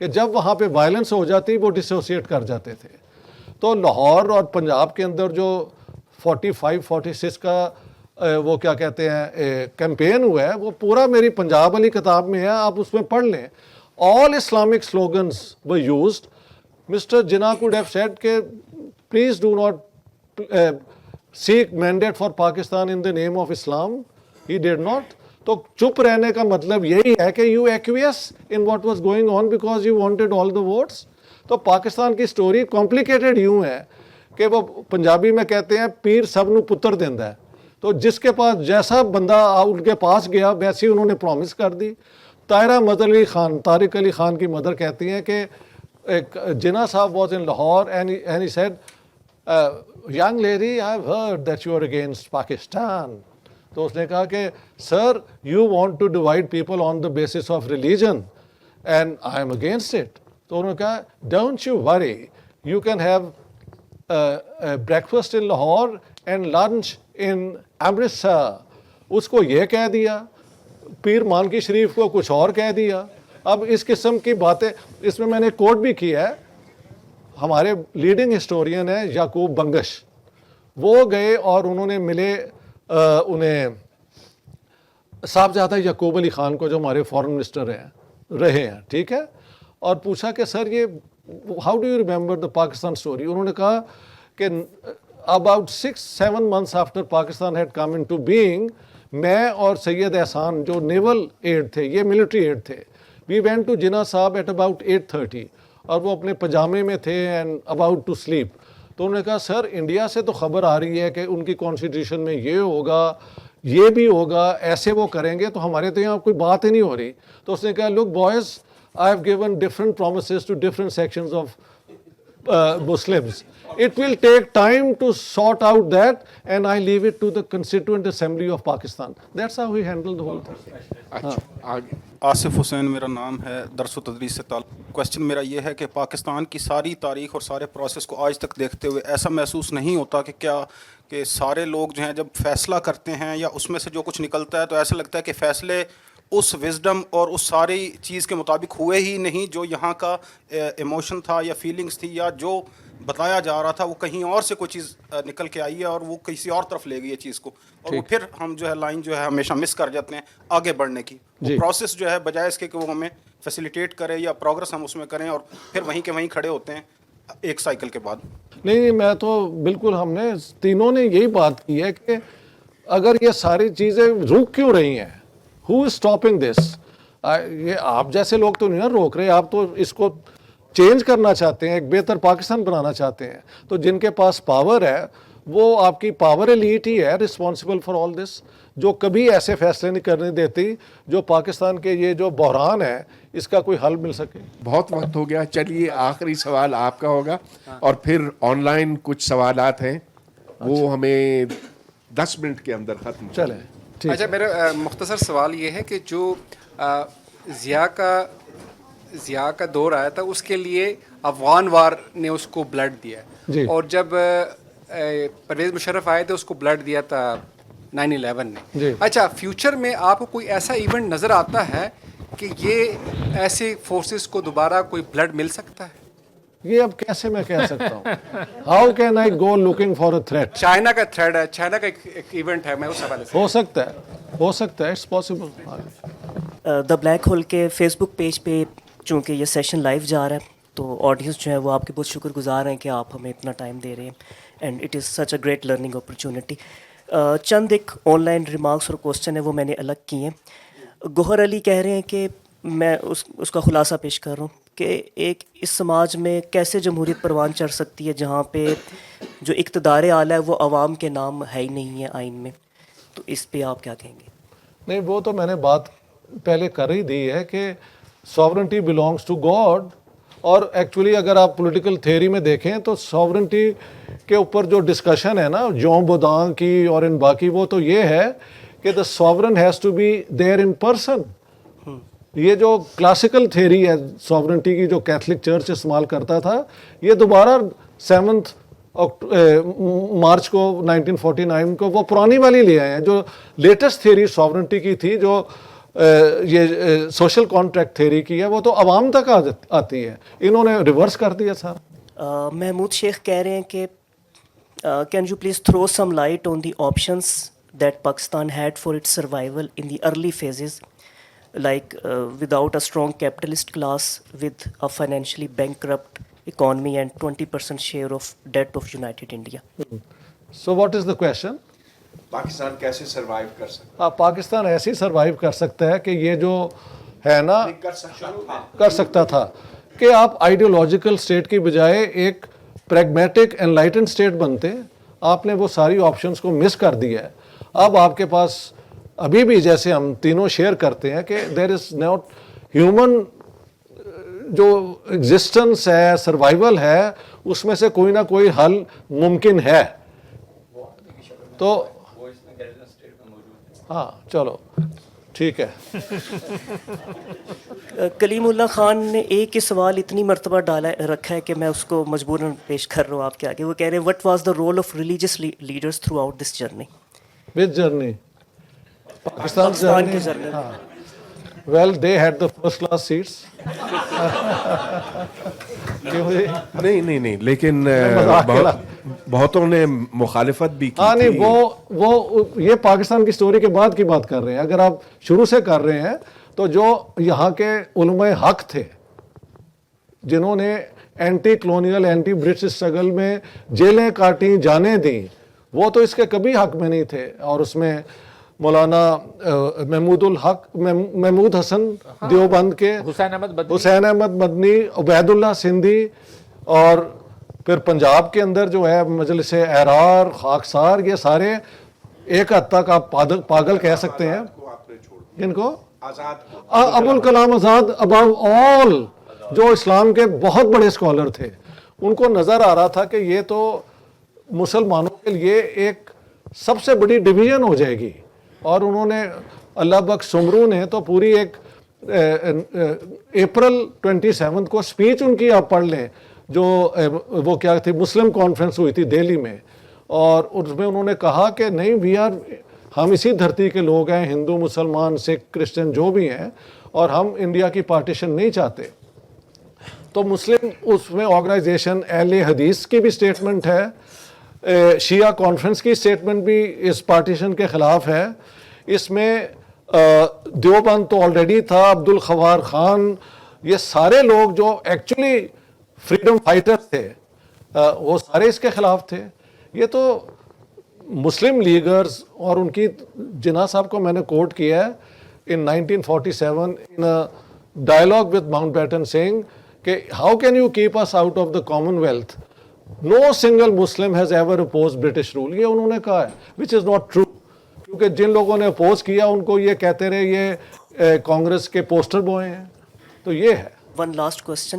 کہ جب وہاں پہ violence ہو جاتی وہ dissociate کر جاتے تھے. تو لاہور اور پنجاب کے اندر جو 45-46 کا وہ کیا کہتے ہیں کیمپین ہوا ہے وہ پورا میری پنجاب والی کتاب میں ہے, آپ اس میں پڑھ لیں. All Islamic slogans were used. Mr. Jinnah could have said کہ please do not seek mandate for Pakistan in the name of Islam. He did not. تو چپ رہنے کا مطلب یہی ہے کہ you acquiesce in what was going on because you wanted all the votes. تو پاکستان کی سٹوری کمپلیکیٹڈ یوں ہے کہ وہ پنجابی میں کہتے ہیں پیر سب نو پتر دیندا ہے. تو جس کے پاس جیسا بندہ ان کے پاس گیا ویسی انہوں نے پرومس کر دی. طاہرہ مدر علی خان, طارق علی خان کی مدر کہتی ہیں کہ جناح صاحب was in Lahore and he said, young lady, I've heard that you are against Pakistan. تو اس نے کہا کہ sir, you want to divide people on the basis of religion and I am against it. تو انہوں نے کہا don't you worry, you can have breakfast in Lahore and lunch in Amritsar. اس کو یہ کہہ دیا, پیر مانکی شریف کو کچھ اور کہہ دیا. اب اس قسم کی باتیں اس میں نے کوٹ بھی کیا ہے, ہمارے لیڈنگ ہسٹورین ہیں یعقوب بنگش, وہ گئے اور انہوں نے ملے انہیں صاحبزادہ یعقوب علی خان کو جو ہمارے فارن منسٹر رہے ہیں, ٹھیک ہے, اور پوچھا کہ سر یہ how do you remember the Pakistan story. انہوں نے کہا کہ about 6-7 months after Pakistan had come into being, میں اور سید احسان جو نیول ایڈ تھے, یہ ملٹری ایڈ تھے, وی وینٹ ٹو جناح صاحب ایٹ اباؤٹ 8:30 اور وہ اپنے پجامے میں تھے اینڈ اباؤٹ ٹو سلیپ. تو انہوں نے کہا سر انڈیا سے تو خبر آ رہی ہے کہ ان کی کانسٹیٹیوشن میں یہ ہوگا, یہ بھی ہوگا, ایسے وہ کریں گے, تو ہمارے تو یہاں کوئی بات ہی نہیں ہو رہی. تو اس نے کہا لک boys, I have given different promises to different sections of Muslims. It will take time to sort out that and I leave it to the Constituent Assembly of Pakistan. That's how we handle the whole thing. Asif Hussain میرا نام ہے, درس و تدریس سے تعلق. Question میرا یہ ہے کہ پاکستان کی ساری تاریخ اور سارے پروسیس کو آج تک دیکھتے ہوئے ایسا محسوس نہیں ہوتا کہ کیا کہ سارے لوگ جو ہیں جب فیصلہ کرتے ہیں یا اس میں سے جو کچھ نکلتا ہے تو ایسا لگتا ہے کہ فیصلے اس وزڈم اور اس ساری چیز کے مطابق ہوئے ہی نہیں جو یہاں کا ایموشن تھا یا فیلنگز تھی یا جو بتایا جا رہا تھا, وہ کہیں اور سے کوئی چیز نکل کے آئی ہے اور وہ کسی اور طرف لے گئی ہے چیز کو, اور وہ پھر ہم جو ہے لائن جو ہے ہمیشہ مس کر جاتے ہیں آگے بڑھنے کی. وہ پروسیس جو ہے بجائے اس کے کہ وہ ہمیں فیسیلیٹیٹ کرے یا پروگرس ہم اس میں کریں اور پھر وہیں کے وہیں کھڑے ہوتے ہیں ایک سائیکل کے بعد. نہیں, میں تو بالکل, ہم نے تینوں نے یہی بات کی ہے کہ اگر یہ ساری چیزیں رک کیوں رہی ہیں, who is stopping this? یہ آپ جیسے لوگ تو نہیں نا روک رہے, آپ تو اس کو چینج کرنا چاہتے ہیں, ایک بہتر پاکستان بنانا چاہتے ہیں. تو جن کے پاس پاور ہے وہ آپ کی پاور ایلیٹ ہی ہے رسپانسبل فار آل دس, جو کبھی ایسے فیصلے نہیں کرنے دیتی جو پاکستان کے یہ جو بحران ہے اس کا کوئی حل مل سکے. بہت وقت ہو گیا, چلیے آخری سوال آپ کا ہوگا اور پھر آن لائن کچھ سوالات ہیں وہ ہمیں 10 منٹ کے اندر ختم چلیں. اچھا, میرا مختصر سوال یہ ہے کہ جو ضیاء کا دور آیا تھا اس کے لیے افغان وار نے اس کو بلڈ دیا, اور جب پرویز مشرف آئے تھے اس کو بلڈ دیا تھا 9/11 نے. اچھا, فیوچر میں آپ کو کوئی ایسا ایونٹ نظر آتا ہے کہ یہ ایسے فورسز کو دوبارہ کوئی بلڈ مل سکتا ہے؟ یہ اب کیسے میں کہہ سکتا ہوں, how can I go looking for a threat. China کا تھریٹ ہے, چائنا کا ایک ایونٹ ہے, میں اس حوالے سے. ہو سکتا ہے, it's possible. The black hole کے فیس بک پیج پہ چونکہ یہ سیشن لائیو جا رہا ہے تو آڈینس جو ہے وہ آپ کے بہت شکر گزار ہیں کہ آپ ہمیں اتنا ٹائم دے رہے ہیں, and it is such a great learning opportunity. چند ایک آن لائن ریمارکس اور کوسچن ہے وہ میں نے الگ کیے ہیں. گوہر علی کہہ رہے ہیں کہ میں اس کا خلاصہ پیش کر رہا ہوں کہ ایک اس سماج میں کیسے جمہوریت پروان چڑھ سکتی ہے جہاں پہ جو اقتدار اعلیٰ ہے وہ عوام کے نام ہے ہی نہیں ہے آئین میں, تو اس پہ آپ کیا کہیں گے؟ نہیں, وہ تو میں نے بات پہلے کر ہی دی ہے کہ ساورنٹی بلانگس ٹو گاڈ, اور ایکچولی اگر آپ پولیٹیکل تھیوری میں دیکھیں تو ساورنٹی کے اوپر جو ڈسکشن ہے نا جون بودان کی اور ان باقی, وہ تو یہ ہے کہ the sovereign has to be there in person. یہ جو کلاسیکل تھیوری ہے ساورنٹی کی جو کیتھولک چرچ استعمال کرتا تھا, یہ دوبارہ 7 مارچ کو 1949 کو وہ پرانی والی لے آئے ہیں. جو لیٹسٹ تھیوری ساورنٹی کی تھی جو یہ سوشل کانٹریکٹ تھیوری کی ہے وہ تو عوام تک آتی ہے. انہوں نے ریورس کر دیا سر. محمود شیخ کہہ رہے ہیں کہ can you please throw some light on the options that Pakistan had for its survival in the early phases like without a strong capitalist class, with a financially bankrupt economy and 20% share of debt of United India. So what is the question? Pakistan کیسے survive کر سکتا پاکستان ایسے ہی survive کر سکتا ہے کہ یہ جو ہے نا کر سکتا تھا کہ آپ آئیڈیولوجیکل اسٹیٹ کی بجائے ایک پریگمیٹک انلائٹنڈ اسٹیٹ بنتے. آپ نے وہ ساری آپشنس کو مس کر دیا ہے. اب آپ کے پاس ابھی بھی جیسے ہم تینوں شیئر کرتے ہیں کہ دیر از ناٹ ہیومن جو ایگزسٹنس ہے سروائیول ہے اس میں سے کوئی نہ کوئی حل ممکن ہے. تو ہاں چلو ٹھیک ہے. کلیم اللہ خان نے ایک ہی سوال اتنی مرتبہ ڈالا رکھا ہے کہ میں اس کو مجبوراً پیش کر رہا ہوں آپ کے آگے. وہ کہہ رہے ہیں what was the role of religious leaders throughout this journey. Which journey? Pakistan کی جرنی. Well they had the first class seats. نہیں لیکن بہتوں نے مخالفت بھی کی. ہاں نہیں وہ یہ پاکستان کی سٹوری کے بعد کی بات کر رہے ہیں. اگر آپ شروع سے کر رہے ہیں تو جو یہاں کے علماء حق تھے جنہوں نے anti colonial anti British struggle میں جیلیں کاٹیں جانیں دیں وہ تو اس کے کبھی حق میں نہیں تھے. اور اس میں مولانا محمود حسن دیوبند کے، حسین احمد مدنی، عبید اللہ سندھی، اور پھر پنجاب کے اندر جو ہے مجلس احرار، خاکسار، یہ سارے ایک حد تک آپ پاگل کہہ سکتے ہیں. جن کو ابوالکلام آزاد ابو آل جو اسلام کے بہت بڑے اسکالر تھے، ان کو نظر آ رہا تھا کہ یہ تو مسلمانوں کے لیے ایک سب سے بڑی ڈویژن ہو جائے گی. اور انہوں نے اللہ بخش سمرو نے تو پوری ایک اپریل 27 کو اسپیچ ان کی آپ پڑھ لیں جو وہ کیا تھی مسلم کانفرنس ہوئی تھی دہلی میں، اور اس میں انہوں نے کہا کہ نہیں ہم اسی دھرتی کے لوگ ہیں، ہندو مسلمان سکھ کرسچن جو بھی ہیں، اور ہم انڈیا کی پارٹیشن نہیں چاہتے. تو مسلم اس میں آرگنائزیشن اہل حدیث کی بھی اسٹیٹمنٹ ہے، شیعہ کانفرنس کی اسٹیٹمنٹ بھی اس پارٹیشن کے خلاف ہے. اس میں دیوبند تو آلریڈی تھا، عبد الخوار خان، یہ سارے لوگ جو ایکچولی فریڈم فائٹر تھے وہ سارے اس کے خلاف تھے. یہ تو مسلم لیگرز اور ان کی جناح صاحب کو میں نے کوٹ کیا ہے in 1947 in dialogue with Mountbatten saying کہ how can you keep us out of the Commonwealth, no single Muslim has ever oppose British rule. یہ انہوں نے کہا ہے وچ از ناٹ ٹرو، کیونکہ جن لوگوں نے اپوز کیا ان کو یہ کہتے رہے یہ کانگریس کے پوسٹر بوائے ہیں. تو یہ ہے. One last question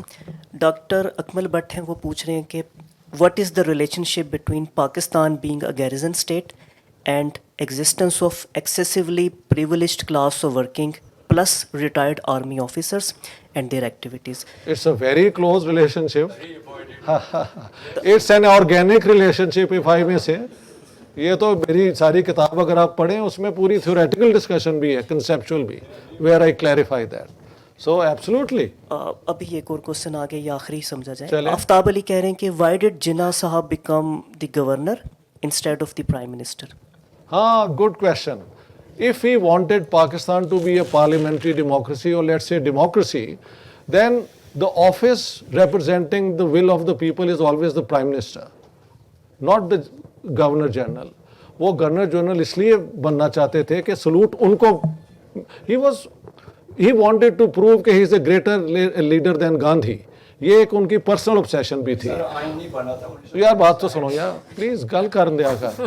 doctor Akmal but ہیں، وہ پوچھ رہے ہیں کہ what is the relationship between Pakistan being a garrison state and existence of excessively privileged class of working plus retired army officers and their activities? It's a very close relationship. It's an organic relationship if I may say. یہ تو میری ساری کتاب اگر آپ پڑھیں اس میں پوری تھیوریٹیکل ڈسکشن بھی ہے، کنسیپچول بھی، where I clarify that. So absolutely. ابھی ایک اور کوسچن آگے یہ آخری سمجھا جائے. آفتاب علی کہہ رہے ہیں کہ why did جناح صاحب become the governor instead of the prime minister? ہاں good question. If he wanted Pakistan to be a parliamentary democracy or let's say democracy, then the office representing the will of the people is always the prime minister, not the governor general. وہ governor general اس لیے بننا چاہتے تھے کہ salute ان کو he wanted to prove کہ he is a greater leader than Gandhi. یہ ایک ان کی پرسنل obsession بھی تھی. یار بات تو سنو یار پلیز، گل کرن دیا کر.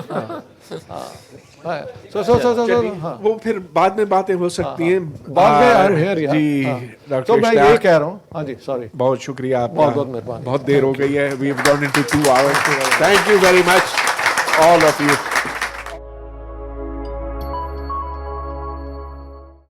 وہ پھر بعد میں باتیں ہو سکتی ہیں. جی تو میں یہی کہہ رہا ہوں. ہاں جی سوری، بہت شکریہ آپ کا، بہت بہت مہربانی. بہت دیر ہو گئی ہے. We have gone into 2 hours. Thank you very much all of you.